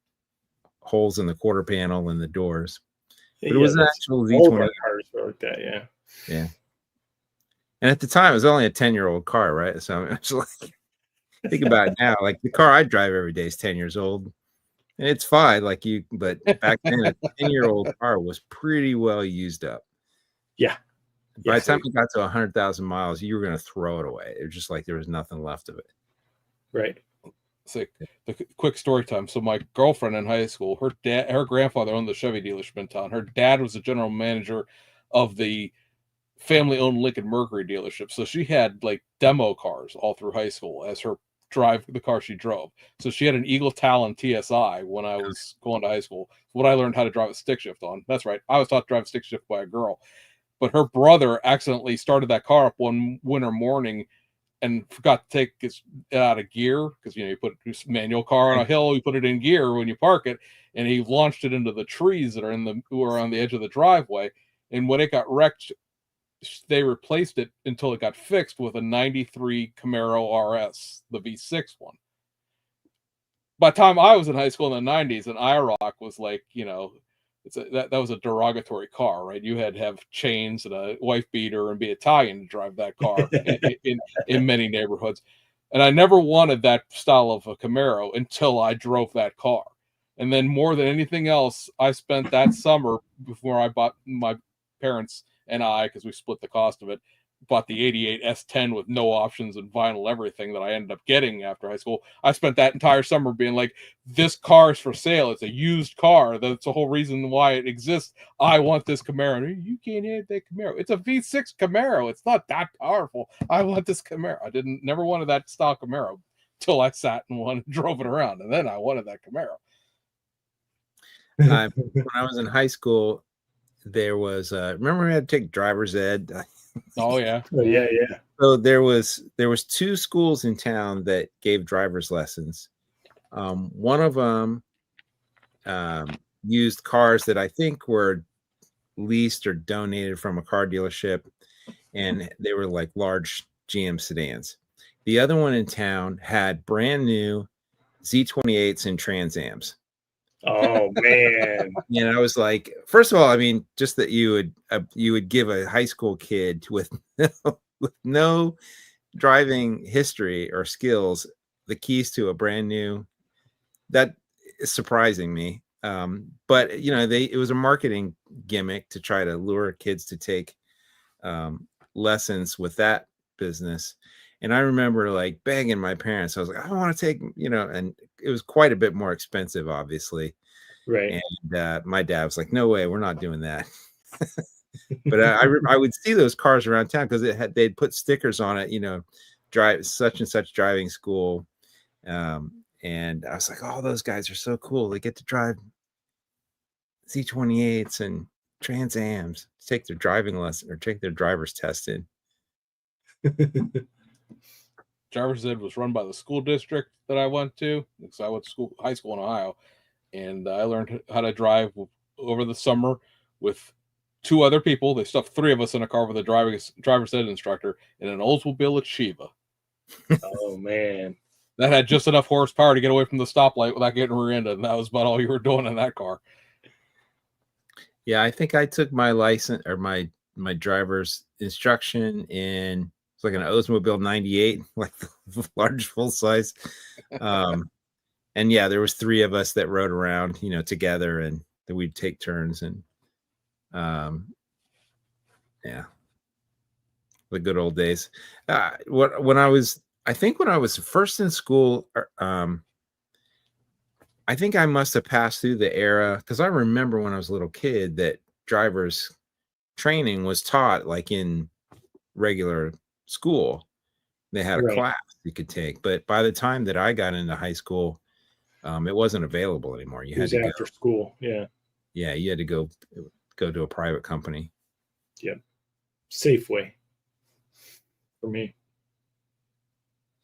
holes in the quarter panel and the doors. But it was an actual Z28. Cars were like that, yeah. Yeah. And at the time, it was only a 10-year-old car, right? So it's like, think about it now. Like the car I drive every day is 10 years old. And it's fine, but back then, a 10-year-old car was pretty well used up. Yeah. By the time it got to 100,000 miles, you were going to throw it away. It was just like there was nothing left of it. Right. So the quick story time. So my girlfriend in high school, her grandfather owned the Chevy dealership in town. Her dad was the general manager of the family-owned Lincoln Mercury dealership. So she had like demo cars all through high school as her the car she drove. So she had an Eagle Talon TSI when I was going to high school. What I learned how to drive a stick shift on. That's right. I was taught to drive a stick shift by a girl. But her brother accidentally started that car up one winter morning and forgot to take it out of gear, because you put a manual car on a hill, you put it in gear when you park it, and he launched it into the trees that are on the edge of the driveway. And when it got wrecked, they replaced it until it got fixed with a 93 Camaro RS, the V6 one. By the time I was in high school in the 90s, an IROC was like, that was a derogatory car, right? You had to have chains and a wife beater and be Italian to drive that car in many neighborhoods. And I never wanted that style of a Camaro until I drove that car. And then more than anything else, I spent that summer before I bought my parents and because we split the cost of it, bought the 88 S10 with no options and vinyl everything that I ended up getting after high school. I spent that entire summer being like, this car is for sale. It's a used car. That's the whole reason why it exists. I want this Camaro. You can't have that Camaro. It's a V6 Camaro. It's not that powerful. I want this Camaro. I never wanted that style Camaro till I sat and drove it around. And then I wanted that Camaro. When I was in high school, there was remember we had to take driver's ed. Oh yeah. Yeah. So there was 2 schools in town that gave driver's lessons. One of them used cars that I think were leased or donated from a car dealership, and they were like large GM sedans. The other one in town had brand new Z28s and Trans Ams. Oh man. And I was like, first of all, I mean, just that you would give a high school kid with no driving history or skills the keys to a brand new, that is surprising me. But it was a marketing gimmick to try to lure kids to take lessons with that business. And I remember like begging my parents. I was like, I want to take, and it was quite a bit more expensive, obviously. Right. And my dad was like, no way, we're not doing that. But I would see those cars around town because they'd put stickers on it, drive such and such driving school. And I was like, oh, those guys are so cool. They get to drive Z28s and Trans Ams, take their driving lesson or take their driver's test in. Driver's ed was run by the school district that I went to, because I went to high school in Ohio, and I learned how to drive over the summer with 2 other people. They stuffed 3 of us in a car with a driver's ed instructor in an Oldsmobile Achieva. Oh man. That had just enough horsepower to get away from the stoplight without getting rear-ended, and that was about all you were doing in that car. Yeah, I think I took my license or my driver's instruction in, it's like an Oldsmobile 98, like the large full size. And yeah, there was 3 of us that rode around, together, and then we'd take turns. And yeah, the good old days. When I was first in school, I think I must have passed through the era, because I remember when I was a little kid that driver's training was taught like in regular school. They had a class you could take, but by the time that I got into high school, it wasn't available anymore. You had to go after school. Yeah. Yeah, you had to go to a private company. Yep. Safeway for me.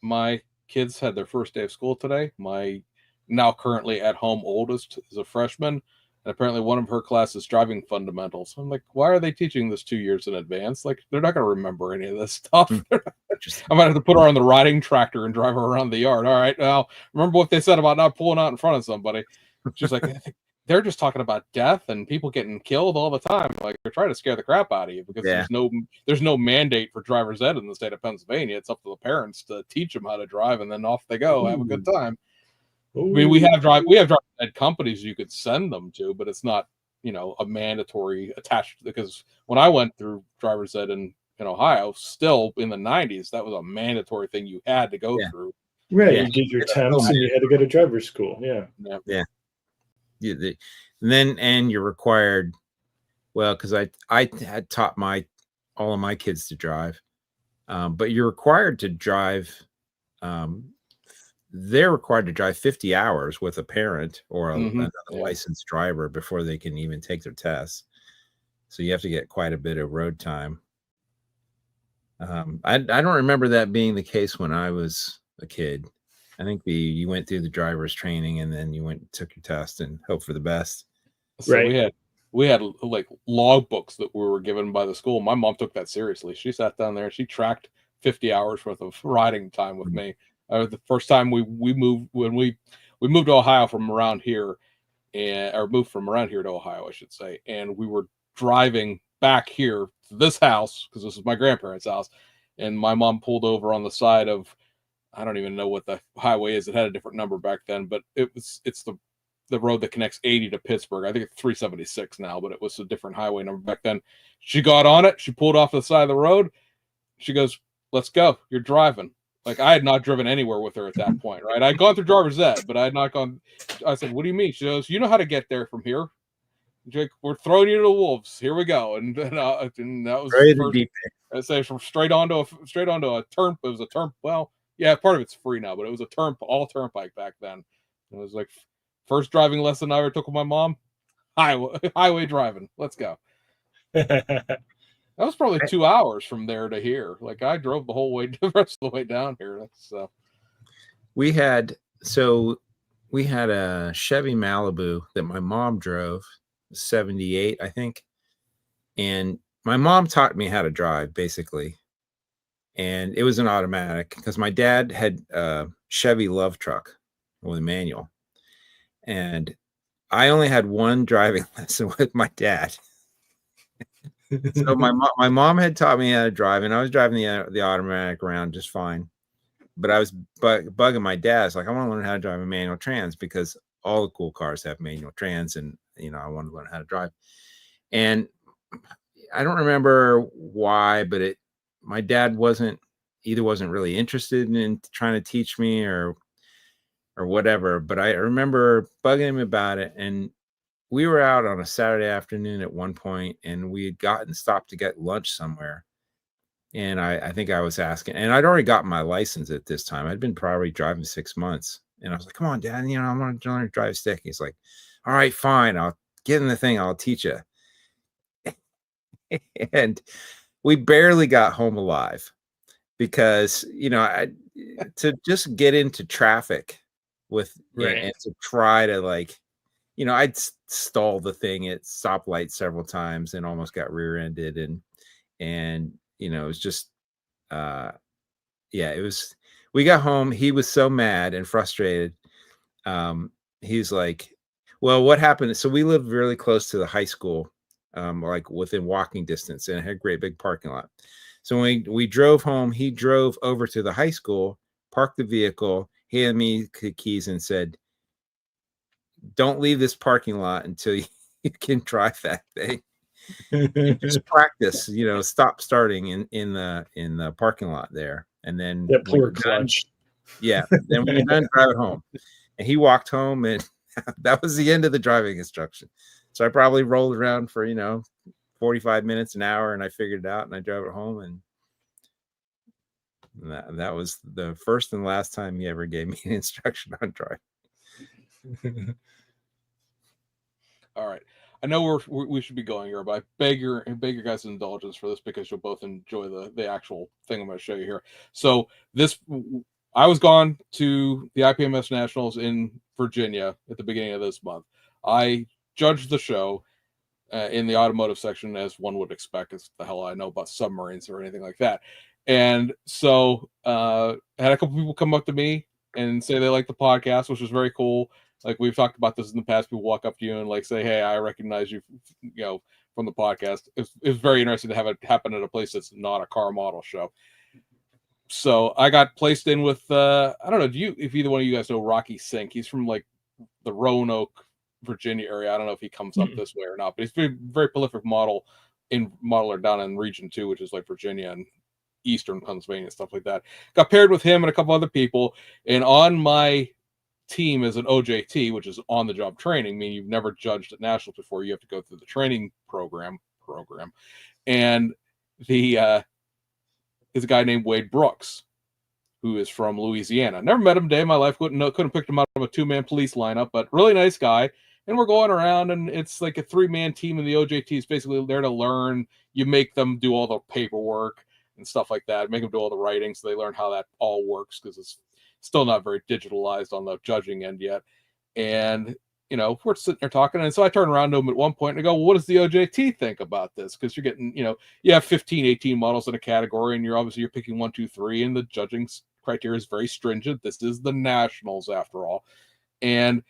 My kids had their first day of school today. My now currently at home oldest is a freshman, and apparently one of her classes driving fundamentals. I'm like, why are they teaching this 2 years in advance? Like, they're not going to remember any of this stuff. I might have to put her on the riding tractor and drive her around the yard. All right, now remember what they said about not pulling out in front of somebody. She's like, they're just talking about death and people getting killed all the time. Like, they're trying to scare the crap out of you, because there's no mandate for driver's ed in the state of Pennsylvania. It's up to the parents to teach them how to drive, and then off they go. Have a good time. Ooh. I mean, we have driver's ed companies you could send them to, but it's not, a mandatory attached, because when I went through driver's ed in Ohio, still in the 90s, that was a mandatory thing you had to go through. Right. You did your temps and you had to go to driver's school. Yeah. And you're required, well, because I had taught all of my kids to drive, but you're required to drive. They're required to drive 50 hours with a parent or another licensed driver before they can even take their tests. So you have to get quite a bit of road time. I don't remember that being the case when I was a kid. I think you went through the driver's training and then you took your test and hope for the best. So we had like log books that we were given by the school. My mom took that seriously. She sat down there, she tracked 50 hours worth of riding time with me. The first time we moved, when we moved to Ohio from around here, or moved from around here to Ohio, I should say, and we were driving back here to this house, because this is my grandparents' house, and my mom pulled over on the side of, I don't even know what the highway is. It had a different number back then, but it's the road that connects 80 to Pittsburgh. I think it's 376 now, but it was a different highway number back then. She got on it. She pulled off the side of the road. She goes, "Let's go. You're driving." Like, I had not driven anywhere with her at that point, right? I'd gone through driver's ed, but I had not gone. I said, "What do you mean?" She goes, "You know how to get there from here. Like, we're throwing you to the wolves. Here we go." And that was right the deep end. I say from straight onto a turn. It was a turn. Well, yeah, part of it's free now, but it was all turnpike back then. It was like first driving lesson I ever took with my mom. Highway driving. Let's go. That was probably 2 hours from there to here. Like, I drove the whole way, the rest of the way down here. So we had a Chevy Malibu that my mom drove, 78, I think. And my mom taught me how to drive, basically. And it was an automatic, because my dad had a Chevy Love truck with a manual. And I only had one driving lesson with my dad. So my mom had taught me how to drive, and I was driving the automatic around just fine. But I was bugging my dad. It's like, I want to learn how to drive a manual trans because all the cool cars have manual trans, and I want to learn how to drive. And I don't remember why, but my dad wasn't really interested in trying to teach me or whatever. But I remember bugging him about it, and we were out on a Saturday afternoon at one point, and we had stopped to get lunch somewhere. And I think I was asking, and I'd already gotten my license at this time. I'd been probably driving 6 months. And I was like, come on, Dad, I want to learn to drive stick. He's like, all right, fine. I'll get in the thing. I'll teach you. And we barely got home alive because, to just get into traffic with, and to try to I'd stall the thing at stoplight several times and almost got rear-ended. And it was just, we got home. He was so mad and frustrated. He's like, well, what happened? So we lived really close to the high school, like within walking distance, and it had a great big parking lot. So when we drove home, he drove over to the high school, parked the vehicle, handed me the keys and said, don't leave this parking lot until you can drive that thing. Just practice, stop starting in the parking lot there, and then that poor clutch. Then when you're done, drive it home. And he walked home, and that was the end of the driving instruction. So I probably rolled around for 45 minutes, an hour, and I figured it out, and I drove it home, and that was the first and last time he ever gave me an instruction on driving. All right. I know we should be going here, but I beg your guys' indulgence for this because you'll both enjoy the actual thing I'm going to show you here. So I was gone to the IPMS Nationals in Virginia at the beginning of this month. I judged the show in the automotive section, as one would expect, as the hell I know about submarines or anything like that. And so I had a couple people come up to me and say they like the podcast, which was very cool. Like, we've talked about this in the past. People walk up to you and say, hey, I recognize you, from the podcast. It's very interesting to have it happen at a place that's not a car model show. So I got placed in with, I don't know, if either one of you guys know Rocky Sink. He's from the Roanoke, Virginia area. I don't know if he comes up this way or not, but he's very, very prolific modeler down in Region 2, which is like Virginia and Eastern Pennsylvania, stuff like that. Got paired with him and a couple other people. And on my team is an OJT, which is on the job training, meaning you've never judged at nationals before. You have to go through the training program. And the is a guy named Wade Brooks, who is from Louisiana. Never met him a day in my life. Couldn't have picked him out of a 2-man police lineup, but really nice guy. And we're going around, and it's like a 3-man team, and the OJT is basically there to learn. You make them do all the paperwork and stuff like that, make them do all the writing so they learn how that all works, because it's still not very digitalized on the judging end yet. And, we're sitting there talking. And so I turn around to him at one point and I go, well, what does the OJT think about this? Because you're getting, you have 15, 18 models in a category, and you're picking 1, 2, 3, and the judging criteria is very stringent. This is the nationals after all. And,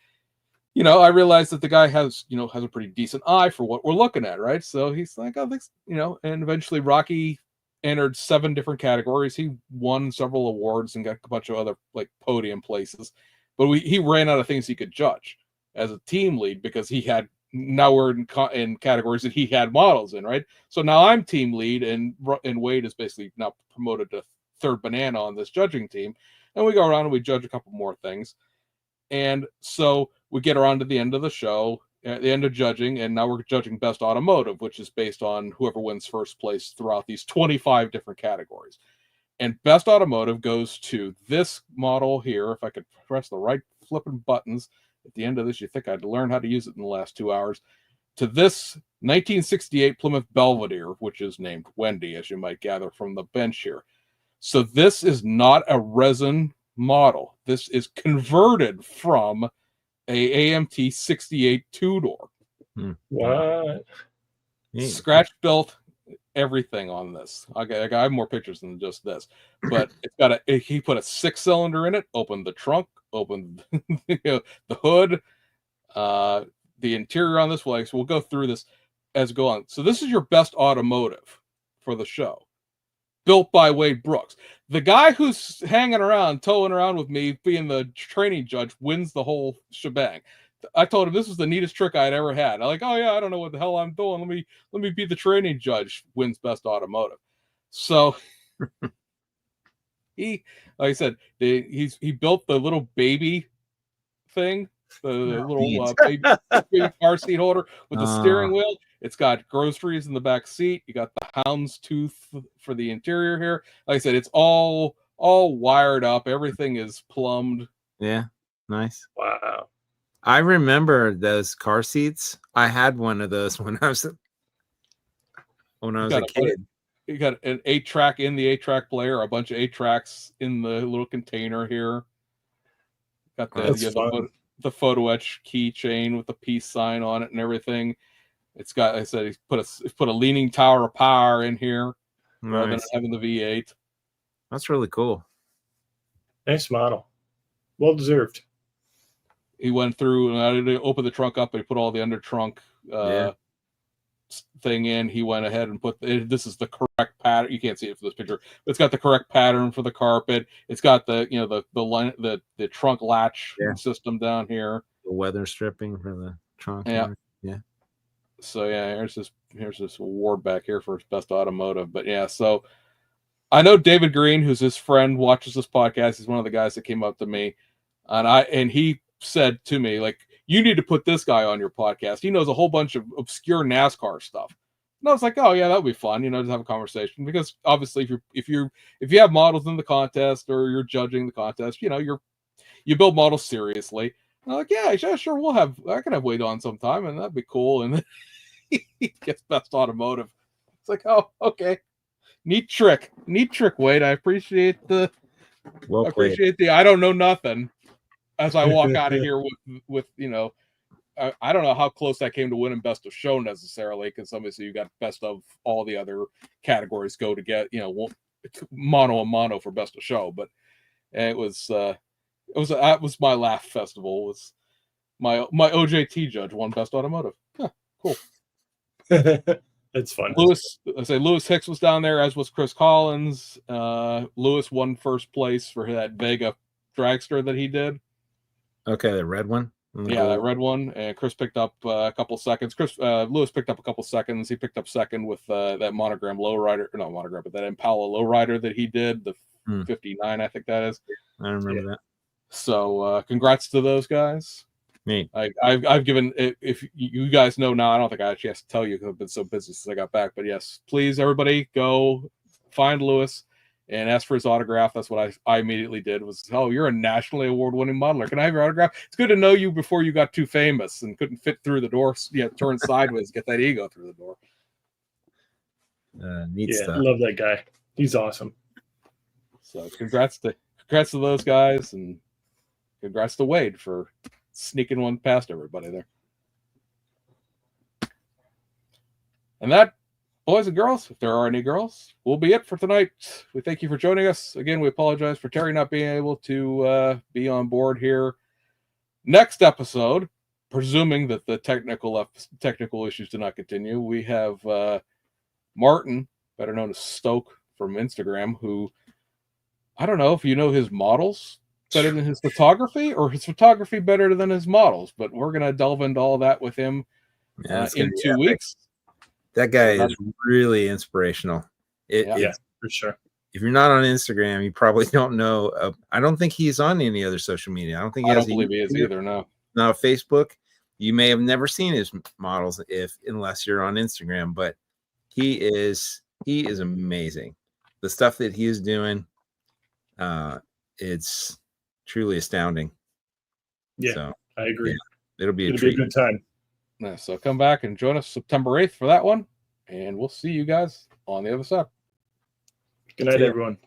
I realized that the guy has a pretty decent eye for what we're looking at, right? So he's like, oh, thanks, and eventually Rocky entered 7 different categories. He won several awards and got a bunch of other podium places, but he ran out of things he could judge as a team lead, because now we're in categories that he had models in, right? So now I'm team lead, and Wade is basically now promoted to third banana on this judging team, and we go around and we judge a couple more things. And so we get around to the end of the show, at the end of judging, and now we're judging best automotive, which is based on whoever wins first place throughout these 25 different categories. And best automotive goes to this model here. If I could press the right flipping buttons at the end of this, you think I'd learn how to use it in the last 2 hours, to this 1968 Plymouth Belvedere, which is named Wendy, as you might gather from the bench here. So this is not a resin model. This is converted from a AMT 68 two-door. What? Scratch built everything on this. I have more pictures than just this, but it's got he put a 6-cylinder in it, opened the trunk, opened the hood. the interior on this one. So we'll go through this as we go on. So this is your best automotive for the show, built by Wade Brooks. The guy who's hanging around, towing around with me, being the training judge, wins the whole shebang. I told him this was the neatest trick I'd ever had. I'm like, oh yeah, I don't know what the hell I'm doing. Let me be the training judge. Wins best automotive. So he, like I said, he built the little baby thing, the little baby car seat holder with the steering wheel. It's got groceries in the back seat. You got the hound's tooth for the interior here. Like I said, it's all wired up. Everything is plumbed. Yeah, nice. Wow. I remember those car seats. I had one of those when I was a kid. You got an 8-track in the 8-track player, a bunch of 8-tracks in the little container here. Got the photo etch keychain with the peace sign on it and everything. It's got, I said, he's put a leaning tower of power in here rather than having the V8. That's really cool. Nice model. Well deserved. He went through and I didn't open the trunk up, but he put all the under trunk thing in. He went ahead and put this is the correct pattern. You can't see it for this picture, but it's got the correct pattern for the carpet. It's got the the trunk latch system down here. The weather stripping for the trunk. Yeah. Yeah. So yeah, here's this award back here for his best automotive. But yeah, so I know David Green, who's his friend, watches this podcast. He's one of the guys that came up to me, and he said to me, like, you need to put this guy on your podcast. He knows a whole bunch of obscure NASCAR stuff. And I was like, oh yeah, that would be fun, just have a conversation. Because obviously if you have models in the contest or you're judging the contest, you build models seriously. And I'm like, yeah, sure, I can have Wade on sometime, and that'd be cool. And then he gets best automotive. It's like, oh, okay. Neat trick, Wade. I appreciate I don't know nothing as I walk out of here with I don't know how close that came to winning best of show necessarily, because obviously you got best of all the other categories go to get mono and mono for best of show, but it was my laugh festival. It was my OJT judge won best automotive. Huh, cool. That's fun. Lewis Hicks was down there, as was Chris Collins. Lewis won first place for that Vega dragster that he did. Okay, the red one. Yeah, that red one. And Chris picked up a couple seconds. Lewis picked up a couple seconds. He picked up second with that monogram lowrider, not monogram, but that Impala lowrider that he did, the 59, I think that is. I remember that. So congrats to those guys. Neat. I've given, if you guys know now, I don't think I actually have to tell you because I've been so busy since I got back. But yes, please, everybody, go find Lewis and ask for his autograph. That's what I immediately did. Was, oh, you're a nationally award-winning modeler. Can I have your autograph? It's good to know you before you got too famous and couldn't fit through the door. Turn sideways, get that ego through the door. Neat stuff. I love that guy. He's awesome. So congrats to those guys, and congrats to Wade for sneaking one past everybody there. And that, boys and girls, if there are any girls, will be it for tonight. We thank you for joining us. Again, we apologize for Terry not being able to be on board here. Next episode, presuming that the technical issues do not continue, we have Martin, better known as Stoke from Instagram, who, I don't know if you know his models better than his photography, or his photography better than his models, but we're going to delve into all that with him in 2 weeks. That guy is really inspirational. For sure. If you're not on Instagram, you probably don't know. I don't think he's on any other social media. I don't believe he is either. No. Now, Facebook, you may have never seen his models unless you're on Instagram, but he is amazing. The stuff that he is doing, it's truly astounding. Yeah, so, I agree. Yeah, it'll be a good time. Yeah, so come back and join us September 8th for that one, and we'll see you guys on the other side. Good night, everyone.